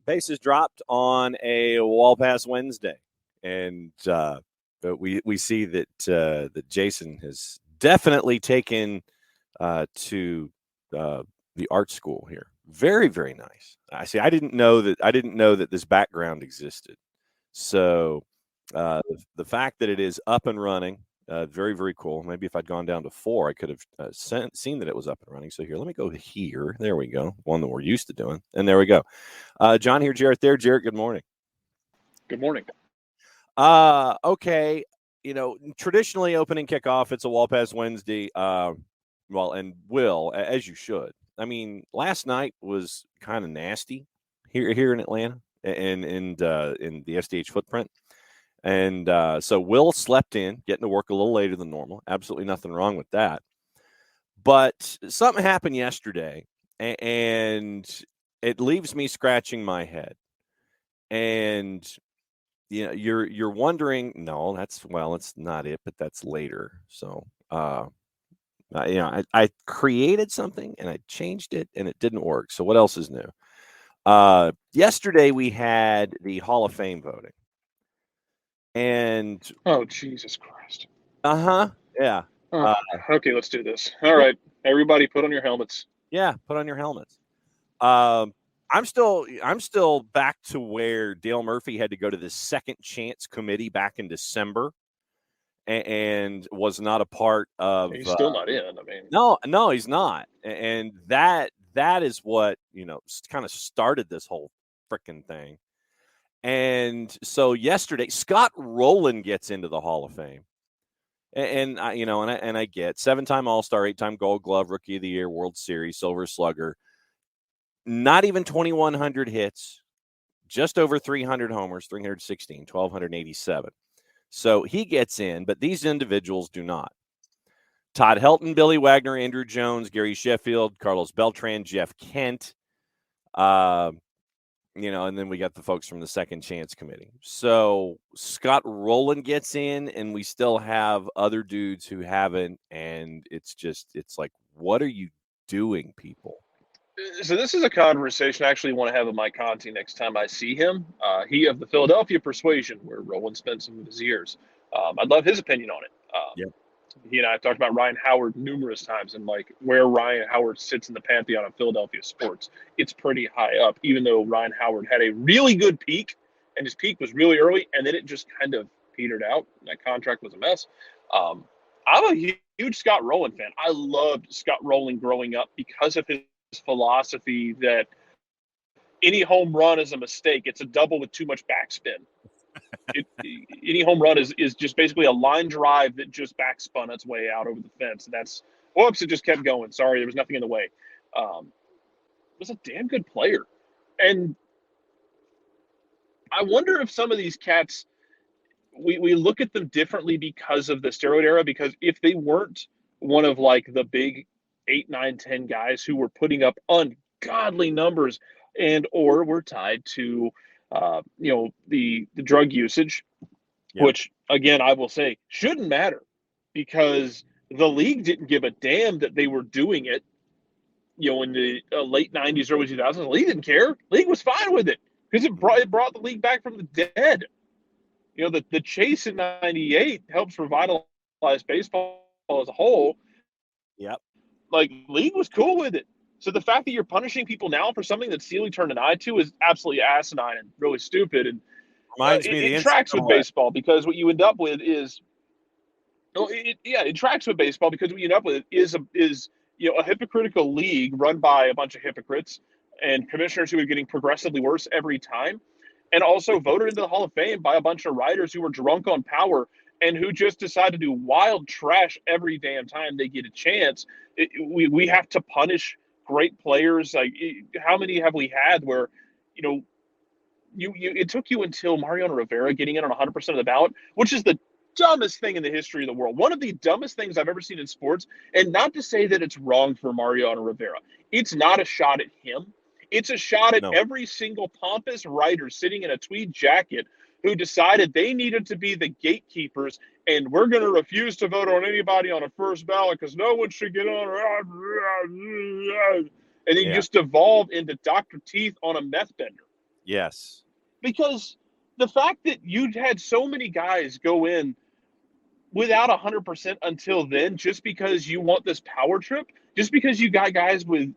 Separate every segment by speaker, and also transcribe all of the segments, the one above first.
Speaker 1: Bases dropped on a Wall Pass Wednesday, and we see that Jason has definitely taken to the art school here. Very, very nice. I see. I didn't know that this background existed. So the fact that it is up and running, very, very cool. Maybe if I'd gone down to 4, I could have seen that it was up and running. So here, let me go here. There we go. One that we're used to doing. And there we go. John here, Jarrett there. Jarrett, good morning.
Speaker 2: Good morning.
Speaker 1: Okay. Traditionally opening kickoff, it's a Wall Pass Wednesday. And as you should. I mean, last night was kind of nasty here in Atlanta and in the SDH footprint. And so Will slept in, getting to work a little later than normal. Absolutely nothing wrong with that. But something happened yesterday, and it leaves me scratching my head. And you're wondering, no, it's not it, but that's later. So I created something and I changed it and it didn't work. So what else is new? Yesterday we had the Hall of Fame voting. And
Speaker 2: oh, Jesus Christ.
Speaker 1: Yeah.
Speaker 2: Okay, let's do this. All right. Everybody put on your helmets.
Speaker 1: Yeah, put on your helmets. I'm still back to where Dale Murphy had to go to the second chance committee back in December and was not a part of.
Speaker 2: He's still not in. I mean,
Speaker 1: no, he's not. And that is what, kind of started this whole freaking thing. And so yesterday, Scott Rowland gets into the Hall of Fame. And I get 7-time All-Star, 8-time Gold Glove, Rookie of the Year, World Series, Silver Slugger. Not even 2,100 hits, just over 300 homers, 316, 1,287. So he gets in, but these individuals do not. Todd Helton, Billy Wagner, Andrew Jones, Gary Sheffield, Carlos Beltran, Jeff Kent, and then we got the folks from the Second Chance Committee. So Scott Rowland gets in, and we still have other dudes who haven't, and it's like, what are you doing, people?
Speaker 2: So this is a conversation I actually want to have with Mike Conti next time I see him. He of the Philadelphia persuasion, where Rowland spent some of his years. I'd love his opinion on it.
Speaker 1: Yep.
Speaker 2: He and I have talked about Ryan Howard numerous times, and like where Ryan Howard sits in the pantheon of Philadelphia sports. It's pretty high up, even though Ryan Howard had a really good peak, and his peak was really early, and then it just kind of petered out. That contract was a mess. I'm a huge Scott Rowland fan. I loved Scott Rowland growing up because of his philosophy that any home run is a mistake. It's a double with too much backspin. Any home run is just basically a line drive that just backspun its way out over the fence. And that's, whoops, it just kept going. Sorry, there was nothing in the way. Was a damn good player. And I wonder if some of these cats, we look at them differently because of the steroid era, because if they weren't one of like the big 8, 9, 10 guys who were putting up ungodly numbers and or were tied to the drug usage, yep. Which again I will say shouldn't matter, because the league didn't give a damn that they were doing it. In the late 90s, early 2000s, the league didn't care. The league was fine with it because it brought the league back from the dead. The chase in '98 helps revitalize baseball as a whole.
Speaker 1: Yep.
Speaker 2: Like, league was cool with it. So the fact that you're punishing people now for something that Sealy turned an eye to is absolutely asinine and really stupid. And it tracks with baseball, because what you end up with is, it tracks with baseball because what you end up with is a hypocritical league run by a bunch of hypocrites and commissioners who are getting progressively worse every time, and also voted into the Hall of Fame by a bunch of writers who were drunk on power and who just decide to do wild trash every damn time they get a chance. We have to punish great players. Like, how many have we had where, it took you until Mariano Rivera getting in on 100% of the ballot, which is the dumbest thing in the history of the world. One of the dumbest things I've ever seen in sports. And not to say that it's wrong for Mariano Rivera. It's not a shot at him. It's a shot at
Speaker 1: No.
Speaker 2: every single pompous writer sitting in a tweed jacket who decided they needed to be the gatekeepers, and we're going to refuse to vote on anybody on a first ballot because no one should get on. And then just devolve into Dr. Teeth on a meth bender.
Speaker 1: Yes.
Speaker 2: Because the fact that you'd had so many guys go in without 100% until then, just because you want this power trip, just because you got guys with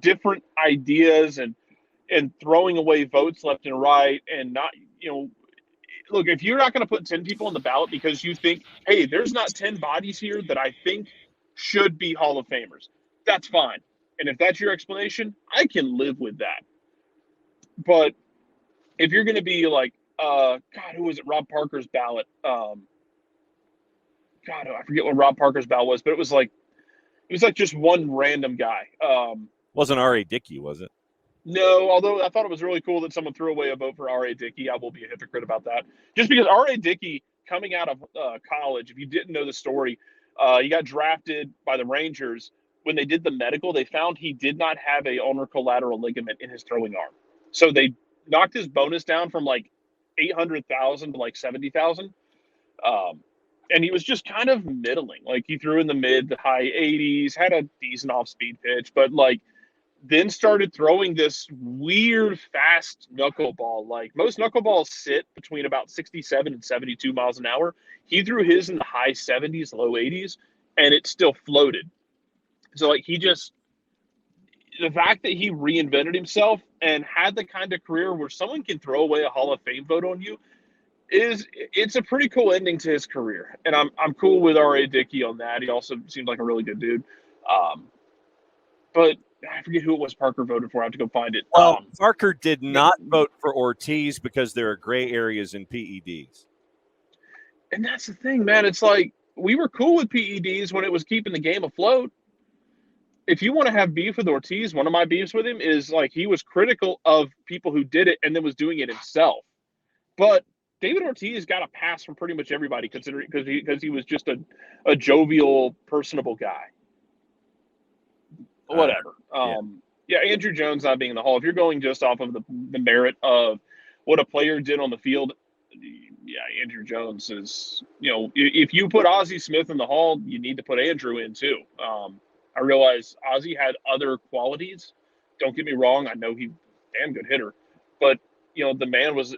Speaker 2: different ideas and throwing away votes left and right, and not, look, if you're not going to put 10 people on the ballot because you think, hey, there's not 10 bodies here that I think should be Hall of Famers, that's fine. And if that's your explanation, I can live with that. But if you're going to be like, God, who was it? Rob Parker's ballot. God, I forget what Rob Parker's ballot was, but it was like just one random guy.
Speaker 1: Wasn't R.A. Dickey, was it?
Speaker 2: No, although I thought it was really cool that someone threw away a vote for R.A. Dickey. I will be a hypocrite about that. Just because R.A. Dickey, coming out of college, if you didn't know the story, he got drafted by the Rangers. When they did the medical, they found he did not have a ulnar collateral ligament in his throwing arm. So they knocked his bonus down from like 800,000 to like 70,000. And he was just kind of middling. Like, he threw in the mid to high 80s, had a decent off-speed pitch, but like then started throwing this weird fast knuckleball. Like, most knuckleballs sit between about 67 and 72 miles an hour. He threw his in the high 70s, low 80s, and it still floated. So like, the fact that he reinvented himself and had the kind of career where someone can throw away a Hall of Fame vote on you, it's a pretty cool ending to his career. And I'm cool with R.A. Dickey on that. He also seemed like a really good dude. But I forget who it was Parker voted for. I have to go find it.
Speaker 1: Well, Parker did not vote for Ortiz because there are gray areas in PEDs.
Speaker 2: And that's the thing, man. It's like, we were cool with PEDs when it was keeping the game afloat. If you want to have beef with Ortiz, one of my beefs with him is like, he was critical of people who did it and then was doing it himself. But David Ortiz got a pass from pretty much everybody, considering because he was just a jovial, personable guy. Whatever. Andrew Jones not being in the Hall. If you're going just off of the merit of what a player did on the field, Andrew Jones is, if you put Ozzie Smith in the Hall, you need to put Andrew in too. I realize Ozzie had other qualities. Don't get me wrong. I know he's a damn good hitter, but the man was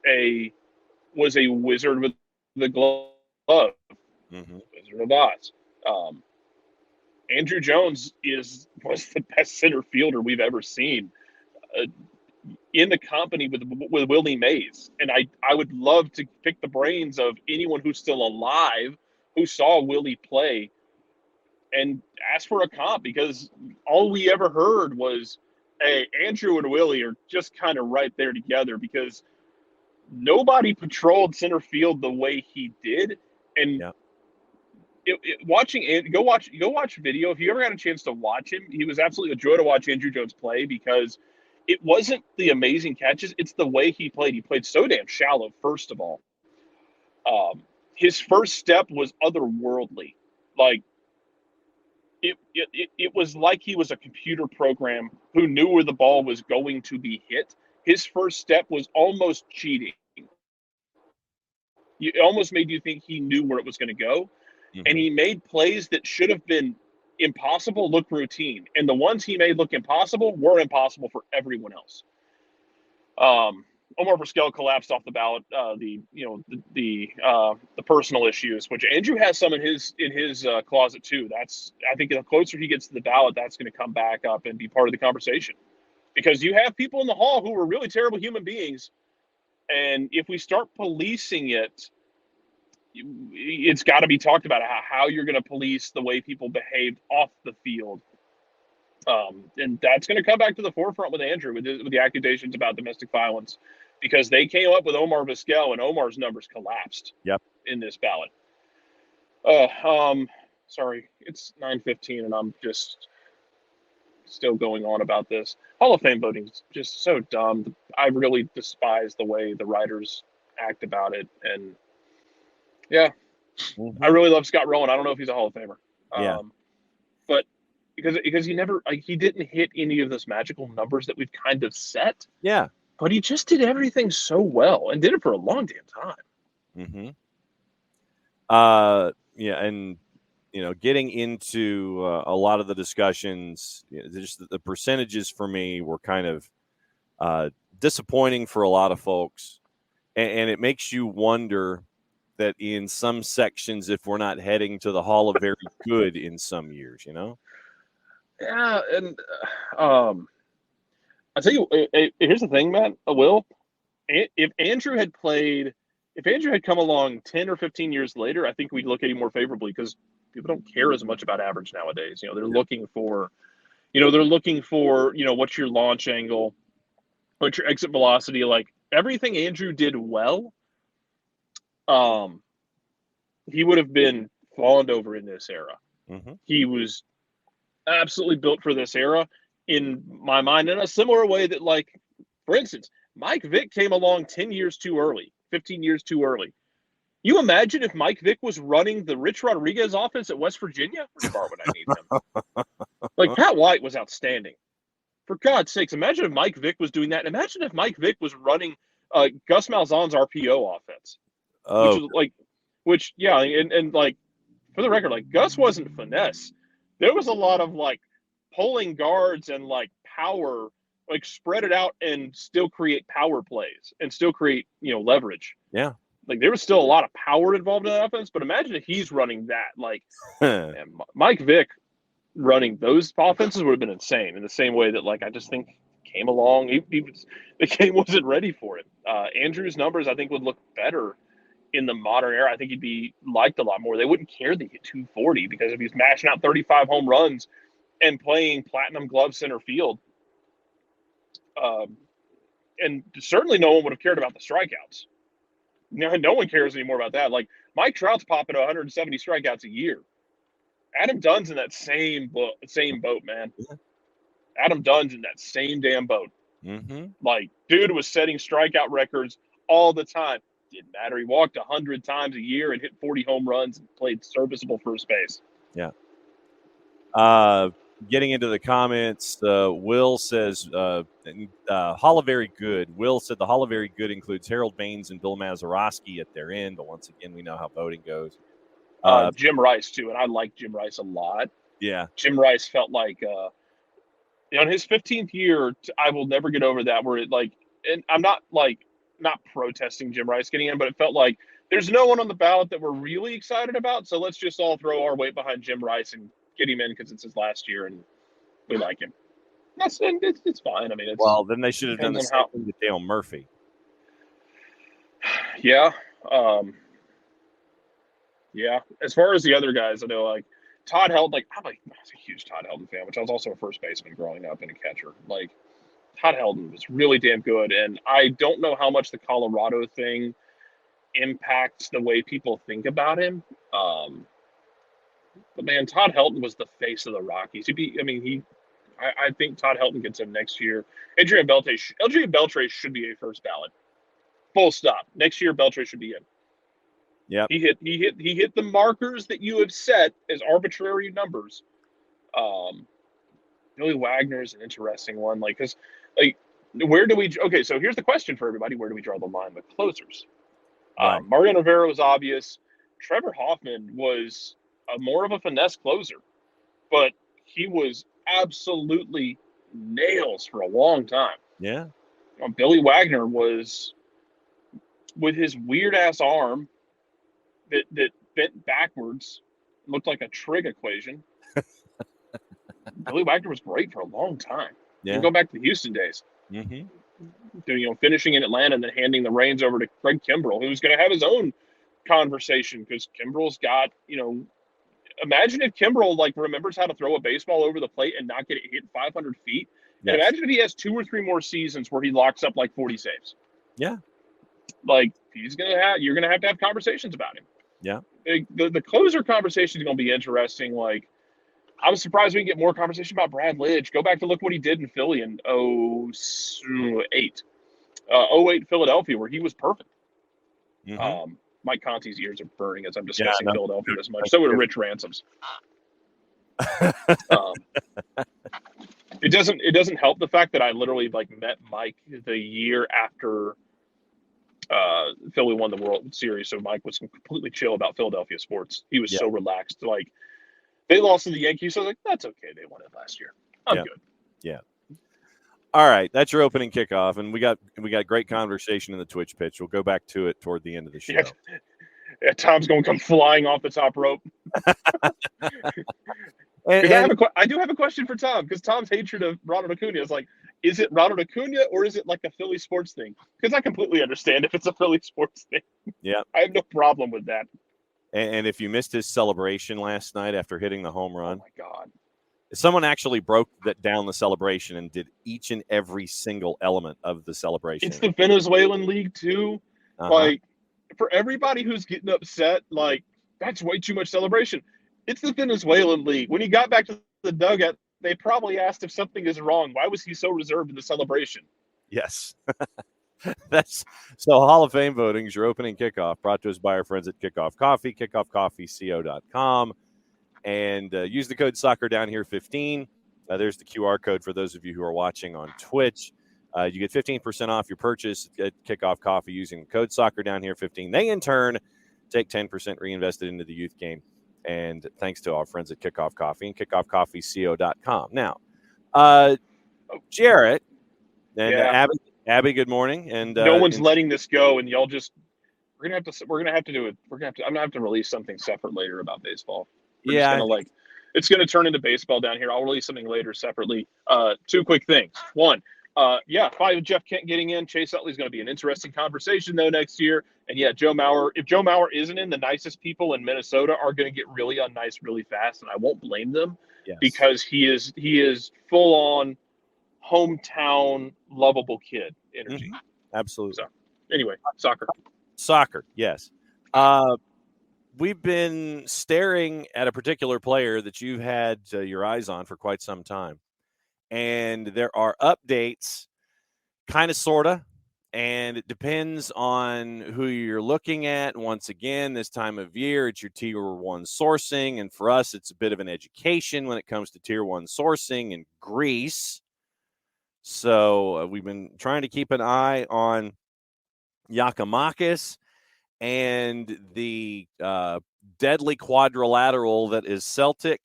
Speaker 2: a wizard with the glove.
Speaker 1: Mm-hmm.
Speaker 2: Wizard of Oz. Andrew Jones was the best center fielder we've ever seen in the company with Willie Mays. And I would love to pick the brains of anyone who's still alive who saw Willie play and ask for a comp, because all we ever heard was, hey, Andrew and Willie are just kind of right there together, because nobody patrolled center field the way he did. And go watch video. If you ever got a chance to watch him, he was absolutely a joy to watch Andrew Jones play, because it wasn't the amazing catches, it's the way he played. He played so damn shallow, first of all. His first step was otherworldly. Like, it was like he was a computer program who knew where the ball was going to be hit. His first step was almost cheating. It almost made you think he knew where it was going to go. Mm-hmm. And he made plays that should have been impossible look routine. And the ones he made look impossible were impossible for everyone else. Omar Vizquel collapsed off the ballot. The personal issues, which Andrew has some in his closet too. I think the closer he gets to the ballot, that's going to come back up and be part of the conversation, because you have people in the Hall who are really terrible human beings, and if we start policing it, it's got to be talked about how you're going to police the way people behaved off the field. And that's going to come back to the forefront with Andrew, with the accusations about domestic violence, because they came up with Omar Vizquel, and Omar's numbers collapsed. In this ballot. Sorry, it's 9:15, and I'm just still going on about this. Hall of Fame voting is just so dumb. I really despise the way the writers act about it, and Yeah.
Speaker 1: Mm-hmm.
Speaker 2: I really love Scott Rolen. I don't know if he's a Hall of Famer.
Speaker 1: Yeah.
Speaker 2: But because he never, like, he didn't hit any of those magical numbers that we've kind of set,
Speaker 1: Yeah.
Speaker 2: but he just did everything so well and did it for a long damn time.
Speaker 1: Mm-hmm. Yeah, and getting into a lot of the discussions, just the percentages for me were kind of disappointing for a lot of folks, and it makes you wonder that in some sections, if we're not heading to the Hall of Very Good in some years,
Speaker 2: Yeah, and I tell you, here's the thing, man. Will, if Andrew had come along 10 or 15 years later, I think we'd look at him more favorably because people don't care as much about average nowadays. They're looking for, what's your launch angle, what's your exit velocity, like everything Andrew did well. He would have been fawned over in this era.
Speaker 1: Mm-hmm.
Speaker 2: He was absolutely built for this era in my mind, in a similar way that, like, for instance, Mike Vick came along 10 years too early, 15 years too early. You imagine if Mike Vick was running the Rich Rodriguez offense at West Virginia? Which part would I need him? Like, Pat White was outstanding. For God's sakes, imagine if Mike Vick was doing that. Imagine if Mike Vick was running Gus Malzahn's RPO offense, which
Speaker 1: Oh,
Speaker 2: was like, and like, for the record, like, Gus wasn't finesse. There was a lot of like pulling guards and like power, like spread it out and still create power plays and still create, leverage.
Speaker 1: yeah.
Speaker 2: Like, there was still a lot of power involved in that offense, but imagine if he's running that. Like, man, Mike Vick running those offenses would have been insane, in the same way that, like, I just think came along. The game wasn't ready for him. Andrew's numbers, I think, would look better in the modern era. I think he'd be liked a lot more. They wouldn't care that he hit 240, because if he's mashing out 35 home runs and playing platinum glove center field, and certainly no one would have cared about the strikeouts. No one cares anymore about that. Like, Mike Trout's popping 170 strikeouts a year. Adam Dunn's in that same boat, man. Adam Dunn's in that same damn boat.
Speaker 1: Mm-hmm.
Speaker 2: Like, dude was setting strikeout records all the time. Didn't matter. He walked 100 times a year and hit 40 home runs and played serviceable first base.
Speaker 1: Yeah. Getting into the comments, Will says, Hall of Very Good. Will said the Hall of Very Good includes Harold Baines and Bill Mazeroski at their end, but once again, we know how voting goes.
Speaker 2: Jim Rice, too, and I like Jim Rice a lot.
Speaker 1: Yeah.
Speaker 2: Jim Rice felt like, in his 15th year, I will never get over that, where it, like, and I'm not protesting Jim Rice getting in, but it felt like there's no one on the ballot that we're really excited about, so let's just all throw our weight behind Jim Rice and get him in because it's his last year and we like him. It's fine. I mean,
Speaker 1: well, then they should have done the same thing to Dale Murphy.
Speaker 2: Yeah. Yeah. As far as the other guys, I know, like, Todd Helton, like, I was a huge Todd Helton fan, which I was also a first baseman growing up and a catcher. Like, Todd Helton was really damn good, and I don't know how much the Colorado thing impacts the way people think about him. But man, Todd Helton was the face of the Rockies. I think Todd Helton gets him next year. Adrian Beltre should be a first ballot. Full stop. Next year, Beltre should be in.
Speaker 1: Yeah,
Speaker 2: he hit the markers that you have set as arbitrary numbers. Billy Wagner is an interesting one, like, because, like, where do we? Okay, so here's the question for everybody: where do we draw the line with closers?
Speaker 1: right.
Speaker 2: Mariano Rivera was obvious. Trevor Hoffman was more of a finesse closer, but he was absolutely nails for a long time.
Speaker 1: Yeah.
Speaker 2: Billy Wagner was, with his weird ass arm that bent backwards, looked like a trig equation. Billy Wagner was great for a long time.
Speaker 1: Yeah.
Speaker 2: You go back to the Houston days.
Speaker 1: Mm-hmm.
Speaker 2: Finishing in Atlanta and then handing the reins over to Craig Kimbrell, who's going to have his own conversation, because Kimbrell's got, imagine if Kimbrell, like, remembers how to throw a baseball over the plate and not get it hit 500 feet.
Speaker 1: Yes.
Speaker 2: And imagine if he has 2 or 3 more seasons where he locks up like 40 saves.
Speaker 1: Yeah.
Speaker 2: Like, you're going to have conversations about him.
Speaker 1: Yeah.
Speaker 2: The closer conversation is going to be interesting. Like, I was surprised we didn't get more conversation about Brad Lidge. Go back to look what he did in Philly in 08 Philadelphia, where he was perfect.
Speaker 1: Mm-hmm.
Speaker 2: Mike Conti's ears are burning as I'm
Speaker 1: Yeah,
Speaker 2: discussing
Speaker 1: no,
Speaker 2: Philadelphia this much. So would Rich Ransom's. It doesn't help the fact that I literally met Mike the year after Philly won the World Series. So Mike was completely chill about Philadelphia sports. He was
Speaker 1: yeah,
Speaker 2: so relaxed. Like, they lost to the Yankees. So I was like, that's okay. They won it last year. I'm
Speaker 1: yeah,
Speaker 2: good.
Speaker 1: yeah. All right, that's your opening kickoff, and we got great conversation in the Twitch pitch. We'll go back to it toward the end of the show.
Speaker 2: Yeah, Tom's going to come flying off the top rope. I do have a question for Tom, because Tom's hatred of Ronald Acuna is like, is it Ronald Acuna or is it like a Philly sports thing? Because I completely understand if it's a Philly sports thing.
Speaker 1: Yeah,
Speaker 2: I have no problem with that.
Speaker 1: And if you missed his celebration last night after hitting the home run,
Speaker 2: oh my God,
Speaker 1: someone actually broke down the celebration and did each and every single element of the celebration.
Speaker 2: It's the Venezuelan league too.
Speaker 1: Uh-huh.
Speaker 2: Like, for everybody who's getting upset, like, that's way too much celebration. It's the Venezuelan league. When he got back to the dugout, they probably asked if something is wrong. Why was he so reserved in the celebration?
Speaker 1: Yes. That's so Hall of Fame voting is your opening kickoff, brought to us by our friends at Kickoff Coffee, kickoffcoffeeco.com. And use the code SoccerDownHere15. There's the QR code for those of you who are watching on Twitch. You get 15% off your purchase at Kickoff Coffee using the code SoccerDownHere15. They, in turn, take 10% reinvested into the youth game. And thanks to our friends at Kickoff Coffee and kickoffcoffeeco.com. Now, Jarrett and Abby, good morning. And
Speaker 2: no one's letting this go, and y'all just we're gonna have to do it. I'm gonna have to release something separate later about baseball. It's gonna turn into baseball down here. I'll release something later separately. Two quick things. One, probably with Jeff Kent getting in, Chase Utley's going to be an interesting conversation though next year. And yeah, Joe Mauer. If Joe Mauer isn't in, the nicest people in Minnesota are going to get really unnice really fast, and I won't blame them because he is full on hometown lovable kid energy.
Speaker 1: Mm-hmm. Absolutely.
Speaker 2: So anyway, soccer.
Speaker 1: Yes. We've been staring at a particular player that you've had your eyes on for quite some time. And there are updates, kind of, sort of, and it depends on who you're looking at. Once again, this time of year, it's your Tier 1 sourcing, and for us, it's a bit of an education when it comes to Tier 1 sourcing in Greece. So we've been trying to keep an eye on Giakoumakis and the deadly quadrilateral that is Celtic,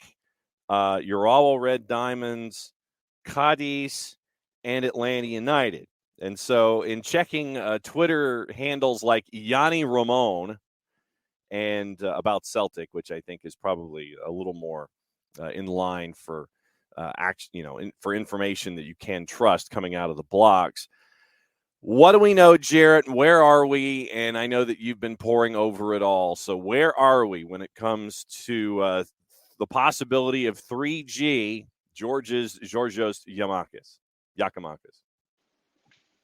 Speaker 1: Urawa Red Diamonds, Cadiz, and Atlanta United. And so in checking Twitter handles like Yanni Ramon and about Celtic, which I think is probably a little more in line for for information that you can trust coming out of the blocks. What do we know, Jarrett? Where are we? And I know that you've been poring over it all. So where are we when it comes to the possibility of 3G Georgios Giakoumakis?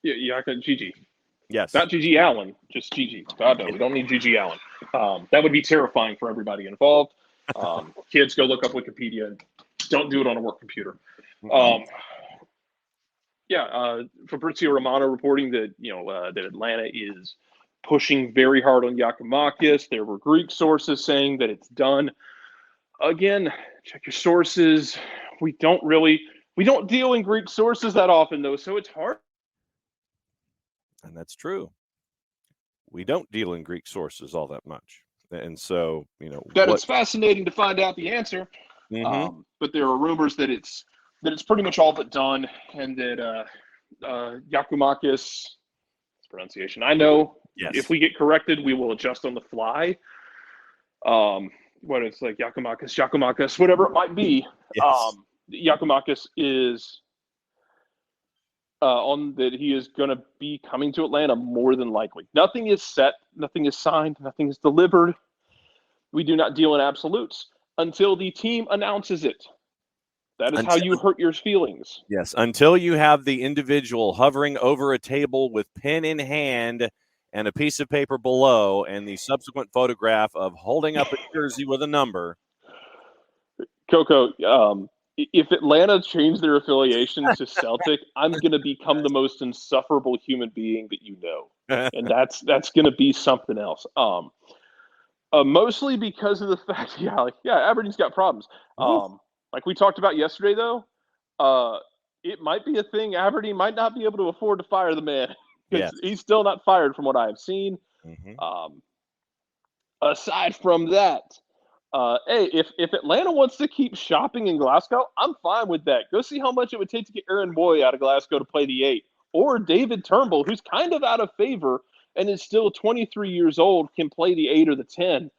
Speaker 2: Yeah, Gigi.
Speaker 1: Yes.
Speaker 2: Not Gigi Allen, just Gigi. God, no, we don't need Gigi Allen. That would be terrifying for everybody involved. Kids, go look up Wikipedia. Don't do it on a work computer. Fabrizio Romano reporting that that Atlanta is pushing very hard on Giakoumakis. There were Greek sources saying that it's done. Again, check your sources. We don't deal in Greek sources that often though, so it's hard.
Speaker 1: And that's true. We don't deal in Greek sources all that much. And so,
Speaker 2: it's fascinating to find out the answer.
Speaker 1: Mm-hmm.
Speaker 2: But there are rumors that it's pretty much all but done, and that Giakoumakis pronunciation. I know if we get corrected, we will adjust on the fly. What it's like Giakoumakis, whatever it might be.
Speaker 1: Yes.
Speaker 2: Giakoumakis is on that he is going to be coming to Atlanta more than likely. Nothing is set, nothing is signed, nothing is delivered. We do not deal in absolutes until the team announces it. That is how you hurt your feelings.
Speaker 1: Yes, until you have the individual hovering over a table with pen in hand and a piece of paper below and the subsequent photograph of holding up a jersey with a number.
Speaker 2: Coco, if Atlanta changed their affiliation to Celtic, I'm going to become the most insufferable human being that you know. and that's going to be something else. Mostly because of the fact, Aberdeen's got problems. Like we talked about yesterday, though, it might be a thing. Aberdeen might not be able to afford to fire the man because he's still not fired from what I have seen. Aside from that, hey, if Atlanta wants to keep shopping in Glasgow, I'm fine with that. Go see how much it would take to get Aaron Boy out of Glasgow to play the 8. Or David Turnbull, who's kind of out of favor and is still 23 years old, can play the 8 or the 10.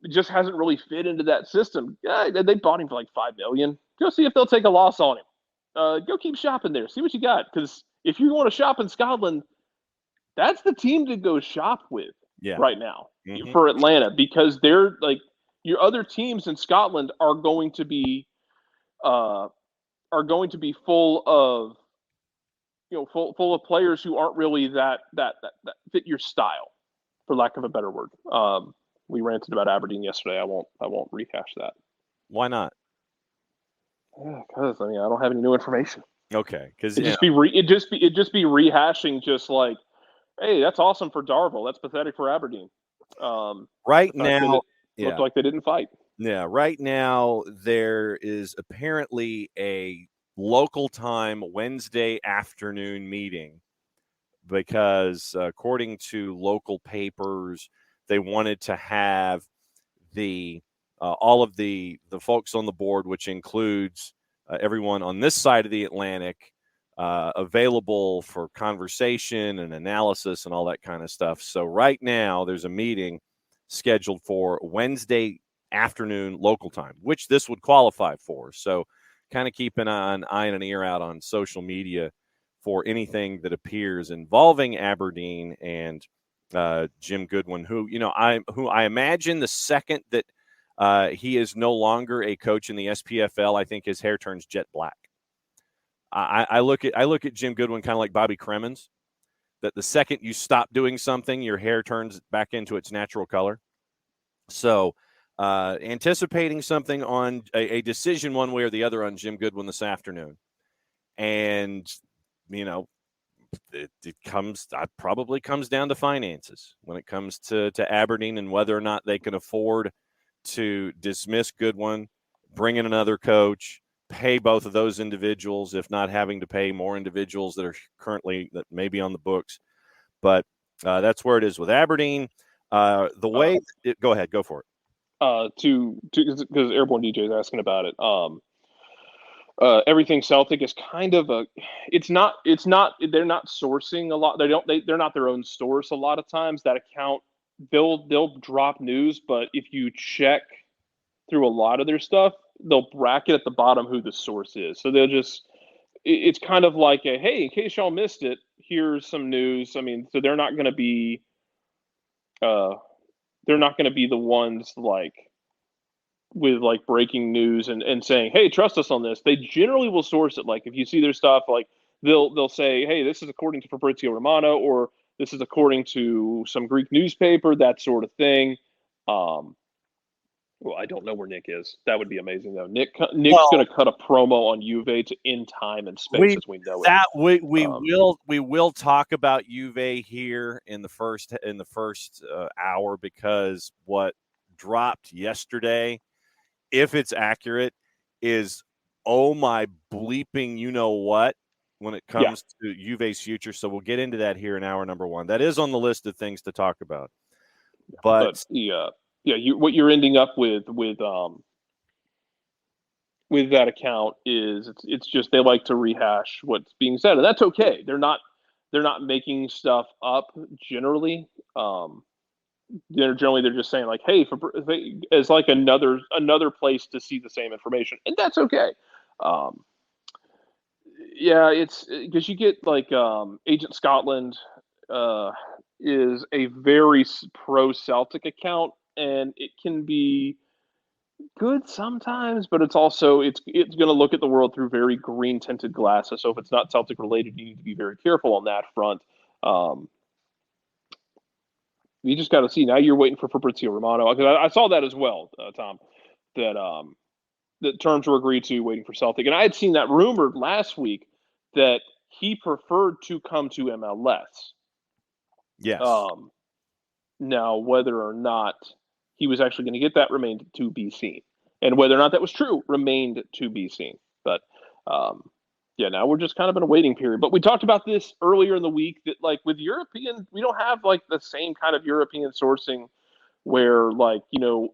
Speaker 2: It just hasn't really fit into that system. Yeah, they bought him for like $5 million. Go see if they'll take a loss on him. Go keep shopping there. See what you got. Because if you want to shop in Scotland, that's the team to go shop with right now for Atlanta, because they're like your other teams in Scotland are going to be full of full of players who aren't really that fit your style, for lack of a better word. We ranted about Aberdeen yesterday. I won't rehash that.
Speaker 1: Why not?
Speaker 2: Because I don't have any new information.
Speaker 1: Okay, because
Speaker 2: it'd just be rehashing, just like, hey, that's awesome for Darvel. That's pathetic for Aberdeen.
Speaker 1: Right now,
Speaker 2: looked like they didn't fight.
Speaker 1: Yeah, right now there is apparently a local time Wednesday afternoon meeting because, according to local papers, they wanted to have the all of the folks on the board, which includes everyone on this side of the Atlantic, available for conversation and analysis and all that kind of stuff. So right now there's a meeting scheduled for Wednesday afternoon local time, which this would qualify for. So kind of keep an eye and an ear out on social media for anything that appears involving Aberdeen and Jim Goodwin, who I imagine the second that he is no longer a coach in the SPFL, I think his hair turns jet black. I look at Jim Goodwin kind of like Bobby Cremens, that the second you stop doing something, your hair turns back into its natural color. So anticipating something on a decision one way or the other on Jim Goodwin this afternoon. And, it probably comes down to finances when it comes to Aberdeen and whether or not they can afford to dismiss Goodwin, bring in another coach, pay both of those individuals, if not having to pay more individuals that are currently that may be on the books. But that's where it is with Aberdeen. Go ahead, go for it.
Speaker 2: Because Airborne DJ is asking about it. Everything Celtic is kind of they're not sourcing a lot. They're not their own source a lot of times. That account, they'll drop news, but if you check through a lot of their stuff, they'll bracket at the bottom who the source is. So it's kind of like hey, in case y'all missed it, here's some news. So they're not going to be the ones with breaking news and saying, hey, trust us on this. They generally will source it. Like if you see their stuff, they'll say, hey, this is according to Fabrizio Romano, or this is according to some Greek newspaper, that sort of thing. Well, I don't know where Nick is. That would be amazing, though. Nick's going to cut a promo on Juve to end time and space as we know it.
Speaker 1: We will talk about Juve here in the first hour, because what dropped yesterday, if it's accurate, is oh my bleeping you know what when it comes to Juve's future. So we'll get into that here in hour number one. That is on the list of things to talk about. But
Speaker 2: what you're ending up with that account is it's just they like to rehash what's being said, and that's okay. They're not making stuff up generally. They're just saying hey, it's like another place to see the same information, and that's okay. It's because you get Agent Scotland is a very pro Celtic account, and it can be good sometimes, but it's also it's going to look at the world through very green tinted glasses. So if it's not Celtic related, you need to be very careful on that front. You just got to see. Now you're waiting for Fabrizio Romano, because I saw that as well, Tom, that terms were agreed to, waiting for Celtic. And I had seen that rumored last week that he preferred to come to MLS.
Speaker 1: Yes.
Speaker 2: Now, whether or not he was actually going to get that remained to be seen. And whether or not that was true remained to be seen. But yeah, now we're just kind of in a waiting period. But we talked about this earlier in the week that, like, with European, we don't have like the same kind of European sourcing where, like,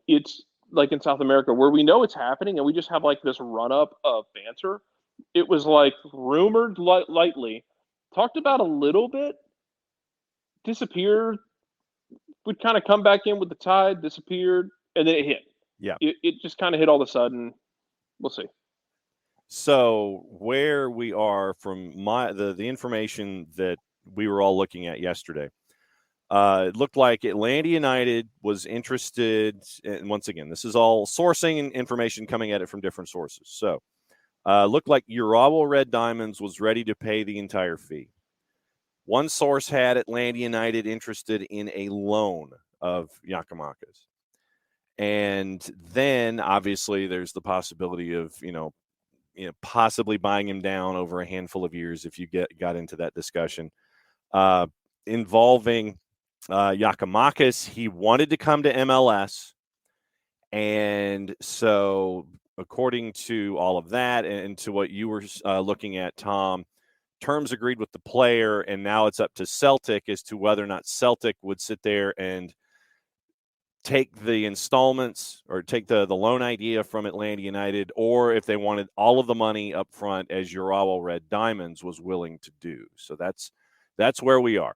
Speaker 2: it's like in South America where we know it's happening and we just have like this run up of banter. It was like rumored lightly, talked about a little bit, disappeared, would kind of come back in with the tide, disappeared, and then it hit.
Speaker 1: Yeah.
Speaker 2: It just kind of hit all of a sudden. We'll see.
Speaker 1: So where we are from the information that we were all looking at yesterday, it looked like Atlanta United was interested. And once again, this is all sourcing and information coming at it from different sources. So looked like Urawa Red Diamonds was ready to pay the entire fee. One source had Atlanta United interested in a loan of Giakoumakis. And then obviously there's the possibility of, possibly buying him down over a handful of years if you got into that discussion. Involving Giakoumakis, he wanted to come to MLS. And so according to all of that and to what you were looking at, Tom, terms agreed with the player, and now it's up to Celtic as to whether or not Celtic would sit there and take the installments or take the loan idea from Atlanta United, or if they wanted all of the money up front as Urawa Red Diamonds was willing to do. So that's where we are.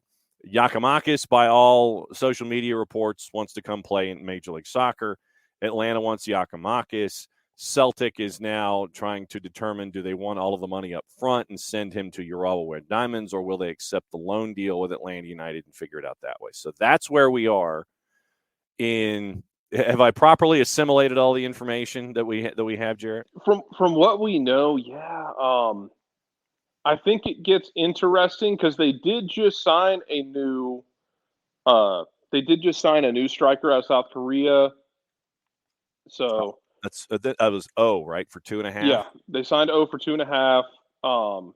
Speaker 1: Giakoumakis, by all social media reports, wants to come play in Major League Soccer. Atlanta wants Giakoumakis. Celtic is now trying to determine, do they want all of the money up front and send him to Urawa Red Diamonds, or will they accept the loan deal with Atlanta United and figure it out that way? So that's where we are. Have I properly assimilated all the information that we have, Jarrett?
Speaker 2: From what we know, yeah. I think it gets interesting because they did just sign a new striker out of South Korea. So
Speaker 1: that was O, right, for 2.5.
Speaker 2: Yeah, they signed O for 2.5.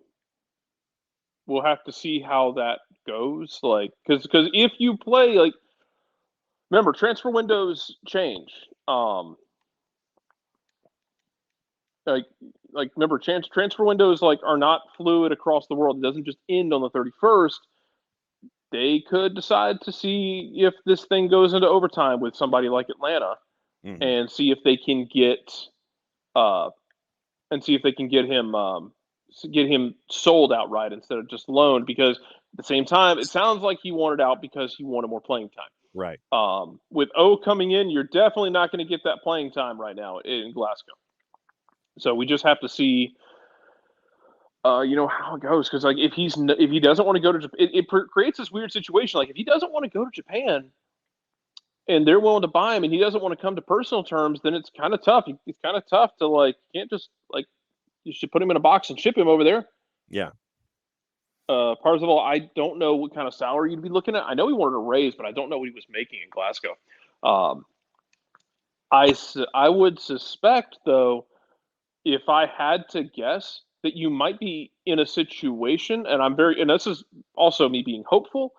Speaker 2: We'll have to see how that goes. Like, because if you play, like, remember, transfer windows change. Remember, transfer windows are not fluid across the world. It doesn't just end on the 31st. They could decide to see if this thing goes into overtime with somebody like Atlanta, and see if they can get him sold outright instead of just loaned. Because at the same time, it sounds like he wanted out because he wanted more playing time.
Speaker 1: Right.
Speaker 2: With O coming in, you're definitely not going to get that playing time right now in Glasgow. So we just have to see, how it goes. Because if he doesn't want to go to Japan, it creates this weird situation. Like, if he doesn't want to go to Japan, and they're willing to buy him, and he doesn't want to come to personal terms, then it's kind of tough. It's kind of tough to, like, you can't just, like, you should put him in a box and ship him over there.
Speaker 1: Yeah.
Speaker 2: Parzival, I don't know what kind of salary you'd be looking at. I know he wanted a raise, but I don't know what he was making in Glasgow. I would suspect, though, if I had to guess, that you might be in a situation, and this is also me being hopeful,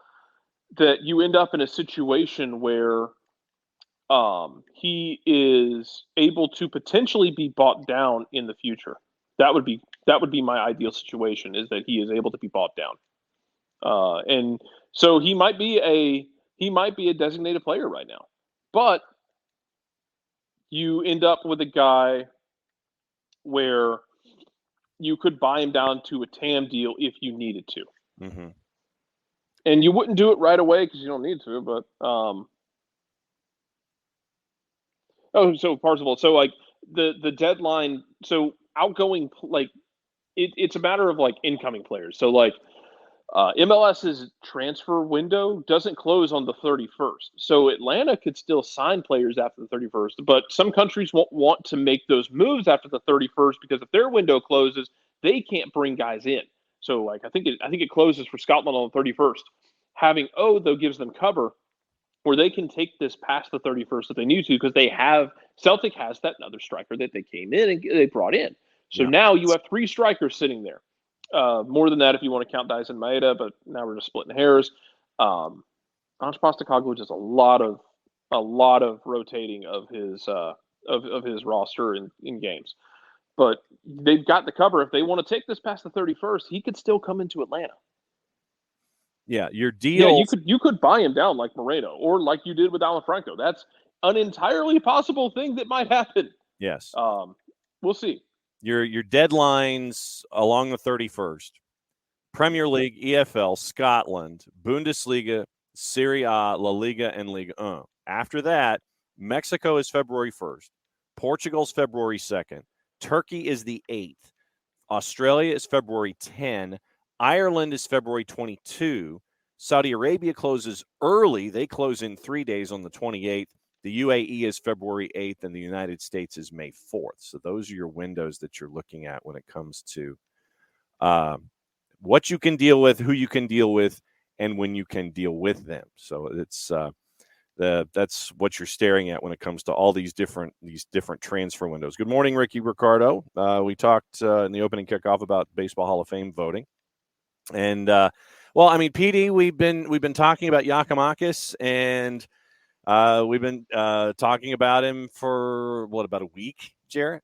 Speaker 2: that you end up in a situation where he is able to potentially be bought down in the future. That would be my ideal situation, is that he is able to be bought down. And so he might be a designated player right now, but you end up with a guy where you could buy him down to a TAM deal if you needed to.
Speaker 1: Mm-hmm.
Speaker 2: And you wouldn't do it right away because you don't need to, but so Parzival, so like the deadline, so outgoing, like it's a matter of like incoming players. So like MLS's transfer window doesn't close on the 31st. So Atlanta could still sign players after the 31st, but some countries won't want to make those moves after the 31st because if their window closes, they can't bring guys in. So like I think it closes for Scotland on the 31st. Having O, though, gives them cover where they can take this past the 31st if they need to, because Celtic has that other striker that they came in and they brought in. So now you have 3 strikers sitting there. More than that if you want to count Dyson Maeda, but now we're just splitting hairs. Ange Postecoglou does a lot of rotating of his roster in games. But they've got the cover. If they want to take this past the 31st, he could still come into Atlanta.
Speaker 1: Yeah, your
Speaker 2: Yeah,
Speaker 1: deal.
Speaker 2: you could buy him down like Moreno or like you did with Alan Franco. That's an entirely possible thing that might happen.
Speaker 1: Yes.
Speaker 2: We'll see.
Speaker 1: Your deadlines along the 31st. Premier League, EFL, Scotland, Bundesliga, Serie A, La Liga, and Ligue 1. After that, Mexico is February 1st. Portugal's February 2nd. Turkey is the 8th. Australia is February 10. Ireland is February 22. Saudi Arabia closes early. They close in 3 days on the 28th. The UAE is February 8th, and the United States is May 4th. So those are your windows that you're looking at when it comes to what you can deal with, who you can deal with, and when you can deal with them. So it's that's what you're staring at when it comes to all these different transfer windows. Good morning, Ricky Ricardo. We talked in the opening kickoff about Baseball Hall of Fame voting, and well, I mean, PD, we've been talking about Giakoumakis, and we've been talking about him for about a week, Jarrett?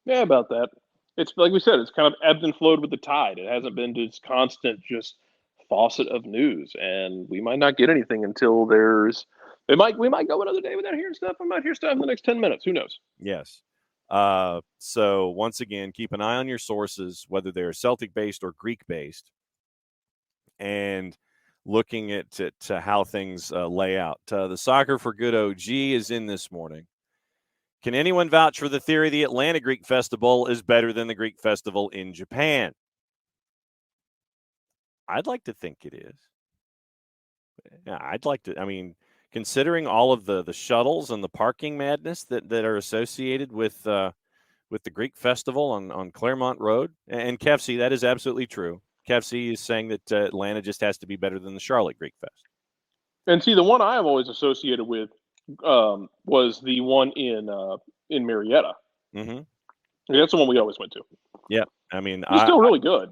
Speaker 2: Yeah, about that. It's like we said, it's kind of ebbed and flowed with the tide. It hasn't been this constant just faucet of news, and we might not get anything until we might go another day without hearing stuff. I might hear stuff in the next 10 minutes. Who knows?
Speaker 1: Yes. So once again, keep an eye on your sources, whether they're Celtic-based or Greek-based, and looking at how things lay out. The Soccer for Good OG is in this morning. Can anyone vouch for the theory the Atlanta Greek Festival is better than the Greek Festival in Japan? I'd like to think it is. Yeah, I'd like to. I mean, considering all of the shuttles and the parking madness that are associated with the Greek Festival on Claremont Road, and KFC, that is absolutely true. KFC is saying that Atlanta just has to be better than the Charlotte Greek Fest.
Speaker 2: And see, the one I have always associated with was the one in Marietta.
Speaker 1: Mm-hmm.
Speaker 2: That's the one we always went to.
Speaker 1: Yeah, I mean,
Speaker 2: it's still really good.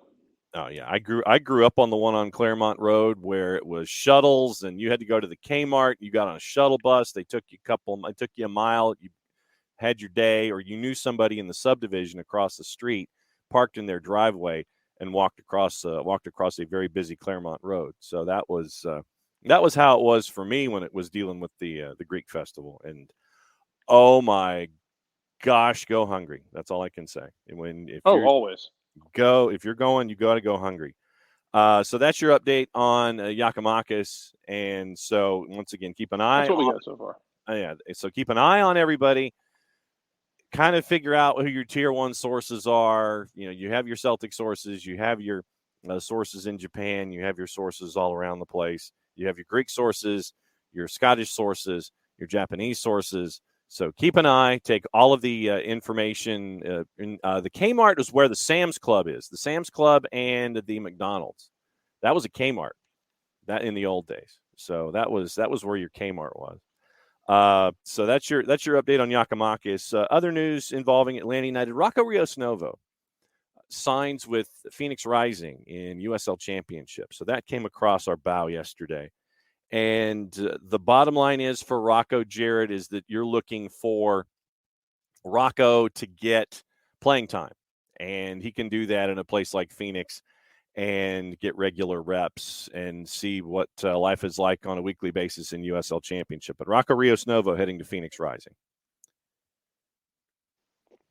Speaker 1: Oh yeah, I grew up on the one on Claremont Road where it was shuttles, and you had to go to the Kmart. You got on a shuttle bus. They took you a mile. You had your day, or you knew somebody in the subdivision across the street, parked in their driveway, and walked across a very busy Claremont Road. So that was how it was for me when it was dealing with the Greek Festival. And oh my gosh, go hungry. That's all I can say.
Speaker 2: Always.
Speaker 1: If you're going, you got to go hungry. So that's your update on Giakoumakis. And so once again, keep an eye.
Speaker 2: That's what we got so far.
Speaker 1: Yeah. So keep an eye on everybody. Kind of figure out who your tier one sources are. You have your Celtic sources. You have your sources in Japan. You have your sources all around the place. You have your Greek sources, your Scottish sources, your Japanese sources. So keep an eye. Take all of the information. The Kmart is where the Sam's Club is. The Sam's Club and the McDonald's. That was a Kmart. That in the old days. So that was where your Kmart was. So that's your update on Giakoumakis. Other news involving Atlanta United. Rocco Rios Novo signs with Phoenix Rising in USL Championship. So that came across our bow yesterday. And the bottom line is for Rocco, Jared, is that you're looking for Rocco to get playing time. And he can do that in a place like Phoenix and get regular reps and see what life is like on a weekly basis in USL Championship. But Rocco Rios Novo heading to Phoenix Rising.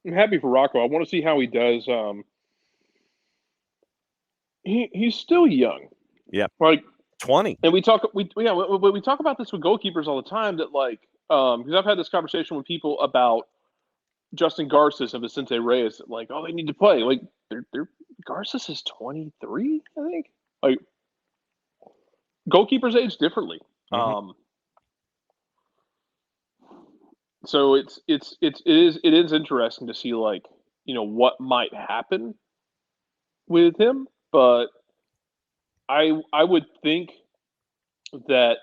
Speaker 2: I'm happy for Rocco. I want to see how he does. He's still young.
Speaker 1: Yeah.
Speaker 2: Like
Speaker 1: 20.
Speaker 2: And we talk about this with goalkeepers all the time, that because I've had this conversation with people about Justin Garces and Vicente Reyes, like, oh, they need to play. Like, they're Garces is 23, I think. Like, goalkeepers age differently.
Speaker 1: Mm-hmm.
Speaker 2: So it is interesting to see, like, what might happen with him, but I would think that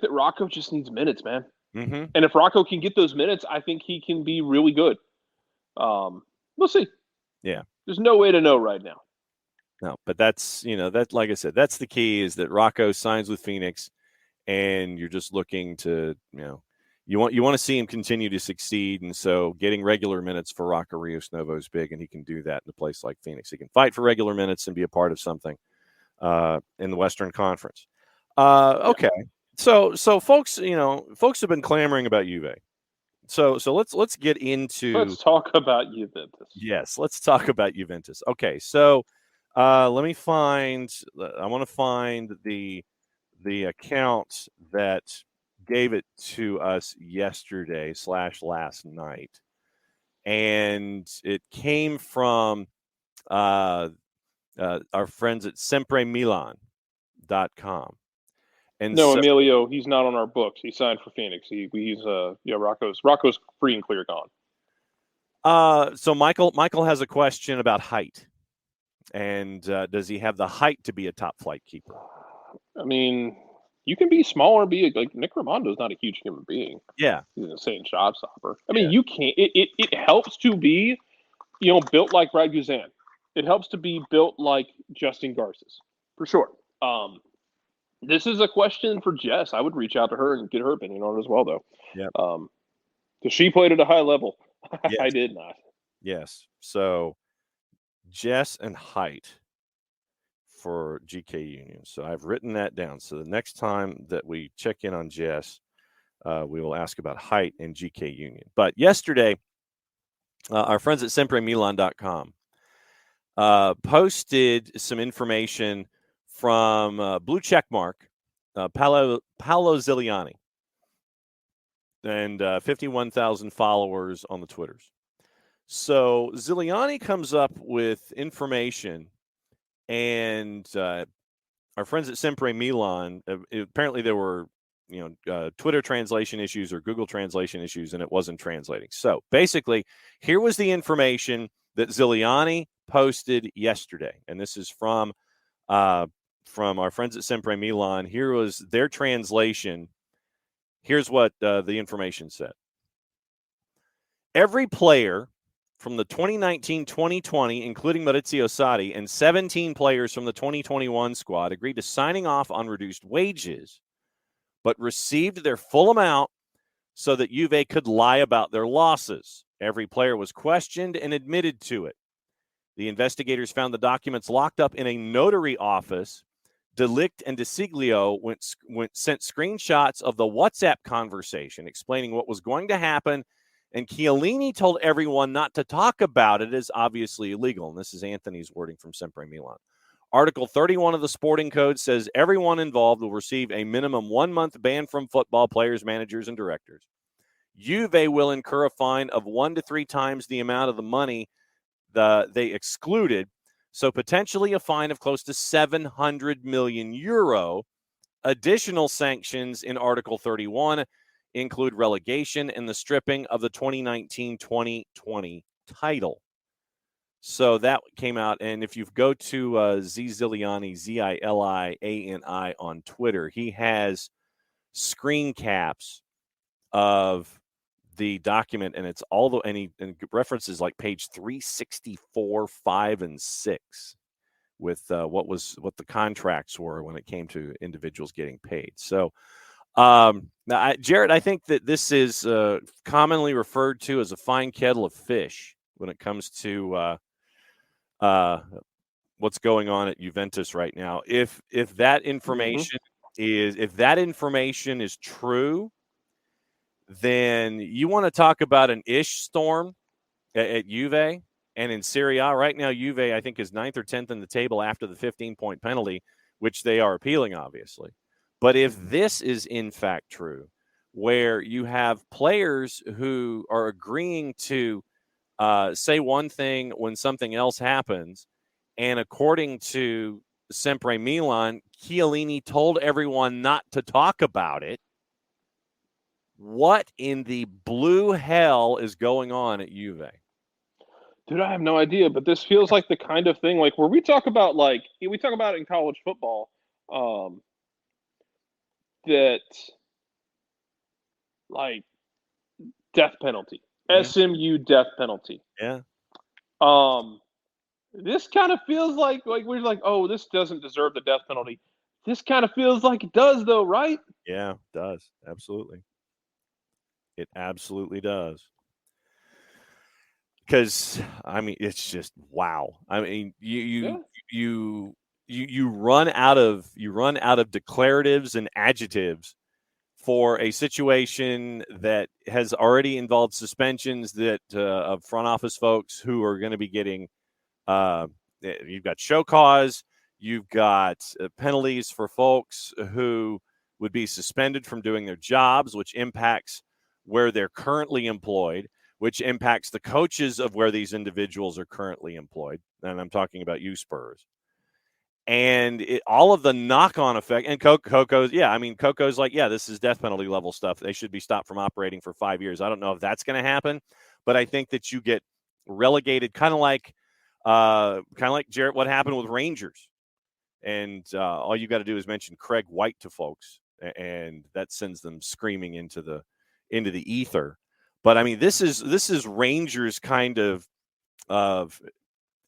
Speaker 2: Rocco just needs minutes, man.
Speaker 1: Mm-hmm.
Speaker 2: And if Rocco can get those minutes, I think he can be really good. We'll see.
Speaker 1: Yeah.
Speaker 2: There's no way to know right now.
Speaker 1: No, but that's, that, like I said, that's the key, is that Rocco signs with Phoenix, and you're just looking to, you want to see him continue to succeed. And so getting regular minutes for Rocco Rios Novo is big, and he can do that in a place like Phoenix. He can fight for regular minutes and be a part of something in the Western Conference. Okay. So folks, folks have been clamoring about Juve. So let's get into.
Speaker 2: Let's talk about Juventus.
Speaker 1: Yes, let's talk about Juventus. Okay, so let me find. I want to find the account that gave it to us yesterday / last night, and it came from our friends at SempreMilan.com. And
Speaker 2: no,
Speaker 1: so,
Speaker 2: Emilio, he's not on our books. He signed for Phoenix. He's Rocco's free and clear gone.
Speaker 1: So Michael has a question about height, and does he have the height to be a top flight keeper?
Speaker 2: I mean, you can be smaller and be like Nick Ramondo's not a huge human being.
Speaker 1: Yeah,
Speaker 2: he's an insane shot stopper. I mean, you can't. It helps to be, built like Brad Guzan. It helps to be built like Justin Garces, for sure. This is a question for Jess. I would reach out to her and get her opinion on it as well, though.
Speaker 1: Yeah.
Speaker 2: Because she played at a high level.
Speaker 1: Yes.
Speaker 2: I did not.
Speaker 1: Yes. So Jess and height for GK Union. So I've written that down. So the next time that we check in on Jess, we will ask about height and GK Union. But yesterday, our friends at SempreMilan.com posted some information from Blue Checkmark, Paolo Ziliani, and 51,000 followers on the Twitters. So Ziliani comes up with information, and our friends at Sempre Milan, apparently there were Twitter translation issues or Google translation issues, and it wasn't translating. So basically, here was the information that Ziliani posted yesterday, and this is from our friends at Sempre Milan. Here was their translation. Here's what the information said. Every player from the 2019-2020, including Maurizio Sarri, and 17 players from the 2021 squad agreed to signing off on reduced wages, but received their full amount so that Juve could lie about their losses. Every player was questioned and admitted to it. The investigators found the documents locked up in a notary office. Delict and DeSiglio sent screenshots of the WhatsApp conversation explaining what was going to happen, and Chiellini told everyone not to talk about it as obviously illegal. And this is Anthony's wording from Sempre Milan. Article 31 of the Sporting Code says everyone involved will receive a minimum 1-month ban from football, players, managers, and directors. Juve will incur a fine of 1 to 3 times the amount of the money they excluded, so potentially a fine of close to 700 million euro. Additional sanctions in Article 31 include relegation and the stripping of the 2019-2020 title. So that came out, and if you go to Ziliani, Ziliani on Twitter, he has screen caps of the document, and it's and he references like page 364, 5, and 6 with what the contracts were when it came to individuals getting paid. So, Jared, I think that this is commonly referred to as a fine kettle of fish when it comes to what's going on at Juventus right now. If that information is true, then you want to talk about an ish storm at Juve. And in Serie A right now, Juve, I think, is 9th or 10th in the table after the 15-point penalty, which they are appealing, obviously. But if this is in fact true, where you have players who are agreeing to say one thing when something else happens, and according to Sempre Milan, Chiellini told everyone not to talk about it, what in the blue hell is going on at Juve?
Speaker 2: Dude, I have no idea, but this feels like the kind of thing like where we talk about in college football, that like death penalty, SMU death penalty.
Speaker 1: Yeah.
Speaker 2: This kind of feels like we're like, oh, this doesn't deserve the death penalty. This kind of feels like it does, though, right?
Speaker 1: Yeah, it does. Absolutely. It absolutely does. Because I mean, it's just wow. I mean, you you run out of declaratives and adjectives for a situation that has already involved suspensions that of front office folks who are going to be getting. You've got show cause. You've got penalties for folks who would be suspended from doing their jobs, which impacts where they're currently employed, which impacts the coaches of where these individuals are currently employed. And I'm talking about you, Spurs. And all of the knock-on effect, and Coco's, yeah, I mean, Coco's like, yeah, this is death penalty level stuff. They should be stopped from operating for 5 years. I don't know if that's going to happen, but I think that you get relegated, kind of like Jarrett, what happened with Rangers. And all you got to do is mention Craig White to folks, and that sends them screaming into the ether. But I mean, this is Rangers kind of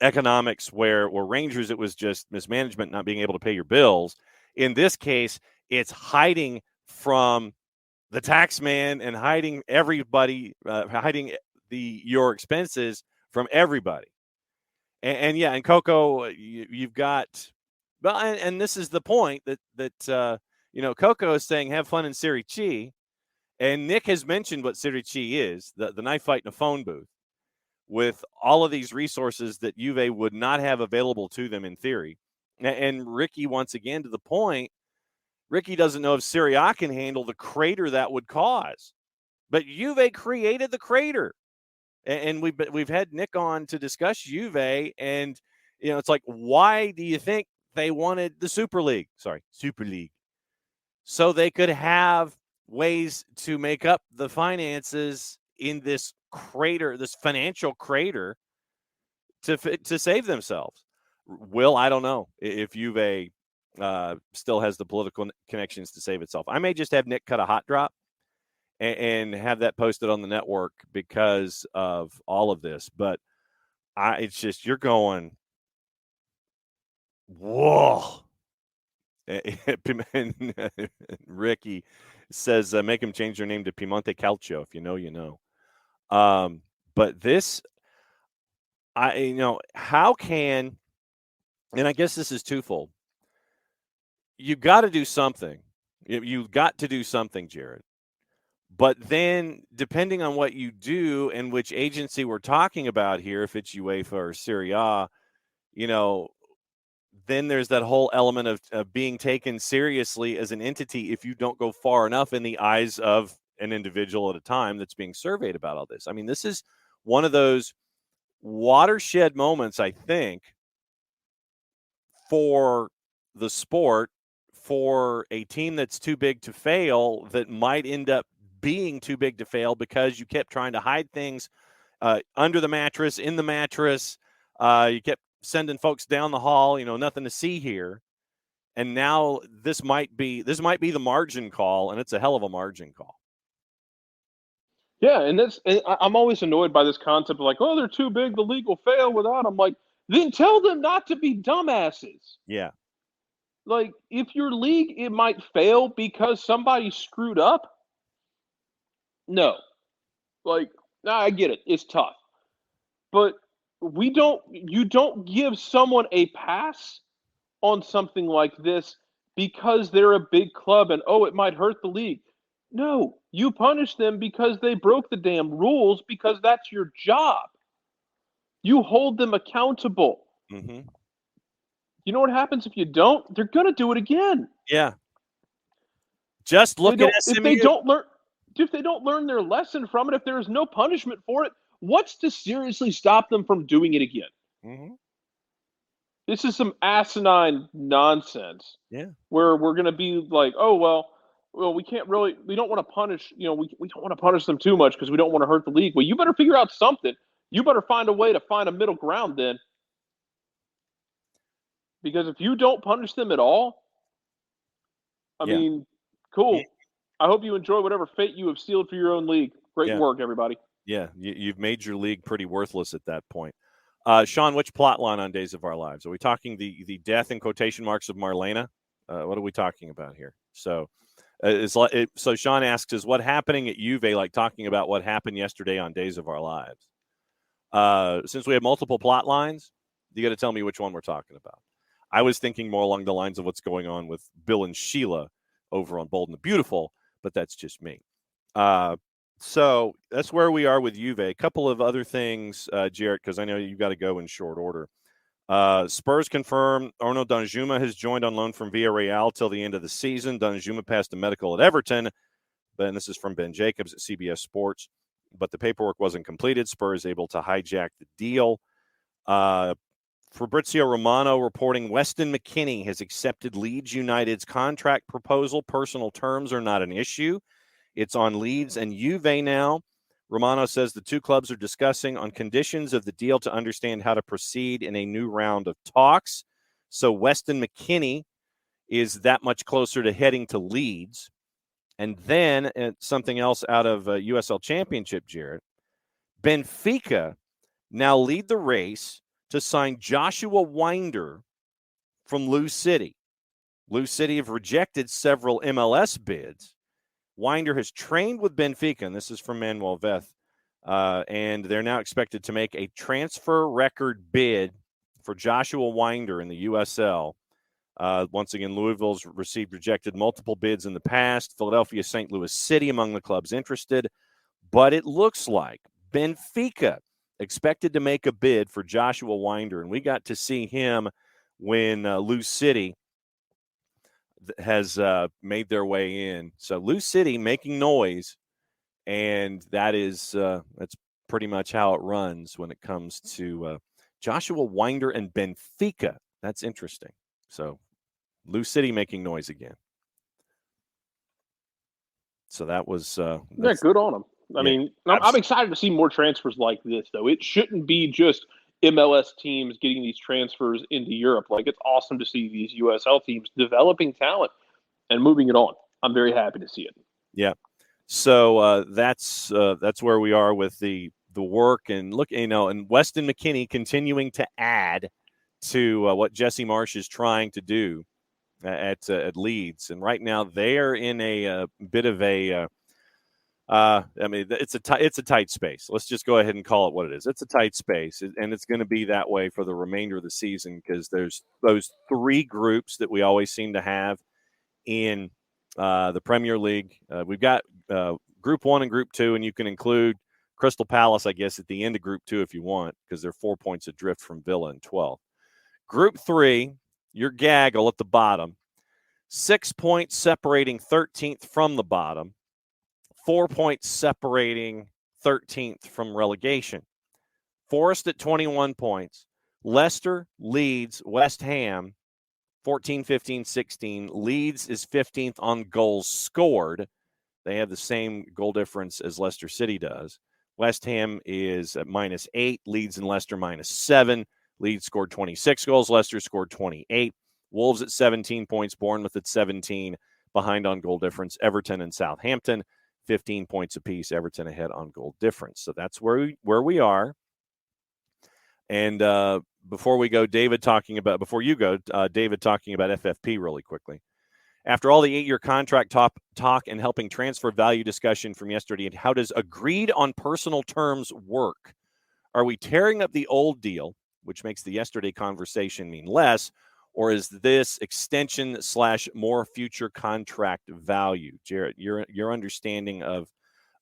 Speaker 1: economics where Rangers, it was just mismanagement, not being able to pay your bills. In this case, it's hiding from the tax man and hiding everybody, hiding your expenses from everybody. And yeah, and Coco, you've got, well, and this is the point that Coco is saying have fun in Serie C, and Nick has mentioned what Serie C is, the knife fight in a phone booth, with all of these resources that Juve would not have available to them in theory. And Ricky, once again, to the point, Ricky doesn't know if Serie A can handle the crater that would cause. But Juve created the crater. And we've had Nick on to discuss Juve, and it's like, why do you think they wanted the Super League? So they could have ways to make up the finances in this crater, this financial crater, to save themselves. Will, I don't know if Juve still has the political connections to save itself. I may just have Nick cut a hot drop and have that posted on the network because of all of this. But it's just, you're going, whoa. Ricky says, make them change their name to Piemonte Calcio. If you know, you know. But this, how can, and I guess this is twofold. You got to do something. You've got to do something, Jared. But then, depending on what you do and which agency we're talking about here, if it's UEFA or Serie A, then there's that whole element of being taken seriously as an entity if you don't go far enough in the eyes of an individual at a time that's being surveyed about all this. I mean, this is one of those watershed moments, I think, for the sport, for a team that's too big to fail, that might end up being too big to fail because you kept trying to hide things under the mattress, in the mattress. You kept sending folks down the hall, nothing to see here. And now this might be the margin call, and it's a hell of a margin call.
Speaker 2: Yeah, and I'm always annoyed by this concept of like, oh, they're too big, the league will fail without them. Like, then tell them not to be dumbasses.
Speaker 1: Yeah.
Speaker 2: Like, if your league, it might fail because somebody screwed up. No. Like, I get it. It's tough. But you don't give someone a pass on something like this because they're a big club and, oh, it might hurt the league. No, you punish them because they broke the damn rules because that's your job. You hold them accountable.
Speaker 1: Mm-hmm.
Speaker 2: You know what happens if you don't? They're going to do it again.
Speaker 1: Yeah. Just look at SMU.
Speaker 2: If they don't learn their lesson from it, if there is no punishment for it, what's to seriously stop them from doing it again?
Speaker 1: Mm-hmm.
Speaker 2: This is some asinine nonsense.
Speaker 1: Yeah.
Speaker 2: Where we're going to be like, oh, well, we don't want to punish, we don't want to punish them too much because we don't want to hurt the league. Well, you better figure out something. You better find a way to find a middle ground then. Because if you don't punish them at all, I mean, cool. Yeah. I hope you enjoy whatever fate you have sealed for your own league. Great work, everybody.
Speaker 1: Yeah, you've made your league pretty worthless at that point. Sean, which plot line on Days of Our Lives? Are we talking the death in quotation marks of Marlena? What are we talking about here? So, so Sean asks, is what happening at Juve like talking about what happened yesterday on Days of Our Lives? Since we have multiple plot lines, you got to tell me which one we're talking about. I was thinking more along the lines of what's going on with Bill and Sheila over on Bold and the Beautiful, but that's just me. So that's where we are with Juve. A couple of other things, Jarrett, because I know you've got to go in short order. Spurs confirm Arnaud Danjuma has joined on loan from Villarreal till the end of the season. Danjuma passed a medical at Everton, and this is from Ben Jacobs at CBS Sports. But the paperwork wasn't completed. Spurs able to hijack the deal. Fabrizio Romano reporting Weston McKennie has accepted Leeds United's contract proposal. Personal terms are not an issue. It's on Leeds and Juve now. Romano says the two clubs are discussing on conditions of the deal to understand how to proceed in a new round of talks. So Weston McKennie is that much closer to heading to Leeds. And then something else out of USL Championship, Jared. Benfica now lead the race to sign Joshua Winder from Lou City. Lou City have rejected several MLS bids. Winder has trained with Benfica, and this is from Manuel Veth, and they're now expected to make a transfer record bid for Joshua Winder in the USL. Once again, Louisville's rejected multiple bids in the past. Philadelphia, St. Louis City among the clubs interested. But it looks like Benfica expected to make a bid for Joshua Winder, and we got to see him when Lou City has made their way in. So Lou City making noise, and that's pretty much how it runs when it comes to Joshua Winder and Benfica. That's interesting. So Lou City making noise again. So that was
Speaker 2: good on them. I mean, I'm excited to see more transfers like this, though. It shouldn't be just MLS teams getting these transfers into Europe. Like, it's awesome to see these USL teams developing talent and moving it on. I'm very happy to see it.
Speaker 1: Yeah. So that's where we are with the work, and look, and Weston McKennie continuing to add to what Jesse Marsch is trying to do at Leeds, and right now they are in a bit of a. I mean, it's a tight space. Let's just go ahead and call it what it is. It's a tight space, and it's going to be that way for the remainder of the season because there's those three groups that we always seem to have in the Premier League. We've got Group 1 and Group 2, and you can include Crystal Palace, I guess, at the end of Group 2 if you want, because they're 4 points adrift from Villa in 12th. Group 3, your gaggle at the bottom, 6 points separating 13th from the bottom, 4 points separating 13th from relegation. Forest at 21 points. Leicester, Leeds, West Ham, 14, 15, 16. Leeds is 15th on goals scored. They have the same goal difference as Leicester City does. West Ham is at -8. Leeds and Leicester -7. Leeds scored 26 goals. Leicester scored 28. Wolves at 17 points. Bournemouth at 17, behind on goal difference. Everton and Southampton, 15 points apiece. Everton ahead on goal difference. So that's where we are. And before you go, David talking about FFP really quickly. After all the 8-year contract talk and helping transfer value discussion from yesterday, and how does agreed on personal terms work? Are we tearing up the old deal, which makes the yesterday conversation mean less, or is this extension / more future contract value? Jarrett, your understanding of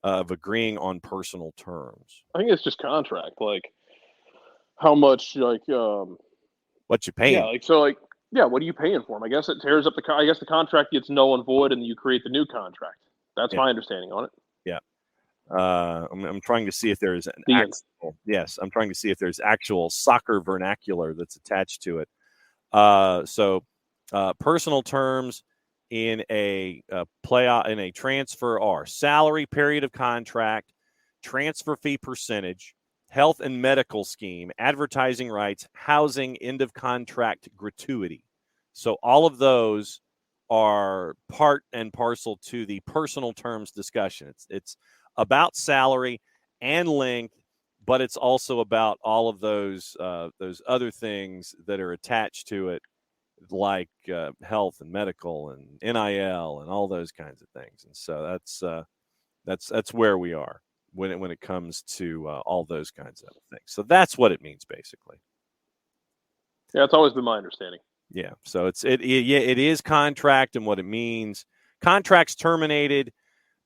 Speaker 1: agreeing on personal terms?
Speaker 2: I think it's just contract, like how much, like
Speaker 1: what you paying?
Speaker 2: Yeah, what are you paying for him? I guess it tears up the contract gets null and void, and you create the new contract. That's my understanding on it.
Speaker 1: Yeah. I'm trying to see if there's I'm trying to see if there's actual soccer vernacular that's attached to it. So personal terms in a transfer are salary, period of contract, transfer fee percentage, health and medical scheme, advertising rights, housing, end of contract gratuity. So all of those are part and parcel to the personal terms discussion. It's about salary and length but it's also about all of those other things that are attached to it, like health and medical and NIL and all those kinds of things. And so that's where we are when it comes to all those kinds of things. So that's what it means, basically.
Speaker 2: Yeah, it's always been my understanding.
Speaker 1: Yeah. So it is contract, and what it means. Contracts terminated,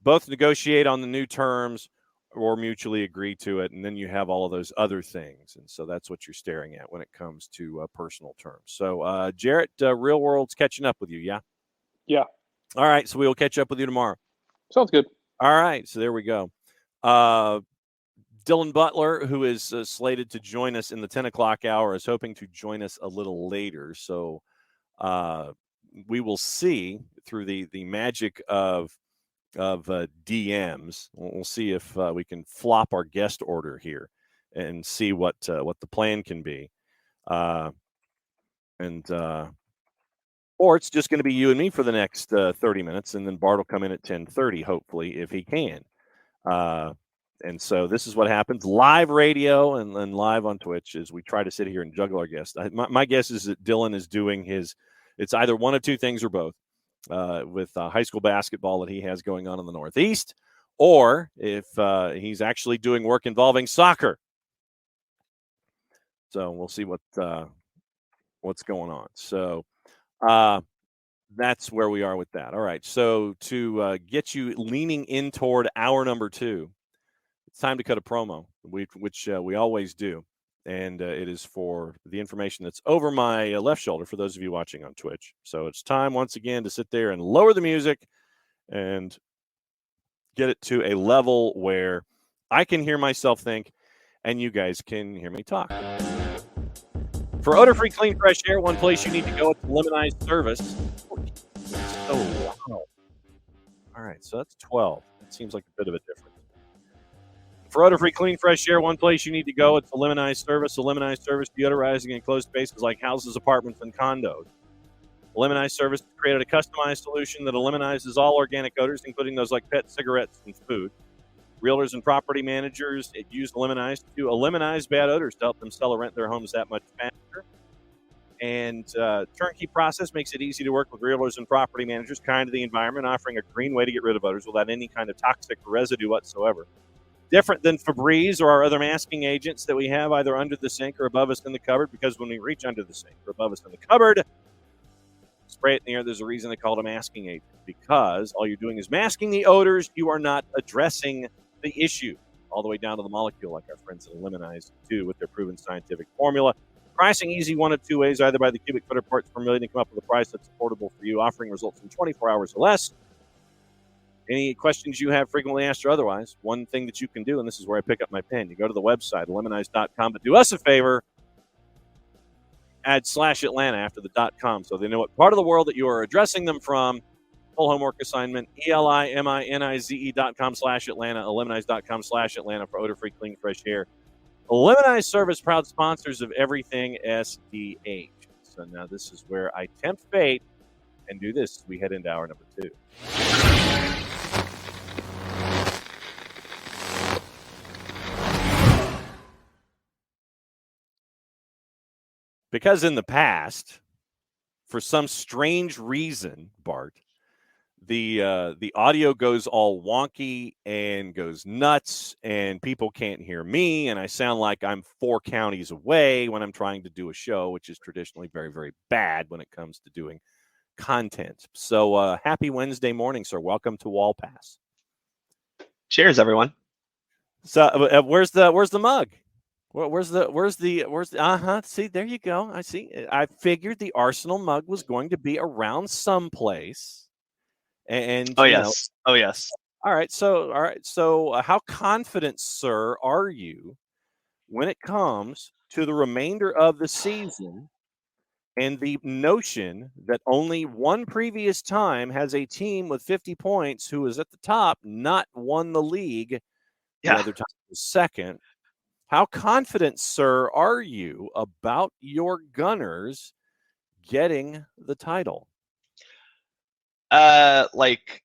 Speaker 1: both negotiate on the new terms or mutually agree to it, and then you have all of those other things. And so that's what you're staring at when it comes to personal terms. So, Jarrett, Real World's catching up with you, yeah?
Speaker 2: Yeah.
Speaker 1: All right, so we will catch up with you tomorrow.
Speaker 2: Sounds good.
Speaker 1: All right, so there we go. Dylan Butler, who is slated to join us in the 10 o'clock hour, is hoping to join us a little later. So we will see through the magic of DMs. We'll see if we can flop our guest order here and see what the plan can be. Or it's just going to be you and me for the next 30 minutes, and then Bart will come in at 10:30, hopefully, if he can. And so this is what happens. Live radio and live on Twitch is we try to sit here and juggle our guests. My guess is that Dylan is doing it's either one of two things or both. With high school basketball that he has going on in the Northeast, or if he's actually doing work involving soccer. So we'll see what's going on. So that's where we are with that. All right. So to get you leaning in toward hour number 2, it's time to cut a promo, which we always do. And it is for the information that's over my left shoulder for those of you watching on Twitch. So it's time once again to sit there and lower the music and get it to a level where I can hear myself think and you guys can hear me talk. For odor-free, clean, fresh air, one place you need to go, it's Lemonized Service. Oh, wow. All right, so that's 12. It seems like a bit of a difference. For odor-free, clean, fresh air, one place you need to go, it's the Lemonized Service. The Lemonized Service deodorizing enclosed spaces like houses, apartments, and condos. The Lemonized Service has created a customized solution that eliminizes all organic odors, including those like pet, cigarettes, and food. Realtors and property managers use Lemonized to eliminate bad odors to help them sell or rent their homes that much faster. And turnkey process makes it easy to work with realtors and property managers, kind to the environment, offering a green way to get rid of odors without any kind of toxic residue whatsoever. Different than Febreze or our other masking agents that we have either under the sink or above us in the cupboard, because when we reach under the sink or above us in the cupboard, spray it in the air, there's a reason they call it a masking agent, because all you're doing is masking the odors. You are not addressing the issue all the way down to the molecule, like our friends at Lemonized do with their proven scientific formula. Pricing easy one of two ways, either by the cubic foot or parts per million, to come up with a price that's affordable for you, offering results in 24 hours or less. Any questions you have, frequently asked or otherwise, one thing that you can do, and this is where I pick up my pen, you go to the website, lemonize.com, but do us a favor, add /Atlanta after the .com so they know what part of the world that you are addressing them from. Full homework assignment, ELIMINIZE.com /Atlanta, lemonize.com /Atlanta for odor-free, clean, fresh air. Lemonized Service, proud sponsors of everything SDH. So now this is where I tempt fate and do this as we head into hour number 2. Because in the past, for some strange reason, Bart, the audio goes all wonky and goes nuts, and people can't hear me, and I sound like I'm 4 counties away when I'm trying to do a show, which is traditionally very, very bad when it comes to doing content. So happy Wednesday morning, sir. Welcome to Wall Pass.
Speaker 3: Cheers, everyone.
Speaker 1: So where's the mug? Where's the see, there you go. I see. I figured the Arsenal mug was going to be around someplace. And
Speaker 3: yes. Oh yes.
Speaker 1: All right. So how confident, sir, are you when it comes to the remainder of the season and the notion that only one previous time has a team with 50 points who is at the top not won the league?
Speaker 3: Yeah.
Speaker 1: The other time was second. How confident, sir, are you about your Gunners getting the title?
Speaker 3: Like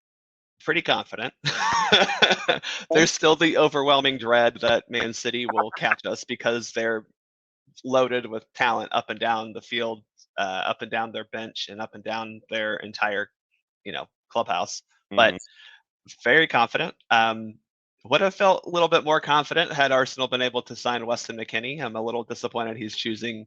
Speaker 3: pretty confident. There's still the overwhelming dread that Man City will catch us because they're loaded with talent up and down the field, up and down their bench, and up and down their entire, clubhouse. But very confident. Would have felt a little bit more confident had Arsenal been able to sign Weston McKennie. I'm a little disappointed he's choosing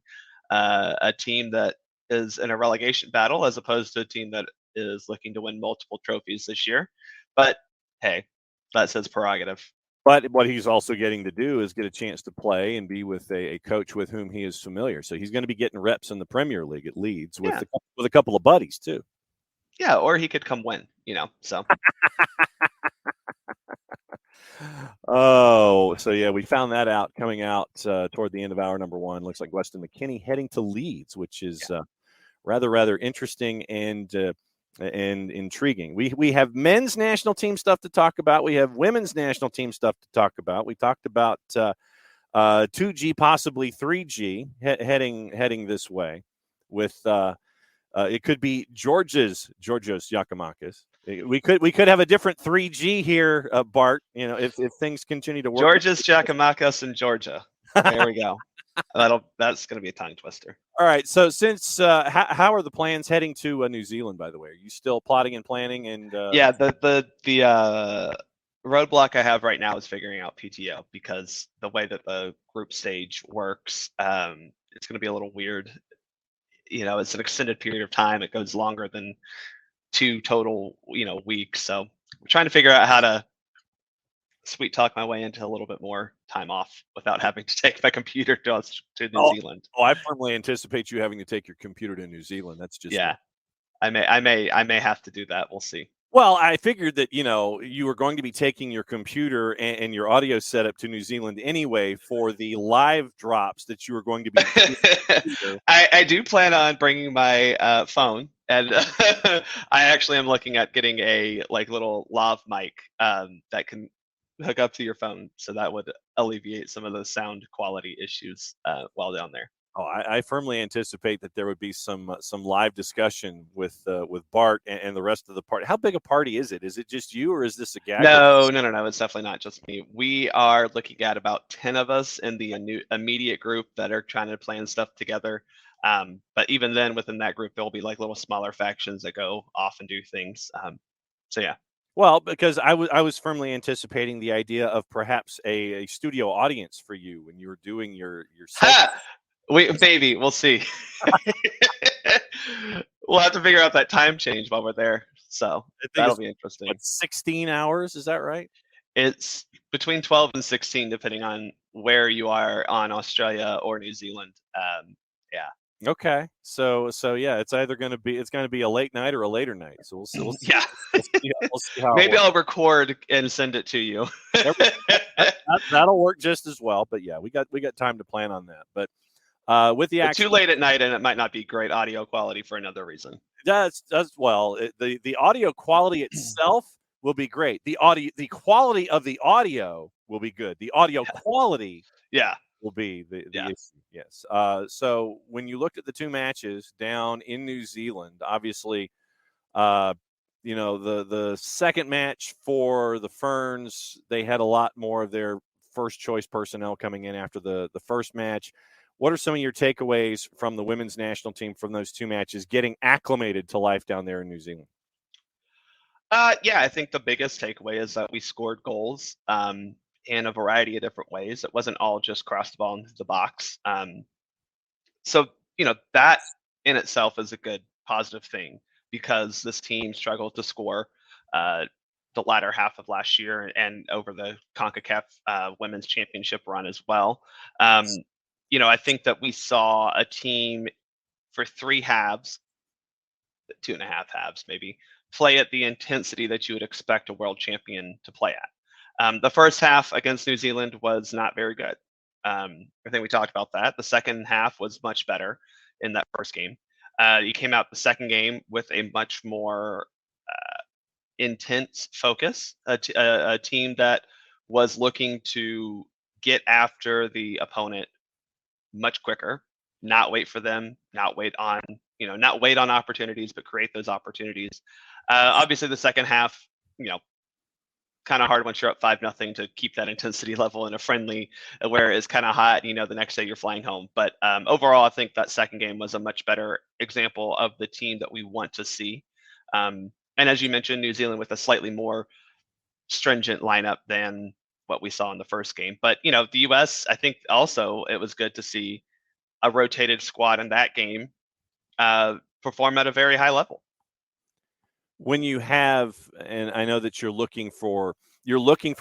Speaker 3: a team that is in a relegation battle as opposed to a team that is looking to win multiple trophies this year. But hey, that's his prerogative.
Speaker 1: But what he's also getting to do is get a chance to play and be with a coach with whom he is familiar. So he's going to be getting reps in the Premier League at Leeds with a couple of buddies too.
Speaker 3: Yeah, or he could come win, so.
Speaker 1: Oh, so yeah, we found that out coming out toward the end of hour number one. Looks like Weston McKennie heading to Leeds, which is rather interesting and intriguing. We have men's national team stuff to talk about. We have women's national team stuff to talk about. We talked about 2G, possibly 3G heading this way with it could be Georgios Giacomakis. We could have a different 3G here, Bart. If things continue to work.
Speaker 3: Georgios Giacomakis in Georgia. There we go. That's going to be a tongue twister.
Speaker 1: All right. So since how are the plans heading to New Zealand? By the way, are you still plotting and planning? And
Speaker 3: yeah, the roadblock I have right now is figuring out PTO because the way that the group stage works, it's going to be a little weird. It's an extended period of time. It goes longer than 2 total, weeks. So we're trying to figure out how to sweet talk my way into a little bit more time off without having to take my computer to New Zealand.
Speaker 1: Oh, I firmly anticipate you having to take your computer to New Zealand. That's just
Speaker 3: I may have to do that. We'll see.
Speaker 1: Well, I figured that, you were going to be taking your computer and your audio setup to New Zealand anyway for the live drops that you were going to be doing.
Speaker 3: I do plan on bringing my phone, and I actually am looking at getting a little lav mic that can hook up to your phone, so that would alleviate some of the sound quality issues while down there.
Speaker 1: Oh, I firmly anticipate that there would be some live discussion with Bart and the rest of the party. How big a party is it? Is it just you, or is this a gag?
Speaker 3: No. It's definitely not just me. We are looking at about 10 of us in the immediate group that are trying to plan stuff together. But even then, within that group, there'll be little smaller factions that go off and do things. So yeah.
Speaker 1: Well, because I was firmly anticipating the idea of perhaps a studio audience for you when you were doing your
Speaker 3: Maybe we'll see. We'll have to figure out that time change while we're there. So that'll be interesting.
Speaker 1: 16 hours, is that right?
Speaker 3: It's between 12 and 16, depending on where you are on Australia or New Zealand. Yeah.
Speaker 1: Okay. So yeah, it's either going to be a late night or a later night. So we'll see.
Speaker 3: Yeah.
Speaker 1: We'll see how
Speaker 3: maybe I'll record and send it to you.
Speaker 1: That'll work just as well. But yeah, we got time to plan on that. But with the
Speaker 3: too late at night, and it might not be great audio quality for another reason.
Speaker 1: Does well. The audio quality itself will be great. The quality of the audio will be good. The audio quality, will be the issue. Yes. So when you looked at the 2 matches down in New Zealand, obviously, the second match for the Ferns, they had a lot more of their first choice personnel coming in after the first match. What are some of your takeaways from the women's national team from those 2 matches, getting acclimated to life down there in New Zealand?
Speaker 3: I think the biggest takeaway is that we scored goals in a variety of different ways. It wasn't all just cross the ball into the box. So that in itself is a good positive thing because this team struggled to score the latter half of last year and over the CONCACAF Women's Championship run as well. I think that we saw a team for 3 halves, 2.5 halves maybe, play at the intensity that you would expect a world champion to play at. The first half against New Zealand was not very good. I think we talked about that. The second half was much better in that first game. You came out the second game with a much more intense focus, a team that was looking to get after the opponent much quicker, not wait for them, not wait on opportunities, but create those opportunities. Obviously, the second half kind of hard once you're up 5-0 to keep that intensity level in a friendly where it's kind of hot. The next day you're flying home. But overall, I think that second game was a much better example of the team that we want to see. And as you mentioned, New Zealand with a slightly more stringent lineup than what we saw in the first game. But the U.S., I think also it was good to see a rotated squad in that game perform at a very high level.
Speaker 1: When you have, and I know that you're looking for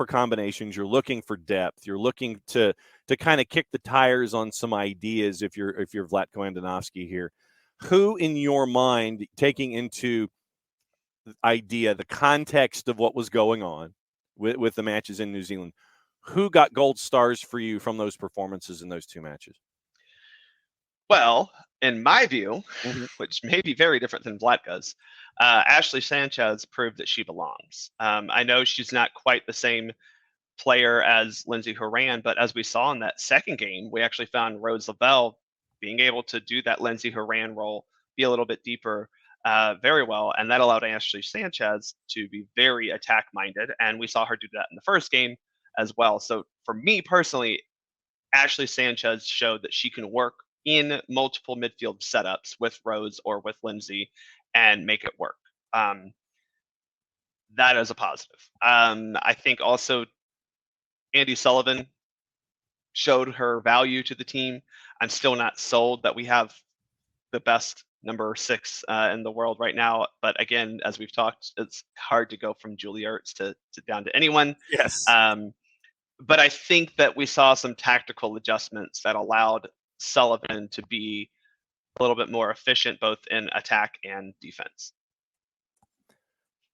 Speaker 1: combinations, you're looking for depth, you're looking to kind of kick the tires on some ideas. If you're Vlatko Andonovski here, who in your mind, taking into the context of what was going on with the matches in New Zealand, who got gold stars for you from those performances in those two matches?
Speaker 3: Well, in my view, which may be very different than Vlatko's, Ashley Sanchez proved that she belongs. I know she's not quite the same player as Lindsey Horan, but as we saw in that second game, we actually found Rose Lavelle being able to do that Lindsey Horan role, be a little bit deeper very well, and that allowed Ashley Sanchez to be very attack-minded, and we saw her do that in the first game as well. So for me personally, Ashley Sanchez showed that she can work in multiple midfield setups with Rose or with Lindsey and make it work. That is a positive. I think also Andy Sullivan showed her value to the team. I'm still not sold that we have the best number 6 in the world right now. But again, as we've talked, it's hard to go from Julie Ertz to down to anyone.
Speaker 1: Yes.
Speaker 3: But I think that we saw some tactical adjustments that allowed Sullivan to be a little bit more efficient both in attack and defense.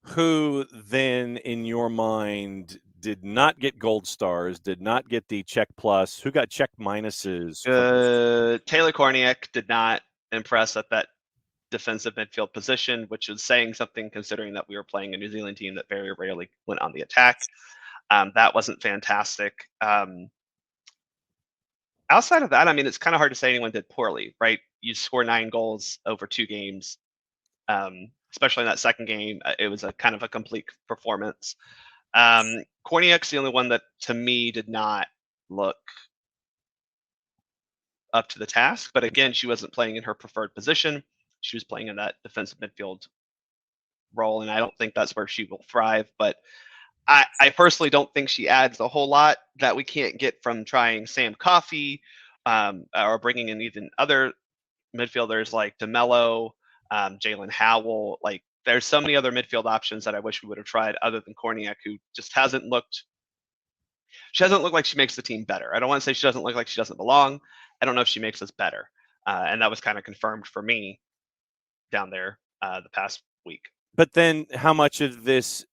Speaker 1: Who then, in your mind, did not get gold stars, did not get the check plus? Who got check minuses?
Speaker 3: Taylor Korniak did not impress at that defensive midfield position, which is saying something considering that we were playing a New Zealand team that very rarely went on the attack. That wasn't fantastic. Outside of that, I mean, it's kind of hard to say anyone did poorly, right? You score 9 goals over 2 games, especially in that second game. It was a kind of a complete performance. Korniak's the only one that, to me, did not look up to the task. But again, she wasn't playing in her preferred position. She was playing in that defensive midfield role, and I don't think that's where she will thrive. But I personally don't think she adds a whole lot that we can't get from trying Sam Coffey or bringing in even other midfielders like DeMello, Jalen Howell. Like, there's so many other midfield options that I wish we would have tried other than Korniak, who just hasn't looked like she makes the team better. I don't want to say she doesn't look like she doesn't belong. I don't know if she makes us better. And that was kind of confirmed for me down there the past week.
Speaker 1: But then how much of this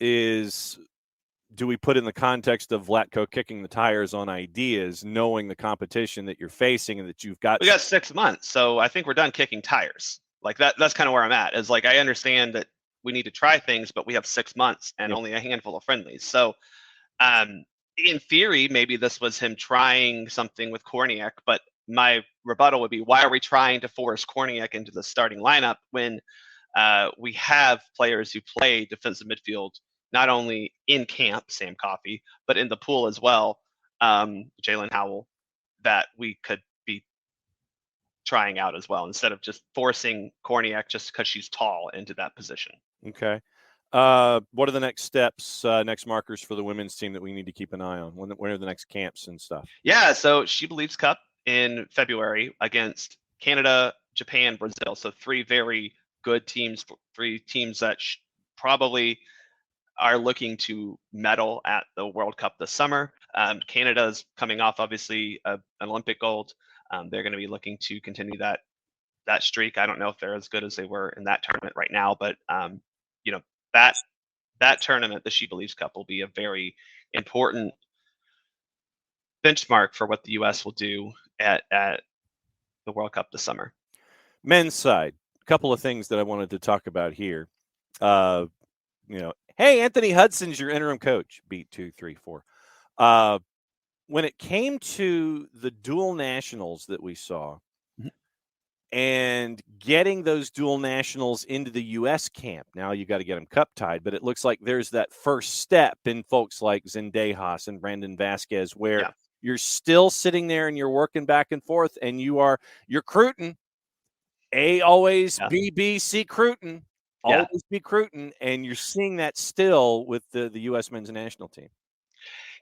Speaker 1: do we put in the context of Vlatko kicking the tires on ideas, knowing the competition that you're facing and that you've got?
Speaker 3: We got 6 months, so I think we're done kicking tires. Like that's kind of where I'm at. Is like I understand that we need to try things, but we have 6 months and only a handful of friendlies. So in theory, maybe this was him trying something with Korniak, but my rebuttal would be, why are we trying to force Korniak into the starting lineup when we have players who play defensive midfield, not only in camp, Sam Coffey, but in the pool as well, Jalen Howell, that we could be trying out as well, instead of just forcing Korniak just because she's tall into that position.
Speaker 1: Okay. What are the next steps, next markers for the women's team that we need to keep an eye on? When are the next camps and stuff?
Speaker 3: Yeah, so She Believes Cup in February against Canada, Japan, Brazil. So 3 very good teams, 3 teams that probably are looking to medal at the World Cup this summer. Canada's coming off, obviously, an Olympic gold. They're going to be looking to continue that streak. I don't know if they're as good as they were in that tournament right now, but that tournament, the She Believes Cup, will be a very important benchmark for what the U.S. will do at the World Cup this summer. Men's
Speaker 1: side, a couple of things that I wanted to talk about here. Hey, Anthony Hudson's your interim coach. Beat 2, 3, 4. When it came to the dual nationals that we saw, and getting those dual nationals into the U.S. camp. Now you got to get them cup tied, but it looks like there's that first step in folks like Zendejas and Brandon Vasquez where you're still sitting there and you're working back and forth, and you're recruiting. A always B, B, C recruiting. Always be recruiting, and you're seeing that still with the U.S. men's national team.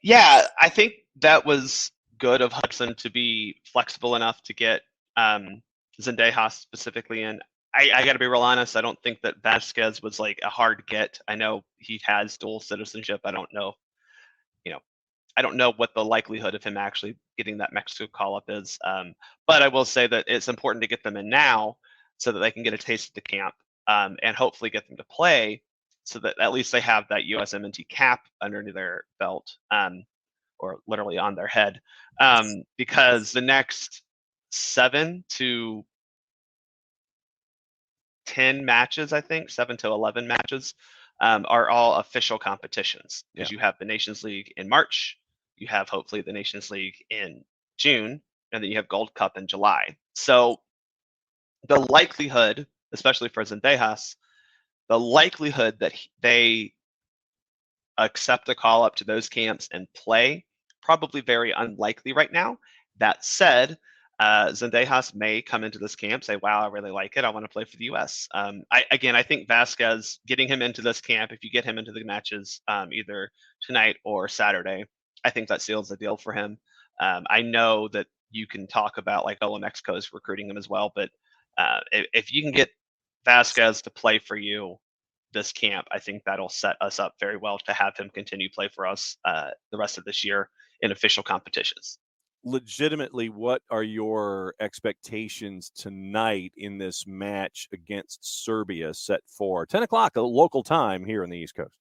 Speaker 3: Yeah, I think that was good of Hudson to be flexible enough to get Zendejas specifically in. I got to be real honest. I don't think that Vasquez was like a hard get. I know he has dual citizenship. I don't know, I don't know what the likelihood of him actually getting that Mexico call-up is. But I will say that it's important to get them in now so that they can get a taste of the camp and hopefully get them to play so that at least they have that USMNT cap under their belt or literally on their head. Because the next 7 to 10 matches, I think, 7 to 11 matches are all official competitions because you have the Nations League in March, you have hopefully the Nations League in June, and then you have Gold Cup in July. So the likelihood, especially for Zendejas, the likelihood that they accept the call up to those camps and play, probably very unlikely right now. That said, Zendejas may come into this camp, say, wow, I really like it. I want to play for the U.S. I think Vasquez, getting him into this camp, if you get him into the matches either tonight or Saturday, I think that seals the deal for him. I know that you can talk about like, oh, Mexico is recruiting him as well, but if you can get Vasquez to play for you this camp, I think that'll set us up very well to have him continue play for us the rest of this year in official competitions.
Speaker 1: Legitimately, what are your expectations tonight in this match against Serbia set for 10 o'clock local time here on the East Coast?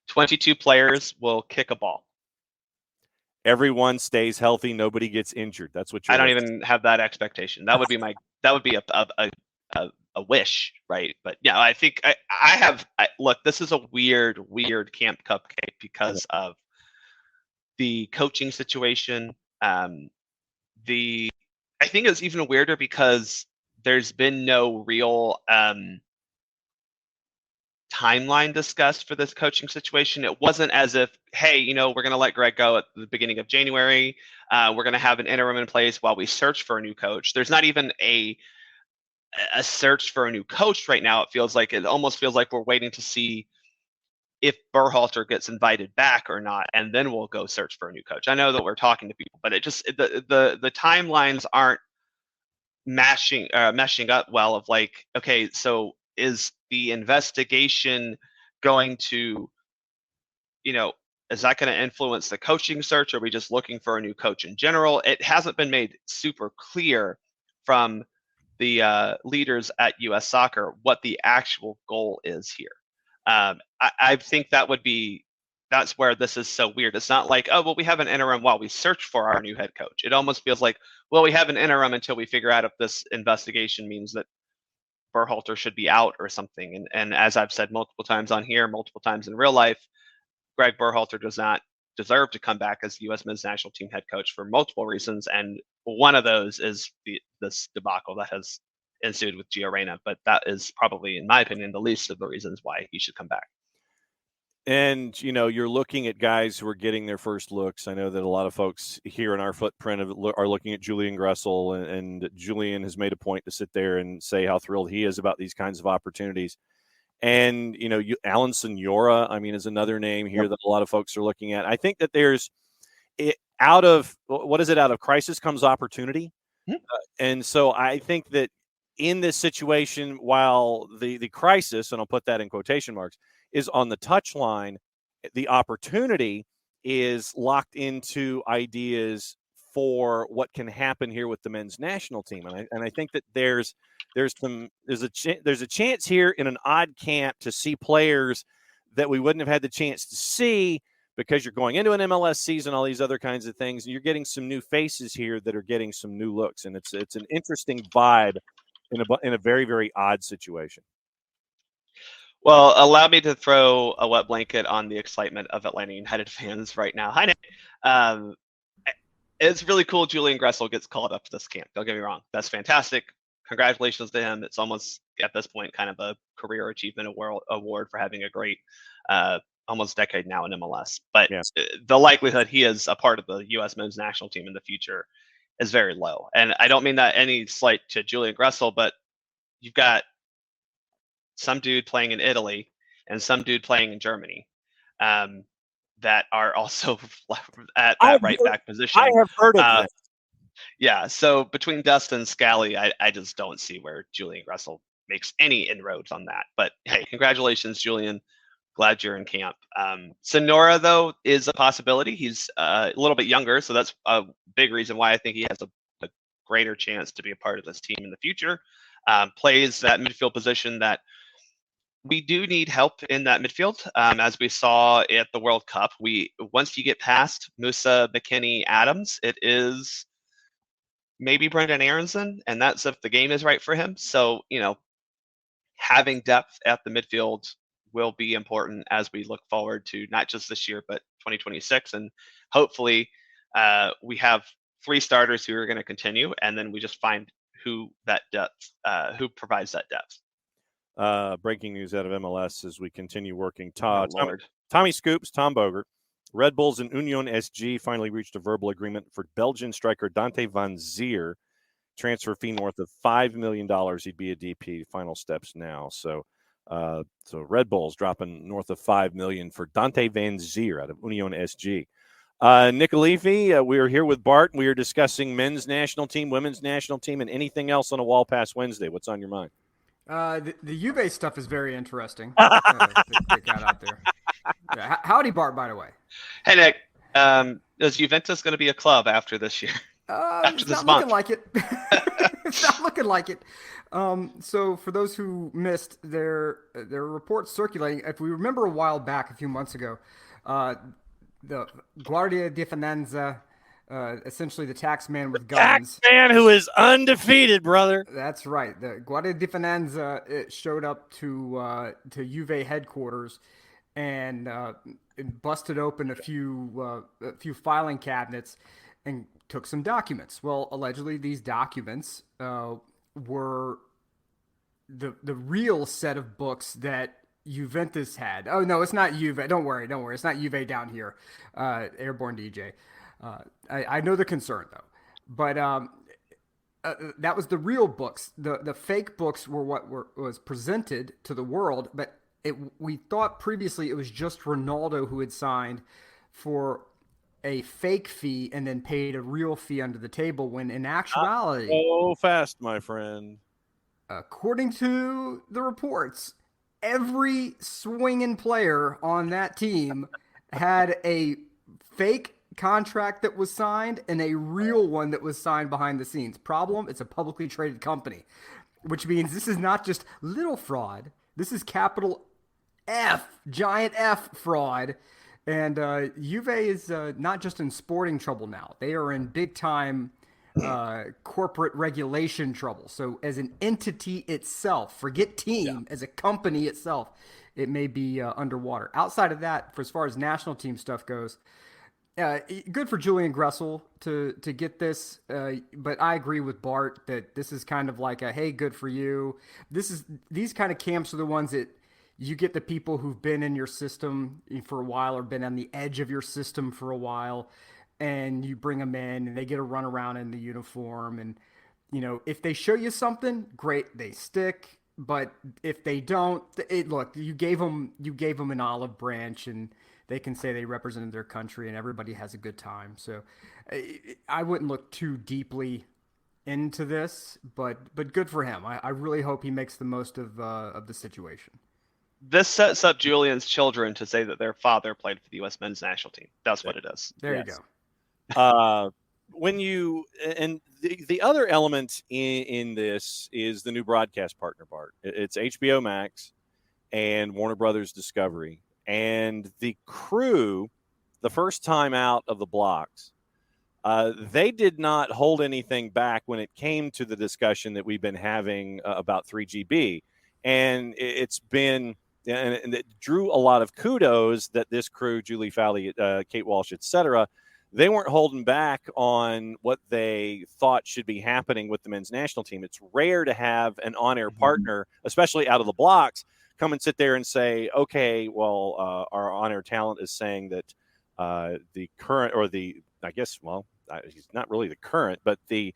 Speaker 3: 22 players will kick a ball.
Speaker 1: Everyone stays healthy. Nobody gets injured. That's what you're.
Speaker 3: I don't even have that expectation. That would be a wish, right? But yeah, I think look, this is a weird camp cupcake because of the coaching situation. I think it's even weirder because there's been no real timeline discussed for this coaching situation. It wasn't as if, hey, we're going to let Greg go at the beginning of January. We're going to have an interim in place while we search for a new coach. There's not even a search for a new coach right now. It almost feels like we're waiting to see if Berhalter gets invited back or not, and then we'll go search for a new coach. I know that we're talking to people, but the timelines aren't meshing up well of like, okay, so is the investigation going to, is that going to influence the coaching search? Or are we just looking for a new coach in general? It hasn't been made super clear from the leaders at US Soccer what the actual goal is here. I think that's where this is so weird. It's not like, oh, well, we have an interim while we search for our new head coach. It almost feels like, well, we have an interim until we figure out if this investigation means that Berhalter should be out or something. And as I've said multiple times on here, multiple times in real life, Greg Berhalter does not deserve to come back as the U.S. men's national team head coach for multiple reasons. And one of those is this debacle that has ensued with Gio Reyna. But that is probably, in my opinion, the least of the reasons why he should come back.
Speaker 1: And, you're looking at guys who are getting their first looks. I know that a lot of folks here in our footprint are looking at Julian Gressel, and Julian has made a point to sit there and say how thrilled he is about these kinds of opportunities. And, Alan Senora, is another name here that a lot of folks are looking at. I think that out of crisis comes opportunity. And so I think that in this situation, while the crisis, and I'll put that in quotation marks, is on the touchline, the opportunity is locked into ideas for what can happen here with the men's national team. And I think that there's a chance here in an odd camp to see players that we wouldn't have had the chance to see because you're going into an MLS season, all these other kinds of things, and you're getting some new faces here that are getting some new looks. And it's an interesting vibe in a very, very odd situation.
Speaker 3: Well, allow me to throw a wet blanket on the excitement of Atlanta United fans right now. Hi, Nick. It's really cool Julian Gressel gets called up to this camp. Don't get me wrong. That's fantastic. congratulations to him. It's almost at this point kind of a career achievement award for having a great almost decade now in MLS. But
Speaker 1: Yeah.
Speaker 3: the likelihood he is a part of the U.S. men's national team in the future is very low. And I don't mean that any slight to Julian Gressel, but you've got some dude playing in Italy and some dude playing in Germany that are also at that right back position.
Speaker 1: I have heard of this.
Speaker 3: Yeah, so between Dustin and Scally, I just don't see where Julian Gressel makes any inroads on that. But hey, congratulations, Julian. Glad you're in camp. Sonora, though, is a possibility. He's a little bit younger, so that's a big reason why I think he has a greater chance to be a part of this team in the future. Plays that midfield position that we do need help in that midfield, as we saw at the World Cup. Once you get past Musa, McKinney, Adams, it is maybe Brendan Aronson, and that's if the game is right for him. So, having depth at the midfield will be important as we look forward to not just this year, but 2026. And hopefully we have 3 starters who are going to continue, and then we just find who provides that depth.
Speaker 1: Breaking news out of MLS as we continue working.
Speaker 3: Tommy
Speaker 1: Scoops, Tom Bogert. Red Bulls and Union SG finally reached a verbal agreement for Belgian striker Dante van Zier. Transfer fee north of $5 million. He'd be a DP. Final steps now. So Red Bulls dropping north of $5 million for Dante van Zier out of Union SG. Nick Alifi, we are here with Bart. We are discussing men's national team, women's national team, and anything else on a Wall Pass Wednesday. What's on your mind?
Speaker 4: The Juve stuff is very interesting. They got out there. Yeah, howdy, Bart, by the way.
Speaker 3: Hey, Nick. Is Juventus going to be a club after this year?
Speaker 4: It's not looking like it. It's not looking like it. So for those who missed, there are reports circulating. If we remember a while back, a few months ago, the Guardia di Finanza, essentially the tax man with guns.
Speaker 1: Tax man who is undefeated, brother.
Speaker 4: That's right. The Guardia di Finanza showed up to Juve headquarters and busted open a few filing cabinets and took some documents. Well, allegedly these documents were the real set of books that Juventus had. Oh no, it's not Juve. Don't worry. It's not Juve down here. Airborne DJ. I know the concern though, but that was the real books. The fake books were what was presented to the world, but we thought previously it was just Ronaldo who had signed for a fake fee and then paid a real fee under the table, when in actuality,
Speaker 1: so fast, my friend.
Speaker 4: According to the reports, every swinging player on that team had a fake contract that was signed and a real one that was signed behind the scenes. Problem, it's a publicly traded company, which means this is not just little fraud. This is capital F, giant F fraud. And Juve is not just in sporting trouble now. They are in big time corporate regulation trouble. So as an entity itself, forget team, as a company itself, it may be underwater. Outside of that, for as far as national team stuff goes, good for Julian Gressel to get this. But I agree with Bart that this is kind of like a, hey, good for you. These kind of camps are the ones that you get the people who've been in your system for a while or been on the edge of your system for a while, and you bring them in and they get a run around in the uniform. And, if they show you something, great, they stick. But if they don't, look, you gave them an olive branch and they can say they represented their country and everybody has a good time. So I wouldn't look too deeply into this, but good for him. I really hope he makes the most of the situation.
Speaker 3: This sets up Julian's children to say that their father played for the U.S. men's national team. That's what it is.
Speaker 4: There you go.
Speaker 1: When the other element in this is the new broadcast partner, Bart. It's HBO Max and Warner Brothers Discovery. And the Crew, the first time out of the blocks, they did not hold anything back when it came to the discussion that we've been having about 3GB. And it's been... and it drew a lot of kudos that this crew, Julie Fowley, Kate Walsh, etc., they weren't holding back on what they thought should be happening with the men's national team. It's rare to have an on-air partner, especially out of the blocks, come and sit there and say, okay, well, our on-air talent is saying that the current, or the, I guess, well, he's not really the current, but the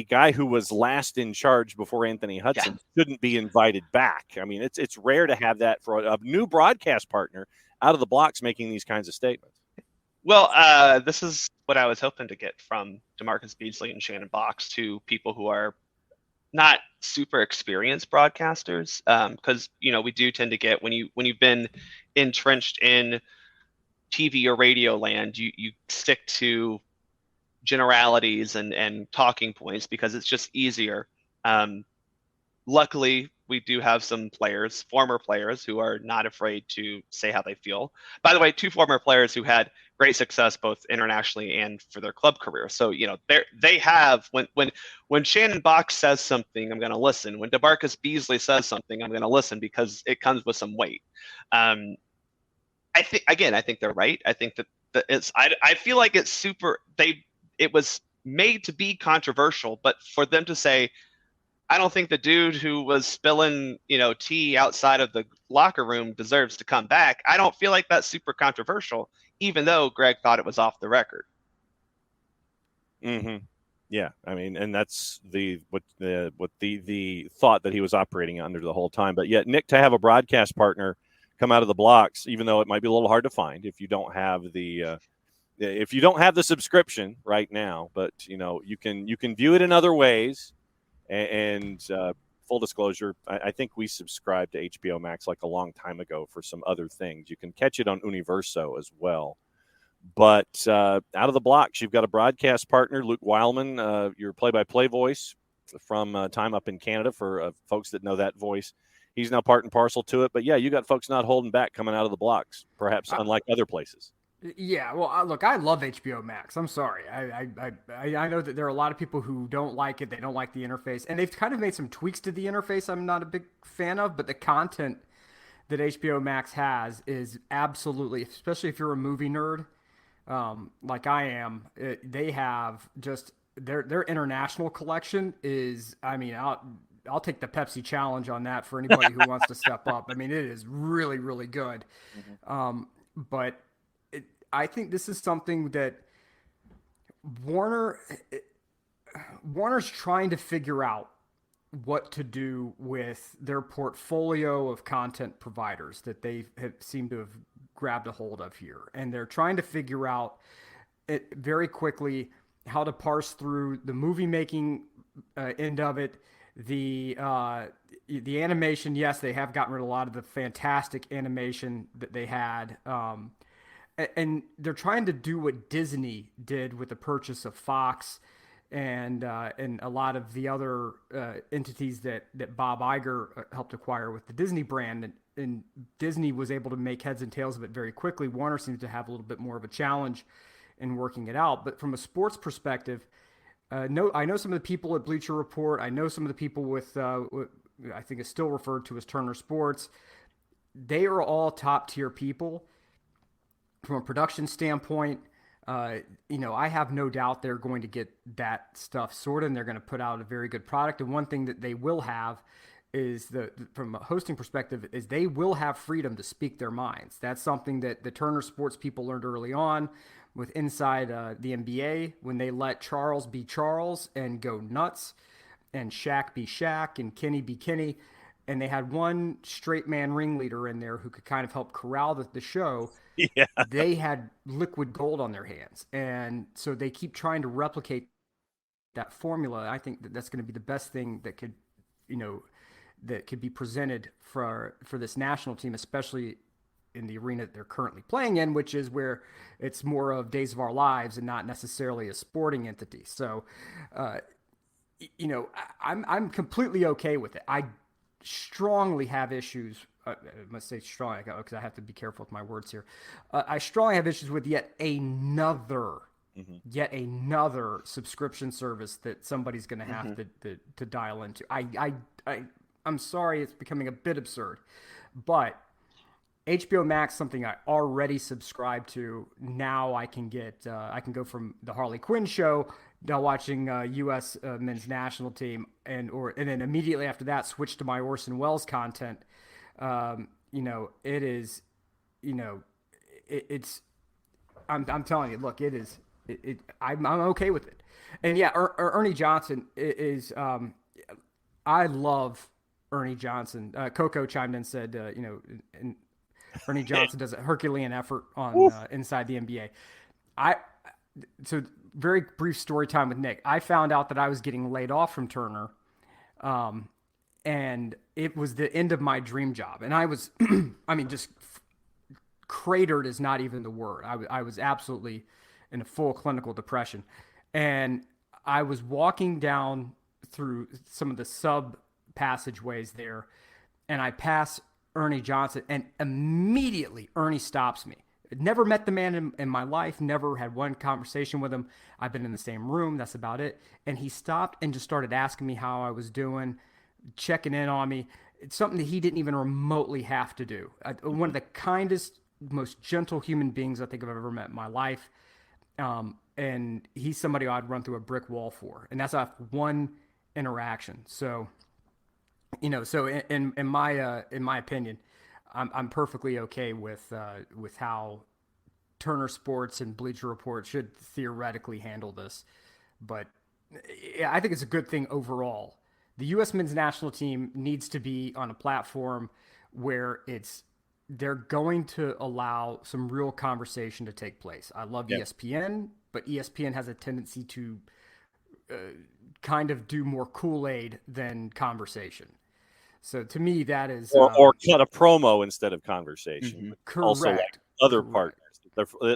Speaker 1: guy who was last in charge before Anthony Hudson shouldn't be invited back. I mean, it's rare to have that for a new broadcast partner out of the blocks making these kinds of statements.
Speaker 3: Well, this is what I was hoping to get from DeMarcus Beasley and Shannon Box, to people who are not super experienced broadcasters, because we do tend to get, when you've been entrenched in TV or radio land, you stick to generalities and talking points because it's just easier. Luckily, we do have some players, former players, who are not afraid to say how they feel. By the way, 2 former players who had great success both internationally and for their club career. So, they have, when Shannon Box says something, I'm going to listen. When DeMarcus Beasley says something, I'm going to listen because it comes with some weight. I think they're right. I think that I feel like it's super, it was made to be controversial, but for them to say, I don't think the dude who was spilling, tea outside of the locker room deserves to come back, I don't feel like that's super controversial, even though Greg thought it was off the record.
Speaker 1: Mm-hmm. Yeah, I mean, and that's the thought that he was operating under the whole time. But yet, Nick, to have a broadcast partner come out of the blocks, even though it might be a little hard to find if you don't have the subscription right now, but you can view it in other ways. And full disclosure, I think we subscribed to HBO Max like a long time ago for some other things. You can catch it on Universo as well. But out of the blocks, you've got a broadcast partner, Luke Weilman, your play-by-play voice from time up in Canada for folks that know that voice. He's now part and parcel to it. But, yeah, you got folks not holding back coming out of the blocks, perhaps unlike other places.
Speaker 4: Yeah, well, look, I love HBO Max. I'm sorry. I know that there are a lot of people who don't like it. They don't like the interface. And they've kind of made some tweaks to the interface I'm not a big fan of. But the content that HBO Max has is absolutely, especially if you're a movie nerd like I am, they have just their international collection is, I mean, I'll take the Pepsi challenge on that for anybody who wants to step up. I mean, it is really, really good. Mm-hmm. But I think this is something that Warner's trying to figure out what to do with their portfolio of content providers that they have seemed to have grabbed a hold of here. And they're trying to figure out it very quickly how to parse through the movie making end of it. The animation, yes, they have gotten rid of a lot of the fantastic animation that they had. And they're trying to do what Disney did with the purchase of Fox and a lot of the other entities that Bob Iger helped acquire with the Disney brand. And Disney was able to make heads and tails of it very quickly. Warner seems to have a little bit more of a challenge in working it out. But from a sports perspective, I know some of the people at Bleacher Report. I know some of the people with I think it's still referred to as Turner Sports. They are all top tier people. From a production standpoint, I have no doubt they're going to get that stuff sorted and they're going to put out a very good product. And one thing that they will have is from a hosting perspective is they will have freedom to speak their minds. That's something that the Turner Sports people learned early on with inside the NBA when they let Charles be Charles and go nuts and Shaq be Shaq and Kenny be Kenny. And they had one straight man ringleader in there who could kind of help corral the show. Yeah. They had liquid gold on their hands. And so they keep trying to replicate that formula. I think that's going to be the best thing that could, that could be presented for this national team, especially in the arena that they're currently playing in, which is where it's more of Days of Our Lives and not necessarily a sporting entity. So, I'm completely okay with it. I strongly have issues. I must say strong because I have to be careful with my words here. I strongly have issues with yet another subscription service that somebody's going to have to dial into. I'm sorry, it's becoming a bit absurd, but HBO Max, something I already subscribe to. Now I can go from the Harley Quinn show now watching U.S. Men's National Team, and then immediately after that switch to my Orson Welles content. It is, it's. I'm telling you, look, it is. I'm okay with it, and yeah, Ernie Johnson is. I love Ernie Johnson. Coco chimed in and said, and Ernie Johnson does a Herculean effort on inside the NBA. So very brief story time with Nick. I found out that I was getting laid off from Turner, and it was the end of my dream job. And I was, I mean, just cratered is not even the word. I was absolutely in a full clinical depression, and I was walking down through some of the sub passageways there, and I pass Ernie Johnson, and immediately Ernie stops me. Never met the man in my life, never had one conversation with him. I've been in the same room, that's about it. And he stopped and just started asking me how I was doing, checking in on me. It's something that he didn't even remotely have to do. One of the kindest, most gentle human beings I think I've ever met in my life. And he's somebody I'd run through a brick wall for. And that's off one interaction. So, so in my opinion, I'm perfectly okay with how Turner Sports and Bleacher Report should theoretically handle this, but I think it's a good thing overall. The U.S. Men's National Team needs to be on a platform where they're going to allow some real conversation to take place. I love ESPN, but ESPN has a tendency to kind of do more Kool-Aid than conversation. So to me, that is
Speaker 1: or cut a promo instead of conversation.
Speaker 4: Mm-hmm. Correct.
Speaker 1: Also, like other partners,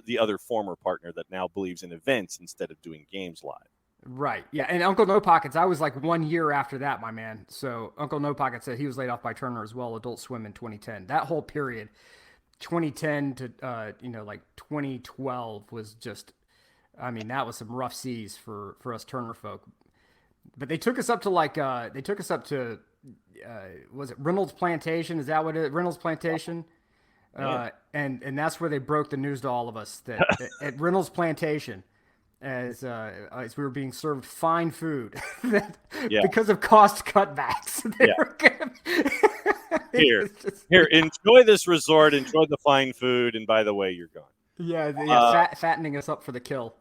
Speaker 1: the other former partner that now believes in events instead of doing games live.
Speaker 4: Right. Yeah. And Uncle No Pockets, I was like 1 year after that, my man. So Uncle No Pockets said he was laid off by Turner as well. Adult Swim in 2010. That whole period, 2010 to like 2012 was just. I mean, that was some rough seas for us Turner folk. But they took us up to was it Reynolds Plantation? Is that what it is? Reynolds Plantation? And that's where they broke the news to all of us that at Reynolds Plantation, as we were being served fine food because of cost cutbacks.
Speaker 1: Here, enjoy this resort, enjoy the fine food, and by the way, you're gone.
Speaker 4: Fattening us up for the kill.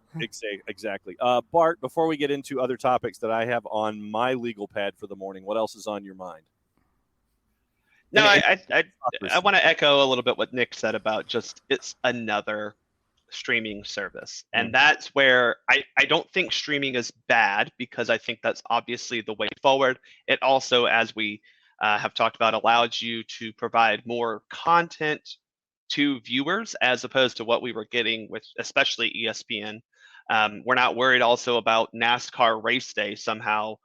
Speaker 1: Exactly. Bart, before we get into other topics that I have on my legal pad for the morning, what else is on your mind?
Speaker 3: No, I want to echo a little bit what Nick said about just it's another streaming service. And that's where I don't think streaming is bad, because I think that's obviously the way forward. It also, as we have talked about, allows you to provide more content to viewers as opposed to what we were getting with especially ESPN. We're not worried also about NASCAR race day somehow,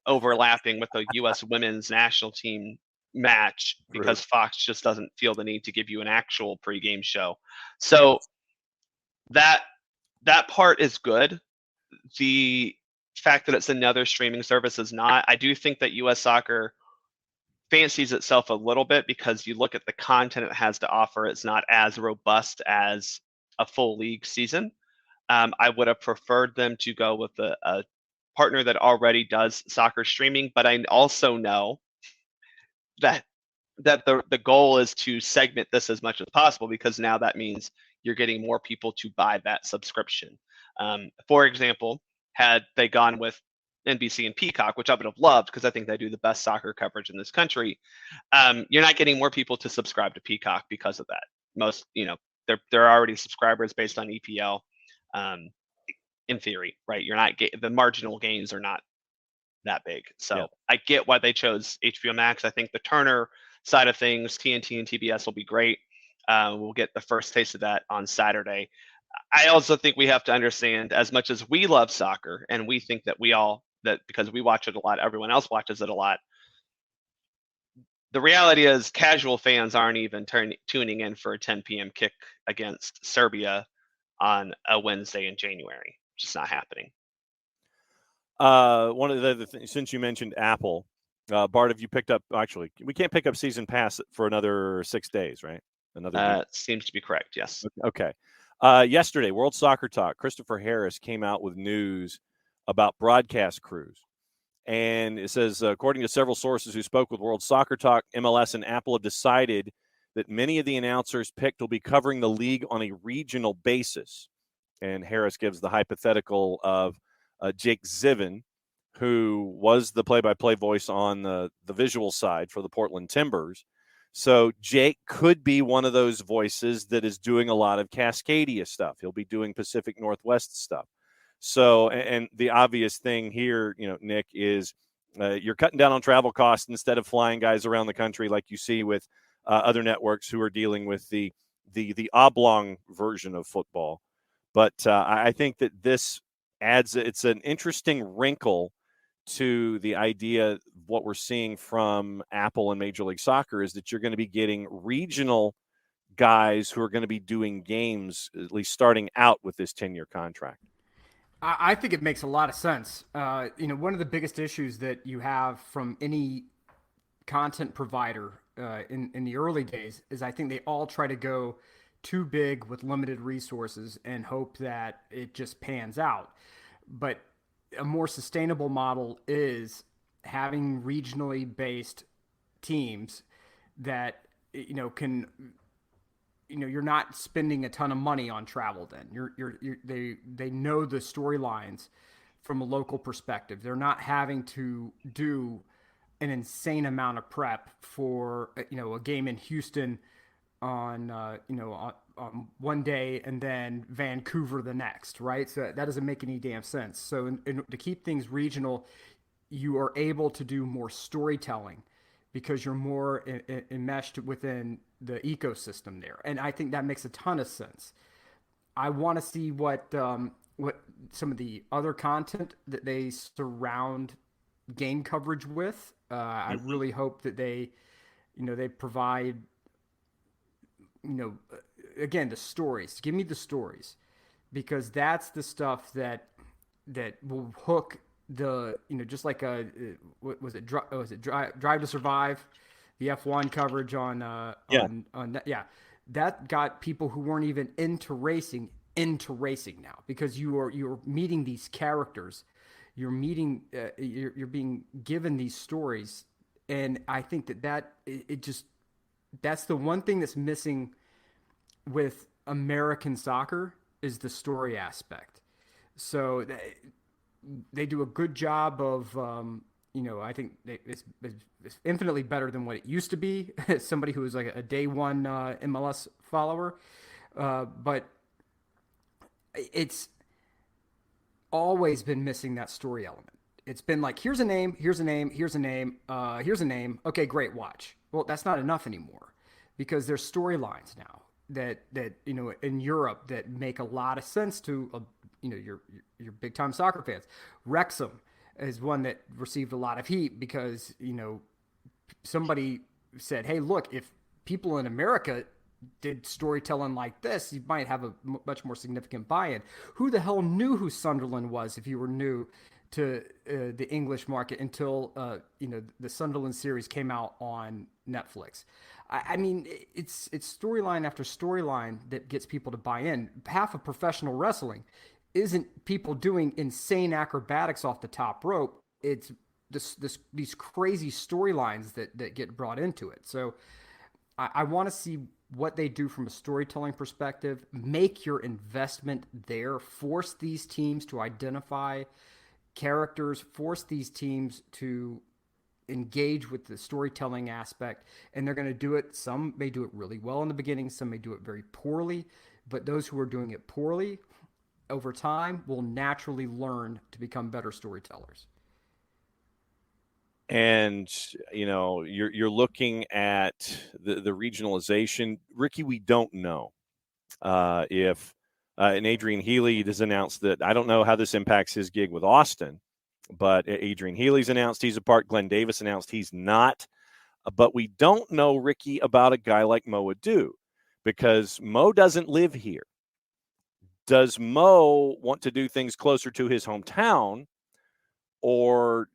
Speaker 3: overlapping with the U.S. Women's National Team match, because Fox just doesn't feel the need to give you an actual pregame show. So that part is good. The fact that it's another streaming service is not. I do think that U.S. Soccer fancies itself a little bit, because you look at the content it has to offer, it's not as robust as a full league season. I would have preferred them to go with a partner that already does soccer streaming, but I also know that the goal is to segment this as much as possible, because now that means you're getting more people to buy that subscription. For example, had they gone with NBC and Peacock, which I would have loved because I think they do the best soccer coverage in this country, you're not getting more people to subscribe to Peacock because of that. Most, they're already subscribers based on EPL, in theory, right? You're not the marginal gains are not that big. So I get why they chose HBO Max. I think the Turner side of things, TNT and TBS will be great. We'll get the first taste of that on Saturday. I also think we have to understand, as much as we love soccer and we think that because we watch it a lot, everyone else watches it a lot. The reality is casual fans aren't even tuning in for a 10 p.m. kick against Serbia on a Wednesday in January. Just not happening.
Speaker 1: One of the other things, since you mentioned Apple, Bart, have you picked up, actually, we can't pick up season pass for another 6 days, right? Another
Speaker 3: seems to be correct. Yes.
Speaker 1: Okay. Yesterday, World Soccer Talk, Christopher Harris came out with news about broadcast crews. And it says, according to several sources who spoke with World Soccer Talk, MLS and Apple have decided that many of the announcers picked will be covering the league on a regional basis. And Harris gives the hypothetical of Jake Ziven, who was the play-by-play voice on the visual side for the Portland Timbers. So Jake could be one of those voices that is doing a lot of Cascadia stuff. He'll be doing Pacific Northwest stuff. So, and the obvious thing here, Nick, is you're cutting down on travel costs instead of flying guys around the country like you see with other networks who are dealing with the oblong version of football. But I think that this it's an interesting wrinkle to the idea of what we're seeing from Apple and Major League Soccer is that you're going to be getting regional guys who are going to be doing games, at least starting out with this 10-year contract.
Speaker 4: I think it makes a lot of sense. One of the biggest issues that you have from any content provider in the early days is I think they all try to go too big with limited resources and hope that it just pans out. But a more sustainable model is having regionally based teams that can you're not spending a ton of money on travel. Then they know the storylines from a local perspective. They're not having to do an insane amount of prep for a game in Houston on on one day and then Vancouver the next, right? So that doesn't make any damn sense. So to keep things regional, you are able to do more storytelling because you're more enmeshed within the ecosystem there, and I think that makes a ton of sense. I want to see what some of the other content that they surround game coverage with. I really hope that they provide, again, the stories. Give me the stories, because that's the stuff that will hook the, just like what was it? Drive to Survive, the F1 coverage on that got people who weren't even into racing now, because you're meeting these characters, you're being given these stories, and I think that's the one thing that's missing with American soccer is the story aspect. So they do a good job of, I think it's infinitely better than what it used to be. Somebody who was like a day one MLS follower, but it's always been missing that story element. It's been like, here's a name, here's a name, here's a name, here's a name. Okay, great, watch. Well, that's not enough anymore, because there's storylines now that in Europe that make a lot of sense to your big time soccer fans. Wrexham is one that received a lot of heat because somebody said, hey, look, if people in America did storytelling like this, you might have a much more significant buy-in. Who the hell knew who Sunderland was if you were new to the English market until the Sunderland series came out on Netflix? I mean, it's storyline after storyline that gets people to buy in. Half of professional wrestling isn't people doing insane acrobatics off the top rope. It's these crazy storylines that get brought into it. So I want to see what they do from a storytelling perspective. Make your investment there. Force these teams to identify characters. Force these teams to engage with the storytelling aspect, and they're going to do it. Some may do it really well in the beginning. Some may do it very poorly, but those who are doing it poorly over time will naturally learn to become better storytellers.
Speaker 1: And you're looking at the regionalization, Ricky. We don't know if and Adrian Healy has announced that. I don't know how this impacts his gig with Austin, but Adrian Healy's announced he's a part. Glenn Davis announced he's not. But we don't know, Ricky, about a guy like Mo Adu, because Mo doesn't live here. Does Mo want to do things closer to his hometown, or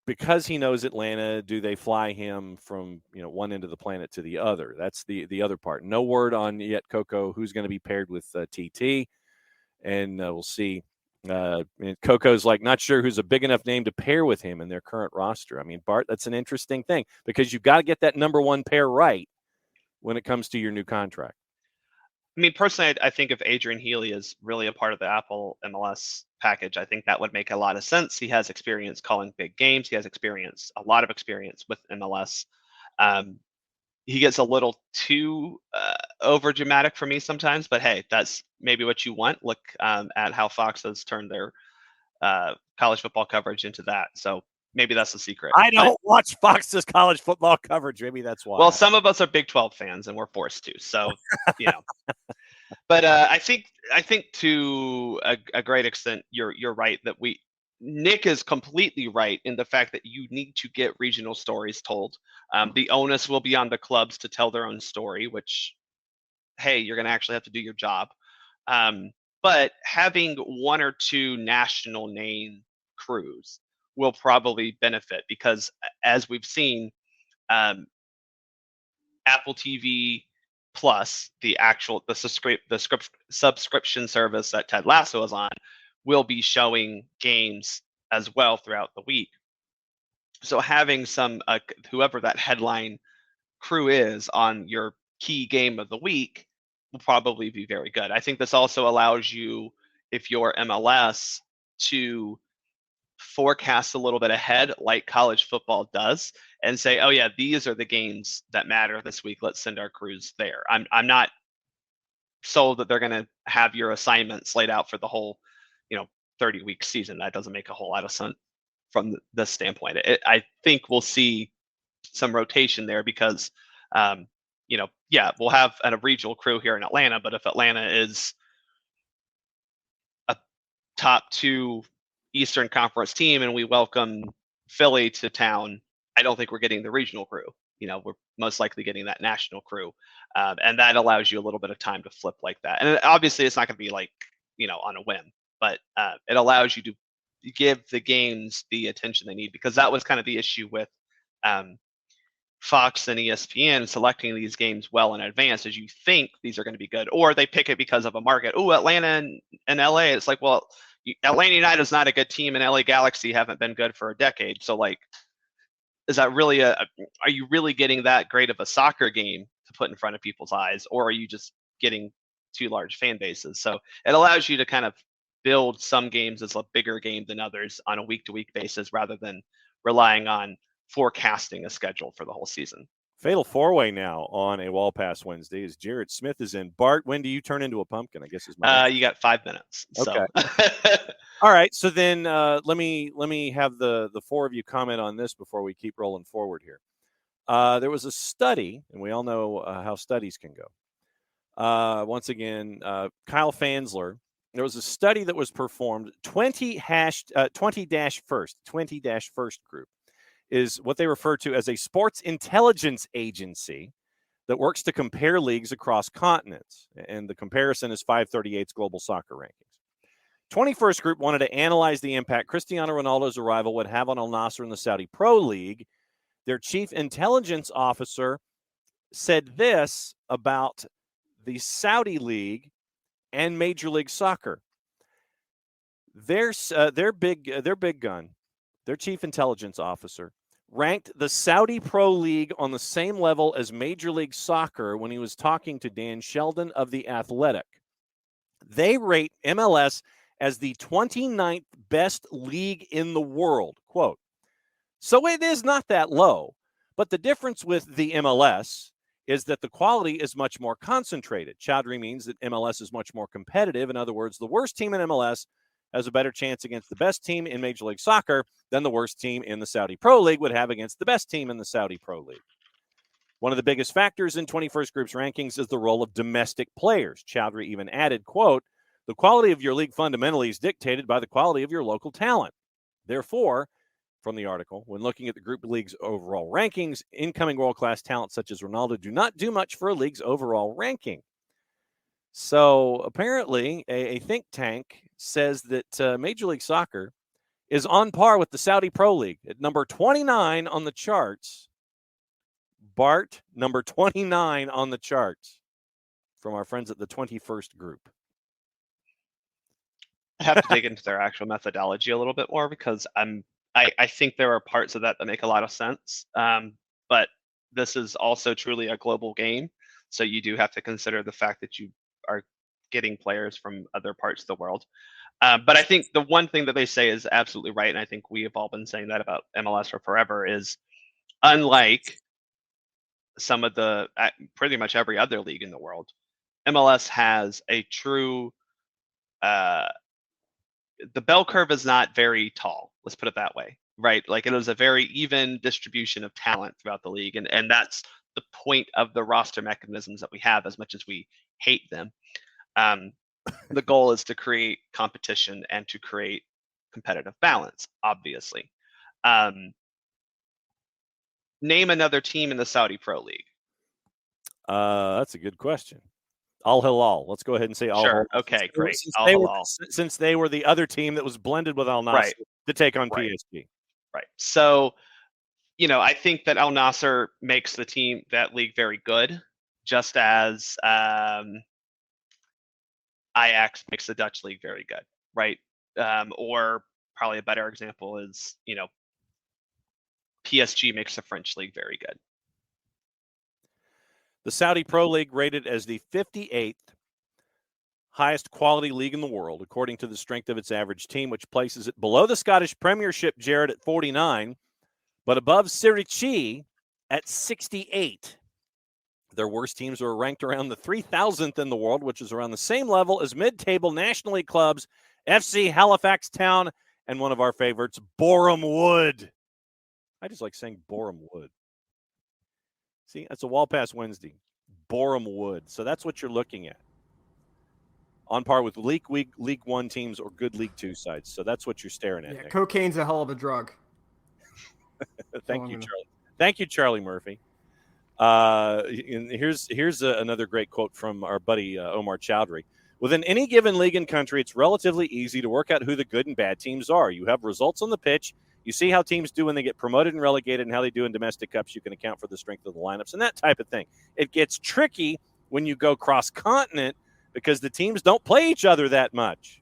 Speaker 1: because he knows Atlanta, do they fly him from one end of the planet to the other? That's the other part. No word on yet, Coco, who's going to be paired with TT, and we'll see. Coco's like not sure who's a big enough name to pair with him in their current roster. I mean, Bart, that's an interesting thing because you've got to get that number one pair right when it comes to your new contract.
Speaker 3: I mean, personally, I think if Adrian Healy is really a part of the Apple MLS package, I think that would make a lot of sense. He has experience calling big games. He has a lot of experience with MLS. He gets a little too over dramatic for me sometimes, but hey, that's maybe what you want. Look at how Fox has turned their college football coverage into that. So maybe that's the secret.
Speaker 1: I don't watch Fox's college football coverage. Maybe that's why.
Speaker 3: Well, some of us are Big 12 fans, and we're forced to. So, But I think to a great extent, you're right that Nick is completely right in the fact that you need to get regional stories told. The onus will be on the clubs to tell their own story, which, hey, you're going to actually have to do your job. But having one or two national name crews will probably benefit because, as we've seen, Apple TV Plus, the subscription service that Ted Lasso is on, will be showing games as well throughout the week. So having some whoever that headline crew is on your key game of the week will probably be very good. I think this also allows you, if you're MLS, to forecast a little bit ahead like college football does and say, oh yeah, these are the games that matter this week. Let's send our crews there. I'm not sold that they're going to have your assignments laid out for the whole 30-week season. That doesn't make a whole lot of sense from this standpoint. I think we'll see some rotation there because we'll have a regional crew here in Atlanta, but if Atlanta is a top 2 Eastern Conference team and we welcome Philly to town, I don't think we're getting the regional crew. We're most likely getting that national crew, and that allows you a little bit of time to flip like that. And obviously, it's not going to be like on a whim, but it allows you to give the games the attention they need, because that was kind of the issue with Fox and ESPN selecting these games well in advance, as you think these are going to be good, or they pick it because of a market. Oh, Atlanta and LA. It's like, well, Atlanta United is not a good team, and LA Galaxy haven't been good for a decade. So, like, is that really are you really getting that great of a soccer game to put in front of people's eyes, or are you just getting too large fan bases? So it allows you to kind of build some games as a bigger game than others on a week-to-week basis, rather than relying on forecasting a schedule for the whole season.
Speaker 1: Fatal four-way now on a Wall Pass Wednesday as Jared Smith is in. Bart, when do you turn into a pumpkin? I guess is my
Speaker 3: you got 5 minutes.
Speaker 1: Okay.
Speaker 3: So.
Speaker 1: All right. So then let me have the four of you comment on this before we keep rolling forward here. There was a study, and we all know how studies can go. Once again, Kyle Fansler. There was a study that was performed. 20-first group is what they refer to as a sports intelligence agency that works to compare leagues across continents. And the comparison is 538's Global Soccer Rankings. 21st group wanted to analyze the impact Cristiano Ronaldo's arrival would have on Al Nassr in the Saudi Pro League. Their chief intelligence officer said this about the Saudi League and Major League Soccer. Their big gun, their chief intelligence officer, ranked the Saudi Pro League on the same level as Major League Soccer when he was talking to Dan Sheldon of The Athletic. They rate MLS as the 29th best league in the world, quote. So it is not that low, but the difference with the MLS is that the quality is much more concentrated. Chowdhury means that MLS is much more competitive. In other words, the worst team in MLS has a better chance against the best team in Major League Soccer than the worst team in the Saudi Pro League would have against the best team in the Saudi Pro League. One of the biggest factors in 21st Group's rankings is the role of domestic players. Chowdhury even added, quote, the quality of your league fundamentally is dictated by the quality of your local talent. Therefore, from the article, when looking at the group league's overall rankings, incoming world-class talent such as Ronaldo do not do much for a league's overall ranking. So apparently, a think tank says that Major League Soccer is on par with the Saudi Pro League at number 29 on the charts. Bart, number 29 on the charts from our friends at the 21st Group.
Speaker 3: I have to dig into their actual methodology a little bit more because I think there are parts of that make a lot of sense. But this is also truly a global game. So you do have to consider the fact that you are getting players from other parts of the world. But I think the one thing that they say is absolutely right, and I think we have all been saying that about MLS for forever, is unlike some of the pretty much every other league in the world, MLS has a true the bell curve is not very tall. Let's put it that way, right? Like it is a very even distribution of talent throughout the league, and that's the point of the roster mechanisms that we have. As much as we hate them, the goal is to create competition and to create competitive balance. Obviously, name another team in the Saudi Pro League.
Speaker 1: That's a good question. Al Hilal. Let's go ahead and say Al Hilal.
Speaker 3: Sure. Okay, great.
Speaker 1: Since they were the other team that was blended with Al Nassr to take on PSG.
Speaker 3: Right. So, I think that Al Nassr makes that league very good, just as Ajax makes the Dutch league very good, right? Or probably a better example is, PSG makes the French league very good.
Speaker 1: The Saudi Pro League rated as the 58th highest quality league in the world, according to the strength of its average team, which places it below the Scottish Premiership, Jared, at 49, but above Serie C at 68. Their worst teams are ranked around the 3,000th in the world, which is around the same level as mid-table National League clubs, FC Halifax Town, and one of our favorites, Boreham Wood. I just like saying Boreham Wood. See, that's a Wall Pass Wednesday. Boreham Wood. So that's what you're looking at. On par with League One teams or good League Two sides. So that's what you're staring at.
Speaker 4: Yeah,
Speaker 1: Nick.
Speaker 4: Cocaine's a hell of a drug.
Speaker 1: Thank you, Charlie. Thank you, Charlie Murphy. And here's another great quote from our buddy Omar Chowdhury. Within any given league and country, it's relatively easy to work out who the good and bad teams are. You have results on the pitch. You see how teams do when they get promoted and relegated and how they do in domestic cups. You can account for the strength of the lineups and that type of thing. It gets tricky when you go cross-continent because the teams don't play each other that much.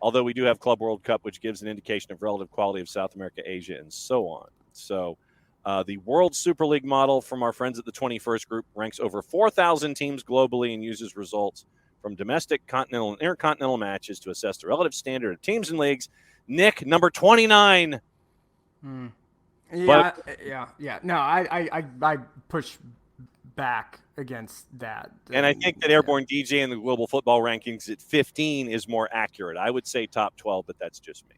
Speaker 1: Although we do have Club World Cup, which gives an indication of relative quality of South America, Asia, and so on. So the World Super League model from our friends at the 21st Group ranks over 4,000 teams globally and uses results from domestic, continental, and intercontinental matches to assess the relative standard of teams and leagues. Nick, number 29.
Speaker 4: Yeah. No, I push back against that.
Speaker 1: And I think that Airborne DJ in the global football rankings at 15 is more accurate. I would say top 12, but that's just me.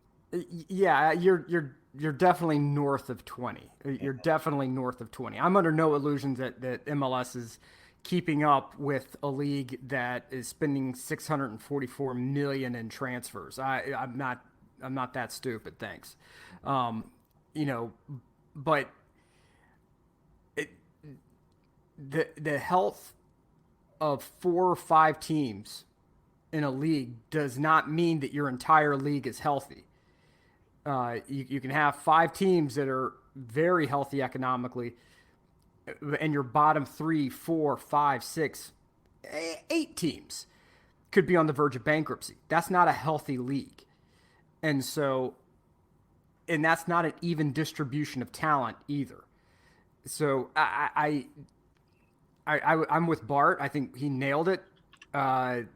Speaker 4: Yeah, you're definitely north of 20. You're definitely north of 20. I'm under no illusions that MLS is keeping up with a league that is spending $644 million in transfers. I'm not that stupid, thanks. But the health of 4 or 5 teams in a league does not mean that your entire league is healthy. You can have 5 teams that are very healthy economically, and your bottom 3, 4, 5, 6, 8 teams could be on the verge of bankruptcy. That's not a healthy league. And that's not an even distribution of talent either. So I'm with Bart. I think he nailed it. That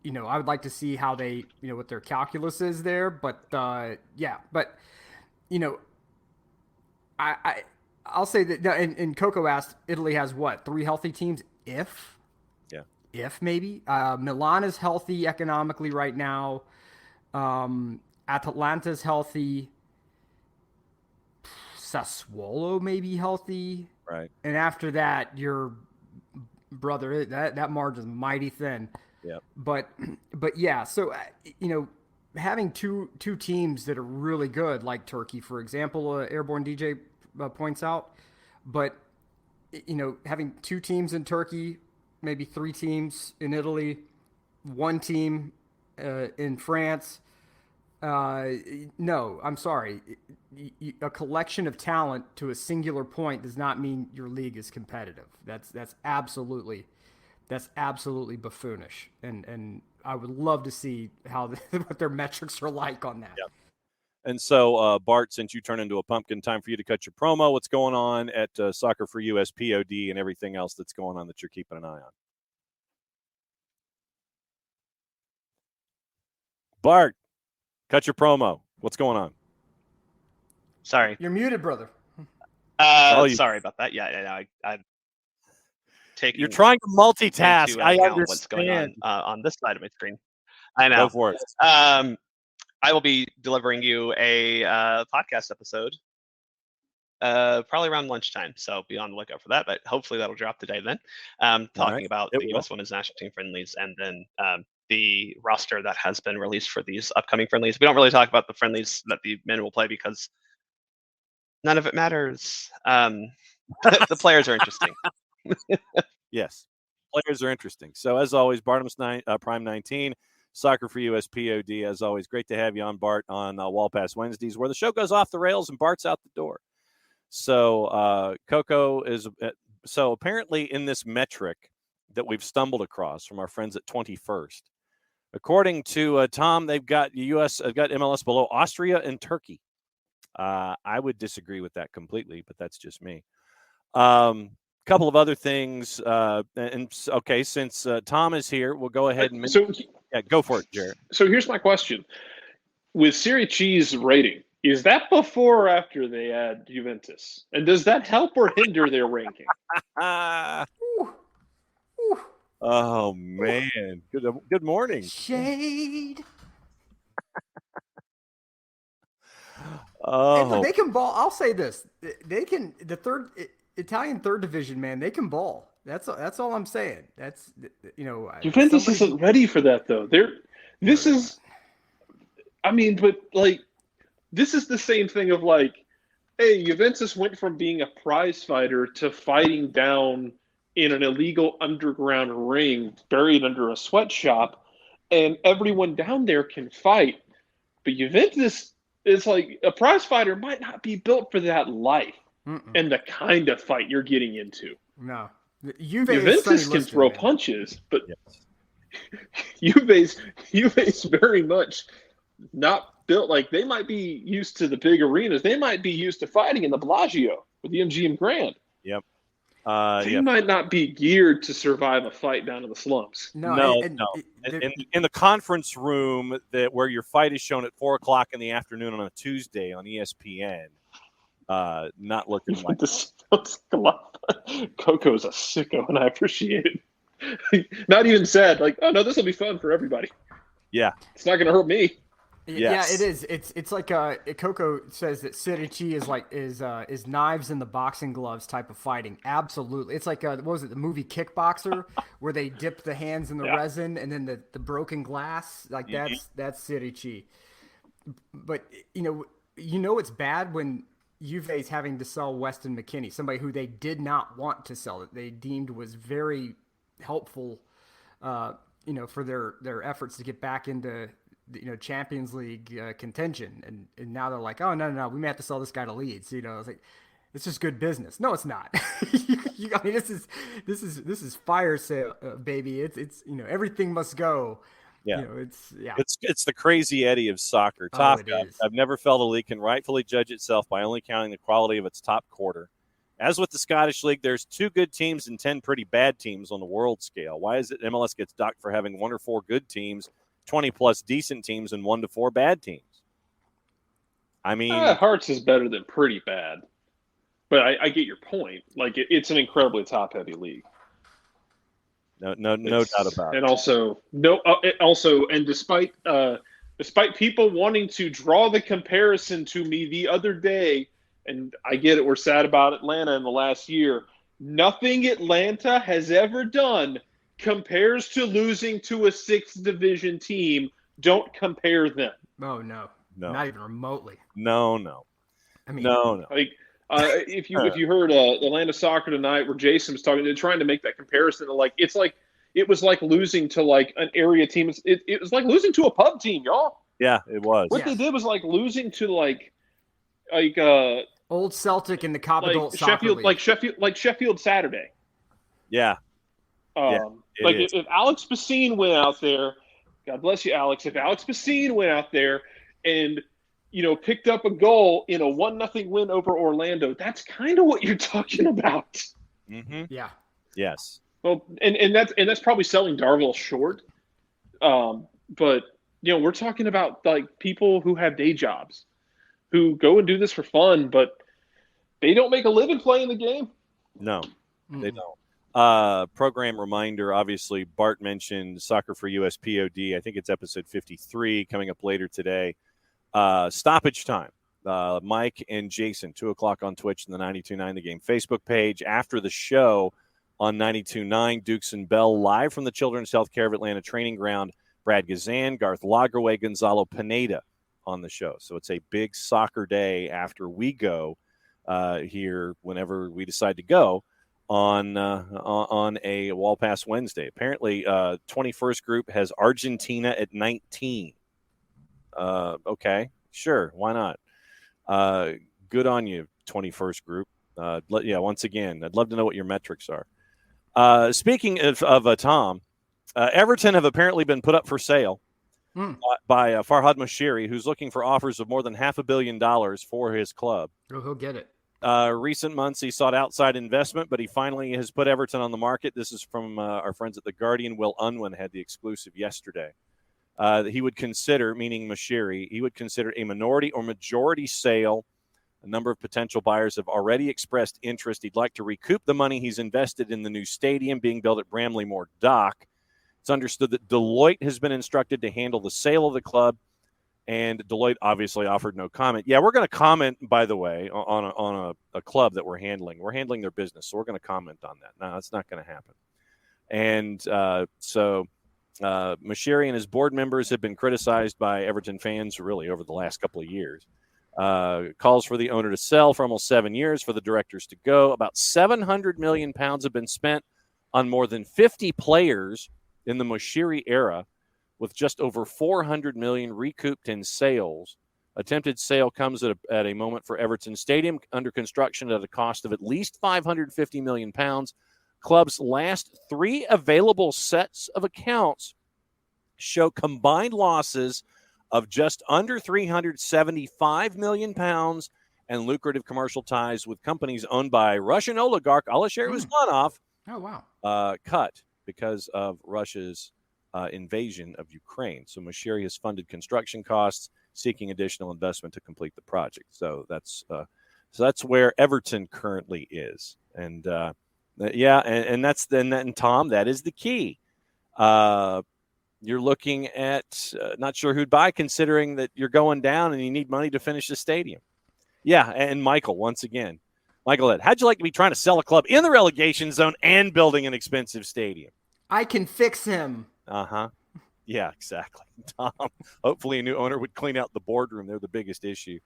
Speaker 4: I would like to see how they what their calculus is there. But I'll say that. And Coco asked, Italy has what, 3 healthy teams? If maybe Milan is healthy economically right now. Atalanta's healthy. Sassuolo may be healthy.
Speaker 1: Right.
Speaker 4: And after that, your brother, that margin is mighty thin.
Speaker 1: Yeah.
Speaker 4: But yeah, so having two teams that are really good, like Turkey, for example, Airborne DJ points out, but having 2 teams in Turkey, maybe 3 teams in Italy, 1 team in France, No, I'm sorry. A collection of talent to a singular point does not mean your league is competitive. That's absolutely buffoonish. And I would love to see how what their metrics are like on that.
Speaker 1: Yep. And so, Bart, since you turned into a pumpkin, time for you to cut your promo. What's going on at SoccerForUS POD and everything else that's going on that you're keeping an eye on? Bart, cut your promo. What's going on?
Speaker 3: Sorry.
Speaker 4: You're muted, brother.
Speaker 3: Sorry about that. Yeah. I'm taking.
Speaker 1: You're trying to multitask. I understand
Speaker 3: what's going on this side of my screen. I know.
Speaker 1: Go for it.
Speaker 3: I will be delivering you a podcast episode probably around lunchtime, so be on the lookout for that. But hopefully that'll drop today then. Talking about the U.S. Women's National Team friendlies and then the roster that has been released for these upcoming friendlies. We don't really talk about the friendlies that the men will play because none of it matters. The players are interesting.
Speaker 1: Yes, players are interesting. So as always, Barnum's Prime 19. SoccerForUS POD, as always. Great to have you on, Bart, on Wall Pass Wednesdays, where the show goes off the rails and Bart's out the door. So Coco is so apparently in this metric that we've stumbled across from our friends at 21st, according to Tom, they've got MLS below Austria and Turkey. I would disagree with that completely, but that's just me. Couple of other things, since Tom is here, we'll go ahead and go for it, Jared.
Speaker 2: So here's my question: with Serie C's rating, is that before or after they add Juventus, and does that help or hinder their ranking?
Speaker 1: Oh man! Good morning.
Speaker 4: Shade.
Speaker 1: Oh,
Speaker 4: they can ball. I'll say this: they can. The Italian third division, man, they can ball. That's all I'm saying. That's
Speaker 2: Juventus isn't ready for that though. This is the same thing of like, hey, Juventus went from being a prize fighter to fighting down in an illegal underground ring buried under a sweatshop, and everyone down there can fight. But Juventus is like, a prize fighter might not be built for that life. And the kind of fight you're getting into.
Speaker 4: No.
Speaker 2: Juventus can throw punches, but Juve's very much not built. Like, they might be used to the big arenas. They might be used to fighting in the Bellagio with the MGM Grand.
Speaker 1: Yep.
Speaker 2: They might not be geared to survive a fight down in the slums.
Speaker 1: No. In the conference room where your fight is shown at 4:00 in the afternoon on a Tuesday on ESPN. Not looking like
Speaker 2: Coco's a sicko, and I appreciate it. Not even said like, oh no, this will be fun for everybody.
Speaker 1: Yeah,
Speaker 2: it's not going to hurt me.
Speaker 4: Yes. Yeah, it is. It's like Coco says that Serie C is knives in the boxing gloves type of fighting. Absolutely, it's like what was it, the movie Kickboxer, where they dip the hands in the resin and then the broken glass, like that's Serie C. But you know it's bad when Juve's having to sell Weston McKennie, somebody who they did not want to sell, that they deemed was very helpful, for their efforts to get back into Champions League contention, and now they're like, oh no, we may have to sell this guy to Leeds. It's like, it's just good business. No, it's not. This is fire sale, baby. It's everything must go.
Speaker 1: Yeah, it's the crazy Eddie of soccer. I've never felt a league can rightfully judge itself by only counting the quality of its top quarter. As with the Scottish League, there's 2 good teams and 10 pretty bad teams on the world scale. Why is it MLS gets docked for having 1 or 4 good teams, 20 plus decent teams, and 1 to 4 bad teams? I mean,
Speaker 2: Hearts is better than pretty bad, but I get your point. Like, it's an incredibly top-heavy league.
Speaker 1: No doubt about it.
Speaker 2: And despite people wanting to draw the comparison to me the other day, and I get it, we're sad about Atlanta in the last year. Nothing Atlanta has ever done compares to losing to a 6th division team. Don't compare them.
Speaker 4: Oh no, not even remotely.
Speaker 1: No.
Speaker 4: I mean,
Speaker 1: no.
Speaker 2: Like, if you heard Atlanta Soccer Tonight, where Jason was talking, they're trying to make that comparison. To it was like losing to like an area team. It was like losing to a pub team, y'all.
Speaker 1: Yeah, it was.
Speaker 2: What
Speaker 4: Yes.
Speaker 2: they did was like losing to like
Speaker 4: Old Celtic in the Cobb Adult Soccer
Speaker 2: Sheffield,
Speaker 4: League.
Speaker 2: Sheffield Saturday.
Speaker 1: Yeah. Yeah, it
Speaker 2: Like
Speaker 1: is.
Speaker 2: if Alex Bassine went out there, God bless you, Alex. If Alex Bassine went out there and picked up a goal in a 1-0 win over Orlando, that's kind of what you're talking about.
Speaker 1: Mm-hmm.
Speaker 4: Yeah.
Speaker 1: Yes.
Speaker 2: Well, and that's probably selling Darvill short. But we're talking about like people who have day jobs, who go and do this for fun, but they don't make a living playing the game.
Speaker 1: No, they don't. Program reminder, obviously, Bart mentioned SoccerForUS POD. I think it's episode 53 coming up later today. Stoppage time. Mike and Jason, 2 o'clock on Twitch and the 92.9 The Game Facebook page. After the show on 92.9, Dukes and Bell live from the Children's Healthcare of Atlanta training ground. Brad Gazan, Garth Lagerway, Gonzalo Pineda on the show. So it's a big soccer day after we go here whenever we decide to go on a Wall Pass Wednesday. Apparently, 21st group has Argentina at 19. Okay, sure, why not? Good on you, 21st group. Once again, I'd love to know what your metrics are. Speaking of Tom, Everton have apparently been put up for sale by Farhad Moshiri, who's looking for offers of more than $500 million for his club.
Speaker 4: Oh, he'll get it.
Speaker 1: Recent months, he sought outside investment, but he finally has put Everton on the market. This is from our friends at The Guardian. Will Unwin had the exclusive yesterday. He would consider, meaning Moshiri, he would consider a minority or majority sale. A number of potential buyers have already expressed interest. He'd like to recoup the money he's invested in the new stadium being built at Bramley Moore Dock. It's understood that Deloitte has been instructed to handle the sale of the club, and Deloitte obviously offered no comment. Yeah, we're going to comment, by the way, on a club that we're handling. We're handling their business, so we're going to comment on that. No, that's not going to happen. And so Moshiri and his board members have been criticized by Everton fans really over the last couple of years. Calls for the owner to sell for almost 7 years, for the directors to go. About £700 million have been spent on more than 50 players in the Moshiri era, with just over $400 million recouped in sales. Attempted sale comes at a moment for Everton Stadium under construction at a cost of at least £550 million. Club's last 3 available sets of accounts show combined losses of just under £375 million and lucrative commercial ties with companies owned by Russian oligarch Alisher Usmanov.
Speaker 4: Oh, wow.
Speaker 1: Cut because of Russia's invasion of Ukraine. So Moshiri has funded construction costs, seeking additional investment to complete the project. So that's where Everton currently is. And and Tom, that is the key. You're looking at not sure who'd buy, considering that you're going down and you need money to finish the stadium. Yeah, and Michael, once again. Michael, how'd you like to be trying to sell a club in the relegation zone and building an expensive stadium?
Speaker 4: I can fix him.
Speaker 1: Uh-huh. Yeah, exactly. Tom, hopefully a new owner would clean out the boardroom. They're the biggest issue.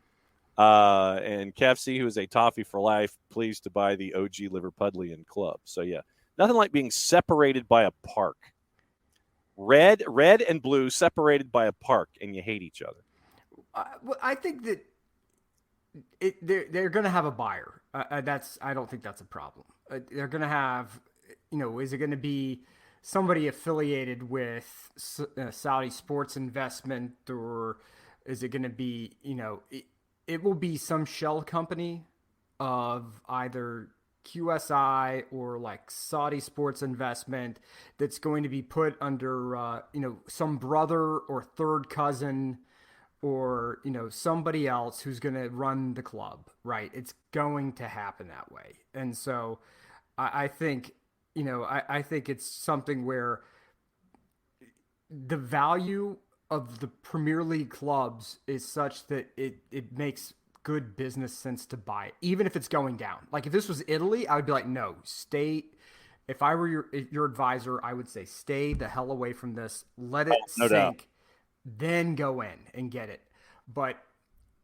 Speaker 1: And KFC, who is a toffee for life, pleased to buy the OG Liverpudlian club. So, yeah, nothing like being separated by a park. Red and blue separated by a park, and you hate each other.
Speaker 4: I think that they're going to have a buyer. I don't think that's a problem. They're going to have, is it going to be somebody affiliated with Saudi sports investment, or is it going to be, it will be some shell company of either QSI or like Saudi sports investment that's going to be put under, some brother or third cousin or, somebody else who's going to run the club, right? It's going to happen that way. And so I think, I think it's something where the value of the Premier League clubs is such that it makes good business sense to buy it, even if it's going down. Like if this was Italy, I would be like, no, stay. If I were your advisor, I would say stay the hell away from this. Let it
Speaker 1: no
Speaker 4: sink,
Speaker 1: doubt.
Speaker 4: Then go in and get it. But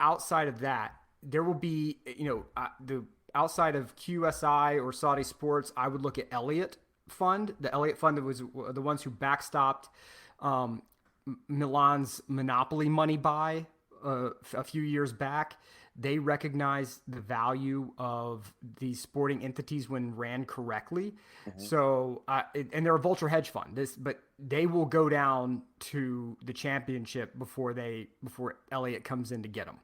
Speaker 4: outside of that, there will be, the outside of QSI or Saudi Sports, I would look at Elliott Fund. The Elliott Fund that was the ones who backstopped Milan's Monopoly money buy a few years back, they recognized the value of these sporting entities when ran correctly.
Speaker 1: Mhm.
Speaker 4: So, and they're a vulture hedge fund. But they will go down to the championship before Elliott comes in to get them,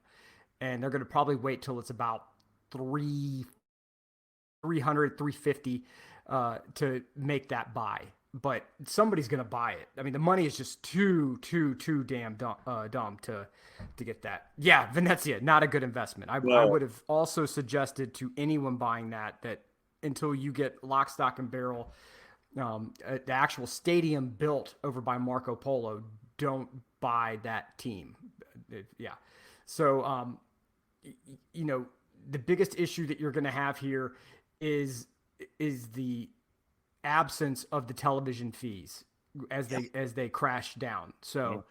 Speaker 4: and they're going to probably wait till it's about 350 to make that buy. But somebody's going to buy it. I mean, the money is just too damn dumb to get that. Yeah, Venezia, not a good investment. I would have also suggested to anyone buying that until you get lock, stock, and barrel, the actual stadium built over by Marco Polo, don't buy that team. Yeah. So, the biggest issue that you're going to have here is the absence of the television fees as they crash down. So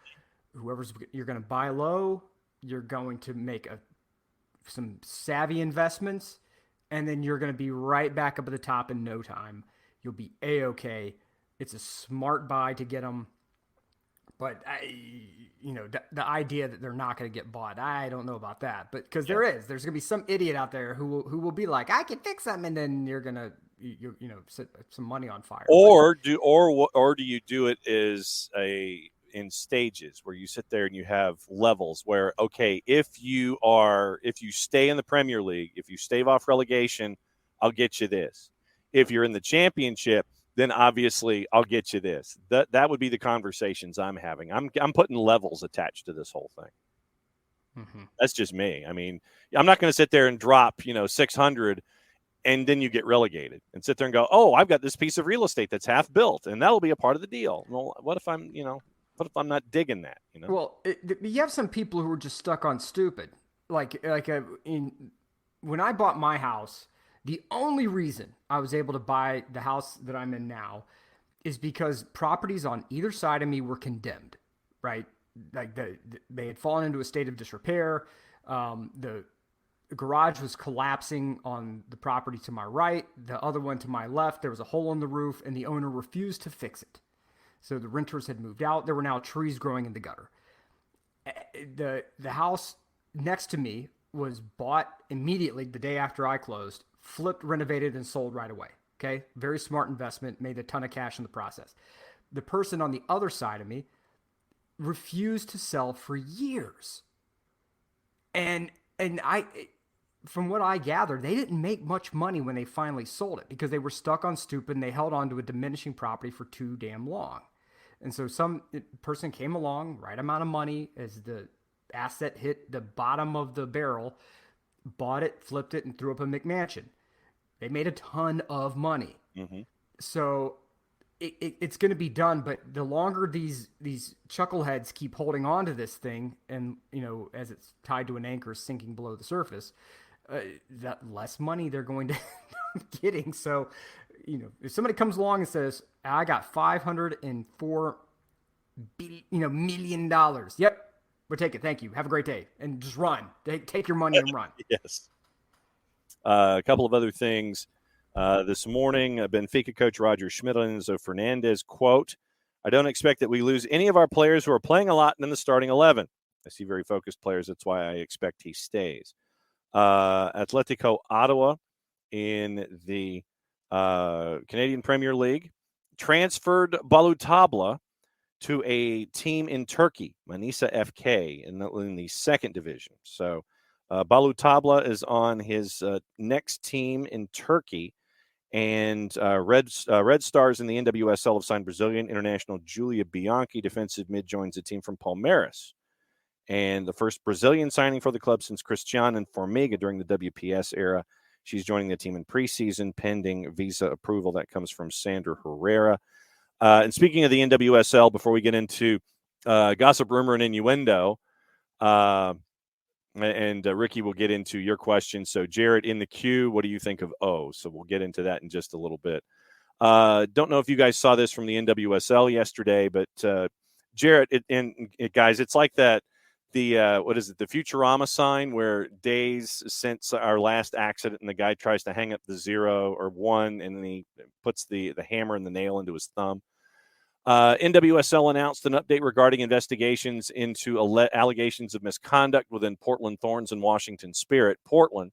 Speaker 4: you're going to buy low, you're going to make some savvy investments, and then you're going to be right back up at the top in no time. You'll be A-okay. It's a smart buy to get them. But the idea that they're not going to get bought, I don't know about that. But because there's going to be some idiot out there who will be like, I can fix them, and then you're going to set some money on fire.
Speaker 1: Or do you do it in stages where you sit there and you have levels where, okay, if you stay in the Premier League, if you stave off relegation, I'll get you this. If you're in the championship, then obviously I'll get you this. That would be the conversations I'm having. I'm putting levels attached to this whole thing. Mm-hmm. That's just me. I mean, I'm not going to sit there and drop 600 and then you get relegated and sit there and go, oh, I've got this piece of real estate that's half built and that'll be a part of the deal. Well, what if I'm not digging that?
Speaker 4: Well, you have some people who are just stuck on stupid. When I bought my house, the only reason I was able to buy the house that I'm in now is because properties on either side of me were condemned, right? Like they had fallen into a state of disrepair. The garage was collapsing on the property to my right. The other one to my left, there was a hole in the roof, and the owner refused to fix it. So the renters had moved out. There were now trees growing in the gutter. The house next to me was bought immediately the day after I closed, flipped, renovated, and sold right away. Okay. Very smart investment, made a ton of cash in the process. The person on the other side of me refused to sell for years. And from what I gathered, they didn't make much money when they finally sold it because they were stuck on stupid and they held on to a diminishing property for too damn long. And so some person came along, right amount of money as the asset hit the bottom of the barrel, bought it, flipped it, and threw up a McMansion. They made a ton of money. Mm-hmm. So it's going to be done, but the longer these chuckleheads keep holding on to this thing, and as it's tied to an anchor sinking below the surface, that less money they're going to getting. So, if somebody comes along and says, "I got $504 million," yep, we'll take it. Thank you. Have a great day, and just run. Take your money and run.
Speaker 1: Yes. A couple of other things. This morning, Benfica coach Roger Schmidt and Enzo Fernandez, quote, "I don't expect that we lose any of our players who are playing a lot in the starting 11. I see very focused players. That's why I expect he stays." Atletico Ottawa in the Canadian Premier League transferred Balutabla to a team in Turkey, Manisa FK, in the second division. So Balutabla is on his next team in Turkey. And Red Stars in the NWSL have signed Brazilian international Julia Bianchi. Defensive mid joins the team from Palmeiras. And the first Brazilian signing for the club since Cristiane and Formiga during the WPS era. She's joining the team in preseason pending visa approval. That comes from Sandra Herrera. And speaking of the NWSL, before we get into gossip, rumor, and innuendo, and Ricky will get into your question. So, Jarrett, in the queue, what do you think of O? So we'll get into that in just a little bit. Don't know if you guys saw this from the NWSL yesterday, but Jarrett, guys, it's like that. What is it? The Futurama sign where days since our last accident, and the guy tries to hang up the 0 or 1, and then he puts the hammer and the nail into his thumb. NWSL announced an update regarding investigations into allegations of misconduct within Portland Thorns and Washington Spirit. Portland.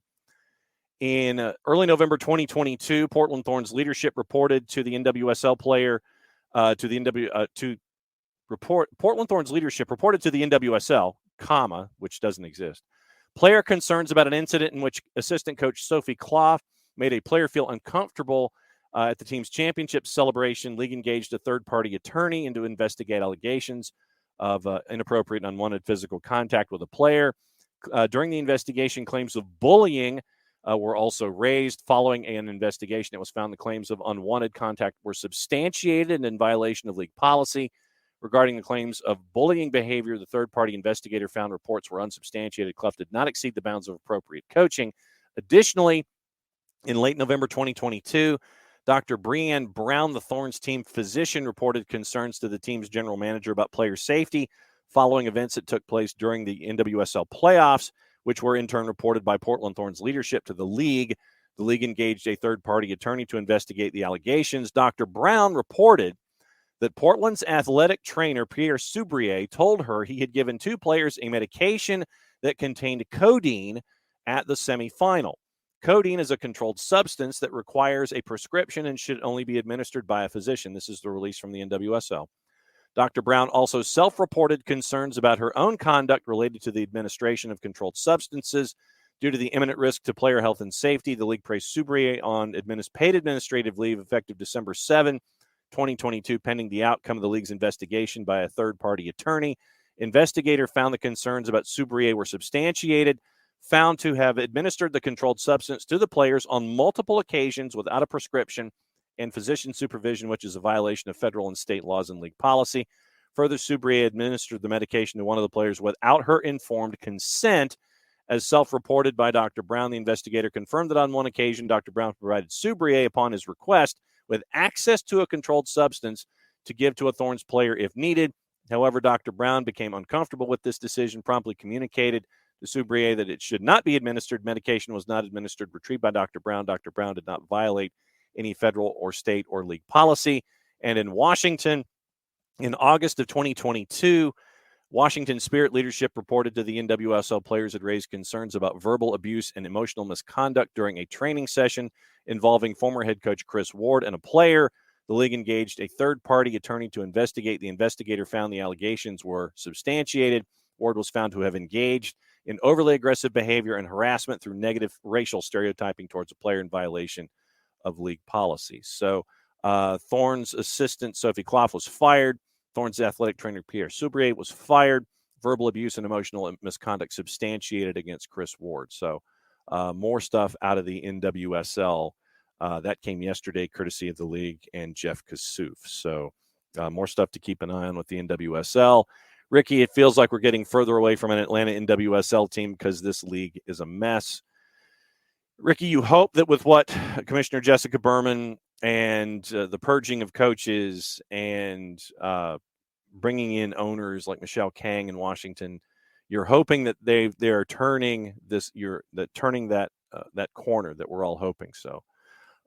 Speaker 1: In early November 2022, Portland Thorns leadership reported to the NWSL player Portland Thorns leadership reported to the NWSL, which doesn't exist, player concerns about an incident in which assistant coach Sophie Clough made a player feel uncomfortable at the team's championship celebration. League engaged a third-party attorney to investigate allegations of inappropriate and unwanted physical contact with a player. During the investigation, claims of bullying were also raised. Following an investigation, it was found the claims of unwanted contact were substantiated and in violation of league policy. Regarding the claims of bullying behavior, the third-party investigator found reports were unsubstantiated. Clough did not exceed the bounds of appropriate coaching. Additionally, in late November 2022, Dr. Breanne Brown, the Thorns team physician, reported concerns to the team's general manager about player safety following events that took place during the NWSL playoffs, which were in turn reported by Portland Thorns leadership to the league. The league engaged a third-party attorney to investigate the allegations. Dr. Brown reported that Portland's athletic trainer, Pierre Soubrier, told her he had given two players a medication that contained codeine at the semifinal. Codeine is a controlled substance that requires a prescription and should only be administered by a physician. This is the release from the NWSL. Dr. Brown also self-reported concerns about her own conduct related to the administration of controlled substances. Due to the imminent risk to player health and safety, the league placed Soubrier on paid administrative leave effective December 7, 2022, pending the outcome of the league's investigation by a third-party attorney. Investigator found the concerns about Soubrier were substantiated, found to have administered the controlled substance to the players on multiple occasions without a prescription and physician supervision, which is a violation of federal and state laws and league policy. Further, Soubrier administered the medication to one of the players without her informed consent. As self-reported by Dr. Brown, the investigator confirmed that on one occasion, Dr. Brown provided Soubrier, upon his request, with access to a controlled substance to give to a Thorns player if needed. However, Dr. Brown became uncomfortable with this decision, promptly communicated to Soubrier that it should not be administered. Medication was not administered, retrieved by Dr. Brown. Dr. Brown did not violate any federal or state or league policy. And in Washington, in August of 2022, Washington Spirit leadership reported to the NWSL players had raised concerns about verbal abuse and emotional misconduct during a training session involving former head coach Chris Ward and a player. The league engaged a third-party attorney to investigate. The investigator found the allegations were substantiated. Ward was found to have engaged in overly aggressive behavior and harassment through negative racial stereotyping towards a player in violation of league policy. So Thorns assistant Sophie Clough was fired. Thorns athletic trainer Pierre Soubrier was fired. Verbal abuse and emotional misconduct substantiated against Chris Ward. So more stuff out of the NWSL. That came yesterday, courtesy of the league and Jeff Kassouf. So more stuff to keep an eye on with the NWSL. Ricky, it feels like we're getting further away from an Atlanta NWSL team because this league is a mess. Ricky, you hope that with what Commissioner Jessica Berman and the purging of coaches and bringing in owners like Michelle Kang in Washington, you're hoping that they're turning that corner that we're all hoping so.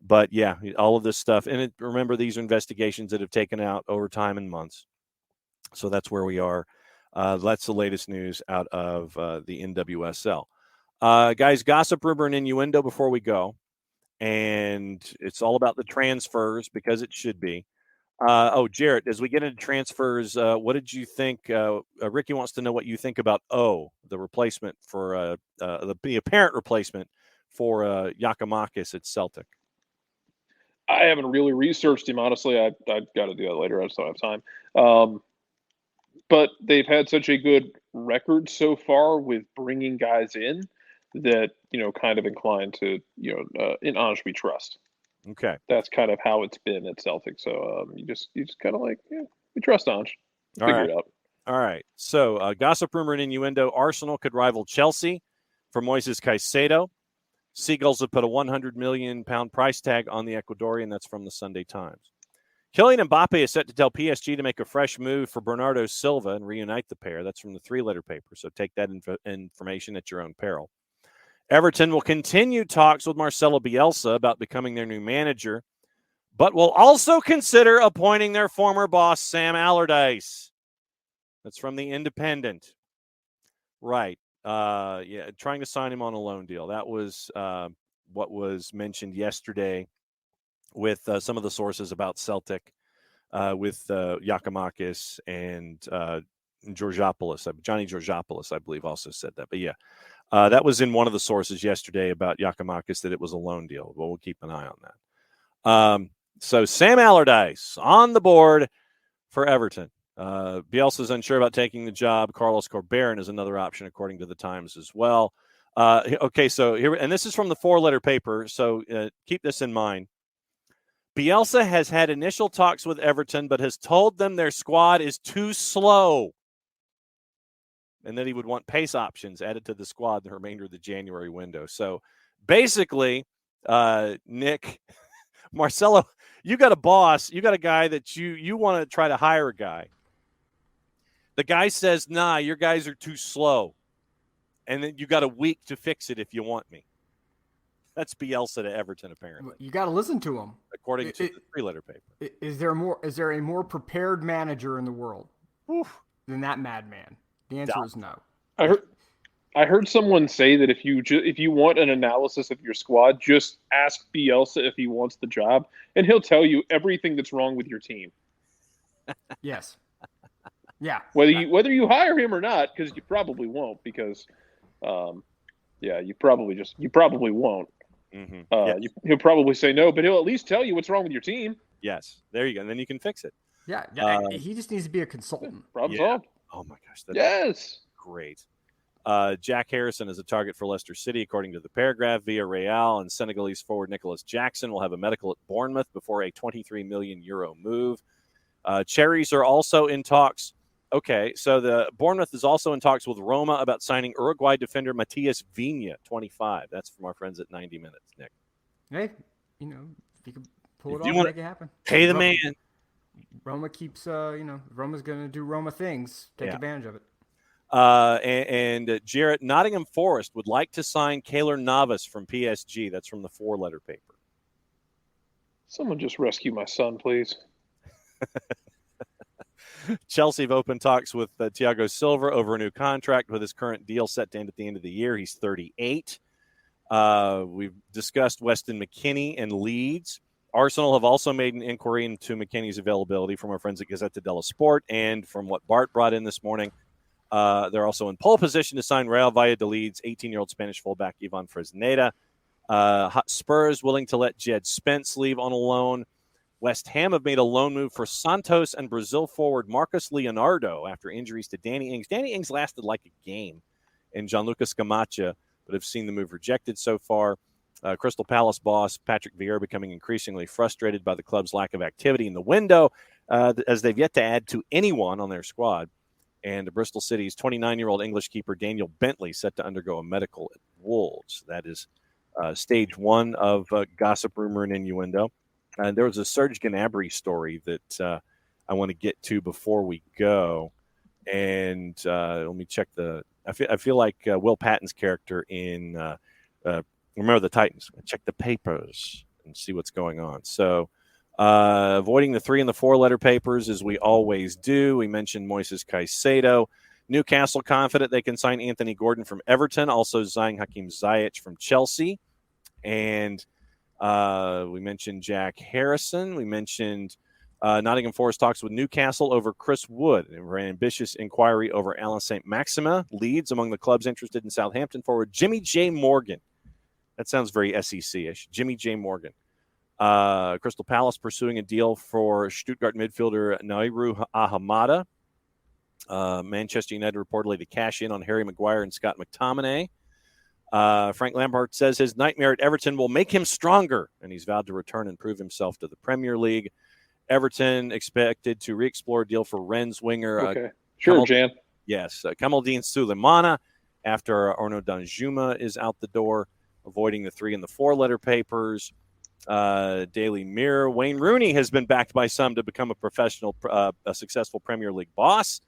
Speaker 1: But yeah, all of this stuff, and remember, these are investigations that have taken out over time and months. So that's where we are. That's the latest news out of the NWSL. Guys, gossip, rumor, and innuendo before we go. And it's all about the transfers because it should be. Jarrett, as we get into transfers, what did you think? Ricky wants to know what you think about the replacement for the apparent replacement for Giakoumakis at Celtic.
Speaker 2: I haven't really researched him, honestly. I've got to do that later. I just don't have time. But they've had such a good record so far with bringing guys in that, kind of inclined to, in Ange we trust.
Speaker 1: Okay.
Speaker 2: That's kind of how it's been at Celtic. So you just kind of like, we trust Ange. Figure it out.
Speaker 1: All right. So gossip, rumor, and innuendo. Arsenal could rival Chelsea for Moises Caicedo. Seagulls have put a £100 million price tag on the Ecuadorian. That's from the Sunday Times. Kylian Mbappe is set to tell PSG to make a fresh move for Bernardo Silva and reunite the pair. That's from the three-letter paper. So take that information at your own peril. Everton will continue talks with Marcelo Bielsa about becoming their new manager, but will also consider appointing their former boss, Sam Allardyce. That's from the Independent. Right. Trying to sign him on a loan deal. That was what was mentioned yesterday with some of the sources about Celtic, with Giakoumakis and Georgopoulos. Johnny Georgopoulos, I believe, also said that. But yeah, that was in one of the sources yesterday about Giakoumakis, that it was a loan deal. Well, we'll keep an eye on that. So Sam Allardyce on the board for Everton. Bielsa's unsure about taking the job. Carlos Corberán is another option, according to the Times as well. Okay, so here, and this is from the 4-letter paper, so keep this in mind. Bielsa has had initial talks with Everton, but has told them their squad is too slow, and that he would want pace options added to the squad the remainder of the January window. So basically, Nick, Marcelo, you got a boss, you got a guy that you want to try to hire a guy. The guy says, nah, your guys are too slow. And then you got a week to fix it if you want me. That's Bielsa to Everton, apparently.
Speaker 4: You got to listen to him.
Speaker 1: According to the 3-letter paper.
Speaker 4: Is there a more prepared manager in the world than that madman? The answer is no.
Speaker 2: I heard someone say that if you want an analysis of your squad, just ask Bielsa if he wants the job, and he'll tell you everything that's wrong with your team.
Speaker 4: Yes. Yeah.
Speaker 2: Whether you hire him or not, because you probably won't, because you probably won't.
Speaker 1: Mm-hmm.
Speaker 2: He'll probably say no, but he'll at least tell you what's wrong with your team.
Speaker 1: Yes. There you go. And then you can fix it.
Speaker 4: Yeah. He just needs to be a consultant.
Speaker 2: Problem solved.
Speaker 1: Oh my gosh.
Speaker 2: Yes.
Speaker 1: Great. Jack Harrison is a target for Leicester City, according to the paragraph. Villarreal and Senegalese forward Nicholas Jackson will have a medical at Bournemouth before a €23 million move. Cherries are also in talks. Okay, so the Bournemouth is also in talks with Roma about signing Uruguay defender Matias Vigna, 25. That's from our friends at 90 Minutes, Nick.
Speaker 4: Hey, if you can pull it off, make it happen.
Speaker 1: Pay the man.
Speaker 4: Roma keeps, Roma's going to do Roma things. Take advantage of it.
Speaker 1: And Jarrett, Nottingham Forest would like to sign Keylor Navas from PSG. That's from the 4-letter paper.
Speaker 2: Someone just rescue my son, please.
Speaker 1: Chelsea have opened talks with Thiago Silva over a new contract, with his current deal set to end at the end of the year. He's 38. We've discussed Weston McKennie and Leeds. Arsenal have also made an inquiry into McKennie's availability from our friends at Gazzetta dello Sport, and from what Bart brought in this morning, they're also in pole position to sign Real Valladolid's 18-year-old Spanish fullback Ivan Fresneda. Spurs willing to let Jed Spence leave on a loan. West Ham have made a loan move for Santos and Brazil forward Marcus Leonardo after injuries to Danny Ings. Danny Ings lasted like a game, and Gianluca Scamacca, but have seen the move rejected so far. Crystal Palace boss Patrick Vieira becoming increasingly frustrated by the club's lack of activity in the window, as they've yet to add to anyone on their squad. And Bristol City's 29-year-old English keeper Daniel Bentley set to undergo a medical at Wolves. That is stage one of gossip, rumor, and innuendo. There was a Serge Gnabry story that I want to get to before we go. And let me check I feel like Will Patton's character in Remember the Titans. Check the papers and see what's going on. So avoiding the 3 and the 4-letter papers, as we always do. We mentioned Moises Caicedo. Newcastle confident they can sign Anthony Gordon from Everton. Also signing Hakim Ziyech from Chelsea. And we mentioned Jack Harrison. We mentioned Nottingham Forest talks with Newcastle over Chris Wood. And an ambitious inquiry over Alan St. Maxima. Leeds among the clubs interested in Southampton forward Jimmy J. Morgan. That sounds very SEC-ish. Jimmy J. Morgan. Crystal Palace pursuing a deal for Stuttgart midfielder Nairu Ahamada. Manchester United reportedly to cash in on Harry Maguire and Scott McTominay. Frank Lampard says his nightmare at Everton will make him stronger, and he's vowed to return and prove himself to the Premier League. Everton expected to re-explore a deal for Rennes winger.
Speaker 2: Okay. Sure, Jan.
Speaker 1: Yes. Kamaldeen Sulemana after Arnaud Danjuma is out the door, avoiding the 3 and the 4-letter papers. Daily Mirror. Wayne Rooney has been backed by some to become a successful Premier League boss,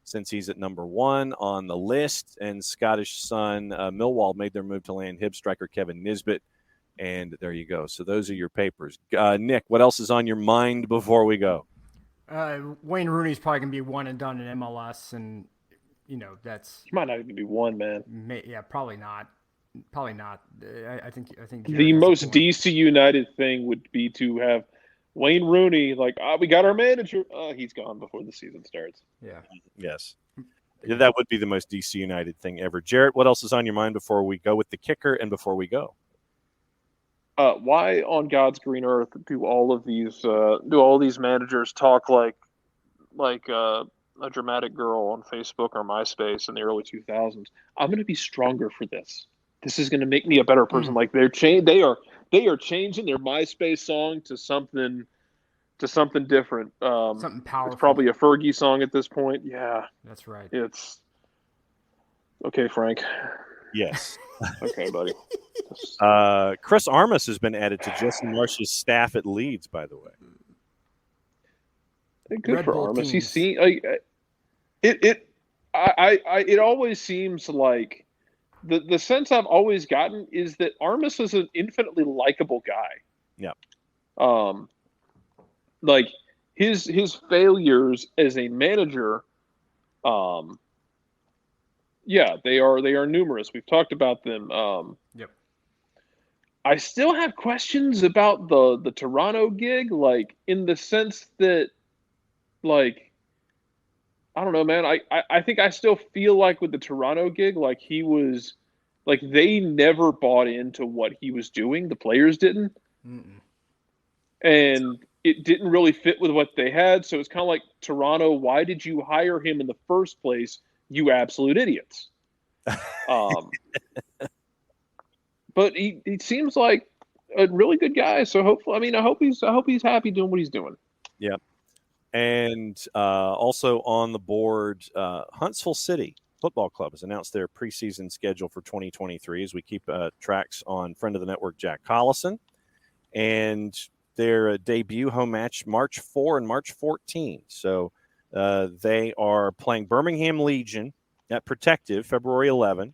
Speaker 1: since he's at number 1 on the list. And Scottish Sun, Millwall made their move to land Hibs striker Kevin Nisbet And there you go. So those are your papers. Nick, what else is on your mind before we go?
Speaker 4: Wayne Rooney's probably going to be one and done in MLS, and that's
Speaker 2: He might not even be one, man.
Speaker 4: probably not. Probably not. I think
Speaker 2: The most DC United thing would be to have Wayne Rooney we got our manager. He's gone before the season starts.
Speaker 4: Yeah.
Speaker 1: Yes. Yeah, that would be the most DC United thing ever. Jarrett, what else is on your mind before we go with the kicker and before we go?
Speaker 2: Why on God's green earth do all these managers talk like a dramatic girl on Facebook or MySpace in the early 2000s? I'm going to be stronger for this. This is going to make me a better person. Like they are changing their MySpace song to something different.
Speaker 4: Something powerful.
Speaker 2: It's probably a Fergie song at this point. Yeah,
Speaker 4: that's right.
Speaker 2: It's okay, Frank.
Speaker 1: Yes.
Speaker 2: Okay, buddy.
Speaker 1: Chris Armas has been added to Jesse Marsh's staff at Leeds, by the way.
Speaker 2: Good
Speaker 4: Red
Speaker 2: for
Speaker 4: Bull
Speaker 2: Armas.
Speaker 4: teams.
Speaker 2: He's seen it always seems like the sense I've always gotten is that Armas is an infinitely likable guy.
Speaker 1: Yeah.
Speaker 2: Like his failures as a manager, they are numerous. We've talked about them.
Speaker 4: Yep.
Speaker 2: I still have questions about the Toronto gig, in the sense that, I don't know, man. I think I still feel like with the Toronto gig, he was, they never bought into what he was doing. The players didn't.
Speaker 4: Mm-mm.
Speaker 2: And it didn't really fit with what they had. So it's kind of like, Toronto, why did you hire him in the first place, you absolute idiots? But he seems like a really good guy. So hopefully, I hope he's happy doing what he's doing.
Speaker 1: Yeah. And also on the board, Huntsville City Football Club has announced their preseason schedule for 2023 as we keep tracks on friend of the network, Jack Collison. And their debut home match, March 4 and March 14. So they are playing Birmingham Legion at Protective, February 11.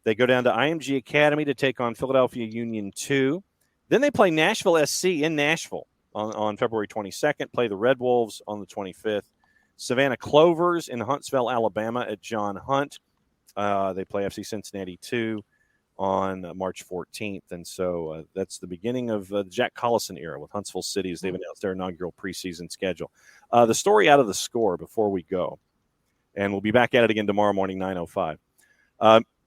Speaker 1: They go down to IMG Academy to take on Philadelphia Union 2. Then they play Nashville SC in Nashville on February 22nd, play the Red Wolves on the 25th. Savannah Clovers in Huntsville, Alabama at John Hunt. They play FC Cincinnati 2 on March 14th. And so that's the beginning of the Jack Collison era with Huntsville City as they've announced their inaugural preseason schedule. The story out of the Score before we go, and we'll be back at it again tomorrow morning, 9:05.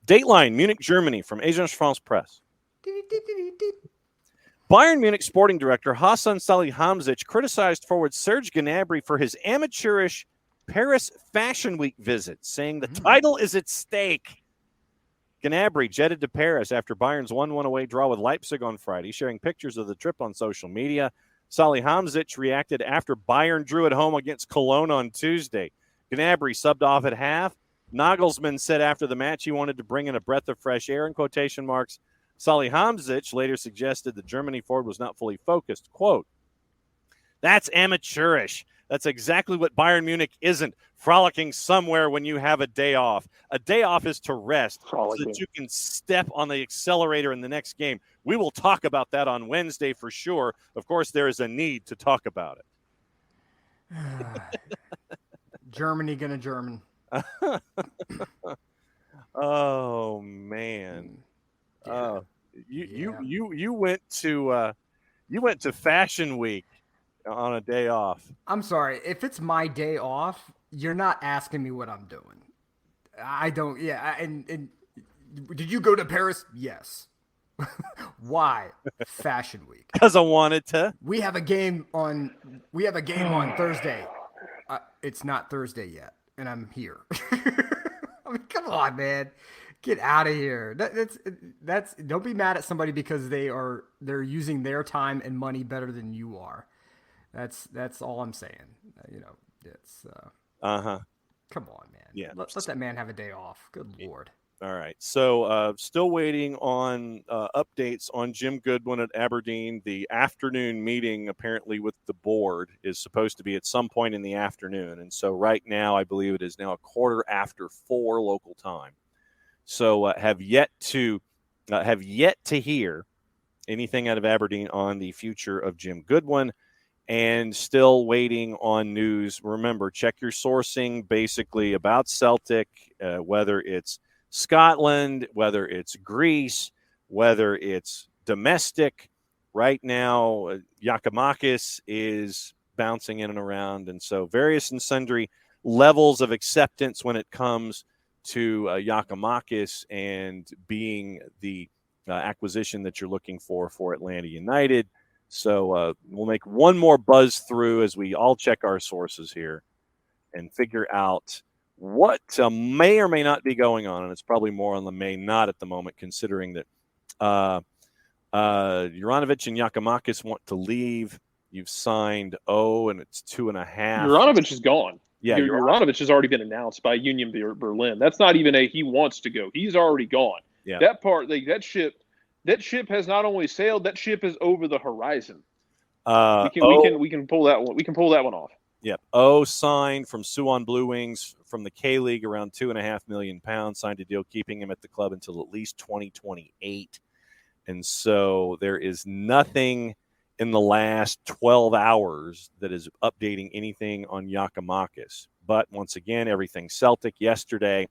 Speaker 1: Dateline, Munich, Germany, from Agence France Presse. Bayern Munich sporting director Hasan Salihamidzic criticized forward Serge Gnabry for his amateurish Paris Fashion Week visit, saying the title is at stake. Gnabry jetted to Paris after Bayern's 1-1 away draw with Leipzig on Friday, sharing pictures of the trip on social media. Salihamidzic reacted after Bayern drew at home against Cologne on Tuesday. Gnabry subbed off at half. Nagelsmann said after the match he wanted to bring in a breath of fresh air in quotation marks. Salihamidzic later suggested the Germany forward was not fully focused. Quote, "That's amateurish. That's exactly what Bayern Munich isn't, frolicking somewhere when you have a day off. A day off is to rest so that you can step on the accelerator in the next game. We will talk about that on Wednesday for sure. Of course, there is a need to talk about it."
Speaker 4: Germany gonna German.
Speaker 1: Oh man.
Speaker 4: Yeah.
Speaker 1: You went to Fashion Week on a day off.
Speaker 4: I'm sorry. If it's my day off, you're not asking me what I'm doing. I don't. Yeah. And did you go to Paris? Yes. Why? Fashion Week.
Speaker 1: Because I wanted to.
Speaker 4: We have a game on Thursday. It's not Thursday yet, and I'm here. I mean, come on, man. Get out of here. That's don't be mad at somebody because they're using their time and money better than you are. That's all I'm saying. It's come on, man.
Speaker 1: Yeah.
Speaker 4: Let that man have a day off. Good Lord.
Speaker 1: All right. So still waiting on updates on Jim Goodwin at Aberdeen. The afternoon meeting apparently with the board is supposed to be at some point in the afternoon. And so right now, I believe it is now 4:15 local time. So have yet to hear anything out of Aberdeen on the future of Jim Goodwin, and still waiting on news. Remember, check your sourcing basically about Celtic, whether it's Scotland, whether it's Greece, whether it's domestic. Right now, Giakoumakis is bouncing in and around, and so various and sundry levels of acceptance when it comes to Giakoumakis and being the acquisition that you're looking for Atlanta United. So we'll make one more buzz through as we all check our sources here and figure out what may or may not be going on. And it's probably more on the may not at the moment, considering that Juranovic and Giakoumakis want to leave. You've signed and it's 2.5.
Speaker 2: Juranovic is gone.
Speaker 1: Yeah,
Speaker 2: Juranovic has already been announced by Union Berlin. That's not even he wants to go. He's already gone.
Speaker 1: Yeah.
Speaker 2: That part, that ship has not only sailed, that ship is over the horizon. We can pull that one. We can pull that one off.
Speaker 1: Yep. Signed from Suwon Blue Wings from the K League, around £2.5 million. Signed a deal keeping him at the club until at least 2028. And so there is nothing in the last 12 hours that is updating anything on Giakoumakis. But once again, everything Celtic yesterday.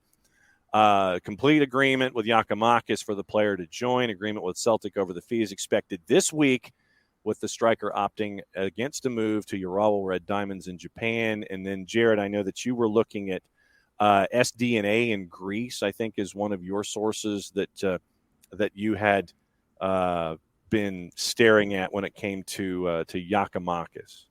Speaker 1: Complete agreement with Giakoumakis for the player to join. Agreement with Celtic over the fees expected this week, with the striker opting against a move to Urawa Red Diamonds in Japan. And then, Jared, I know that you were looking at SDNA in Greece, I think is one of your sources that you had been staring at when it came to Giakoumakis.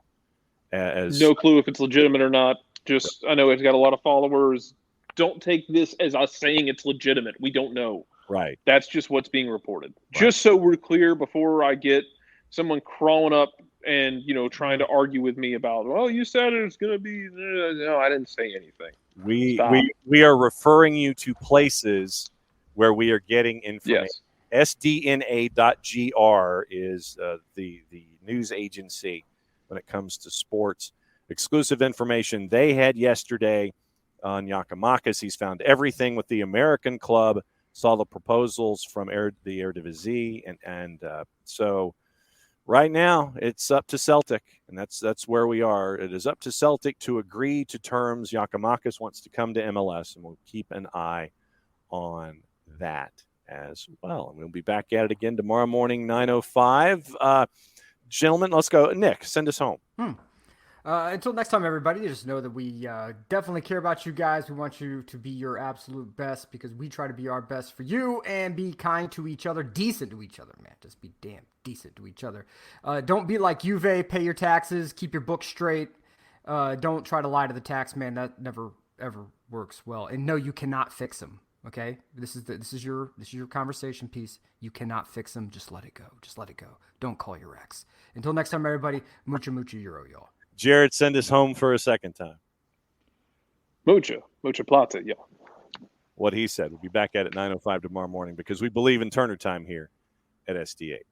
Speaker 2: No clue if it's legitimate or not. Just I know it's got a lot of followers. Don't take this as us saying it's legitimate. We don't know.
Speaker 1: Right.
Speaker 2: That's just what's being reported.
Speaker 1: Right.
Speaker 2: Just so we're clear before I get someone crawling up and, trying to argue with me about, well, you said it's going to be. No, I didn't say anything.
Speaker 1: We are referring you to places where we are getting information.
Speaker 2: Yes.
Speaker 1: SDNA.gr is the news agency when it comes to sports. Exclusive information they had yesterday on Giakoumakis. He's found everything with the American club, saw the proposals from the Eredivisie, and so right now it's up to Celtic, and that's where we are. It is up to Celtic to agree to terms. Giakoumakis wants to come to MLS, and we'll keep an eye on that as well. And we'll be back at it again tomorrow morning, 9:05. Gentlemen, let's go. Nick, send us home.
Speaker 4: Until next time, everybody, just know that we definitely care about you guys. We want you to be your absolute best because we try to be our best for you, and be kind to each other, decent to each other, man. Just be damn decent to each other. Don't be like Juve, pay your taxes, keep your books straight. Don't try to lie to the tax man. That never, ever works well. And no, you cannot fix them. Okay, this is your conversation piece. You cannot fix them. Just let it go. Just let it go. Don't call your ex. Until next time, everybody. Mucha euro, y'all.
Speaker 1: Jared, send us home for a second time.
Speaker 2: Mucha plata, yeah.
Speaker 1: What he said. We'll be back at it 9:05 tomorrow morning because we believe in Turner time here at SDH.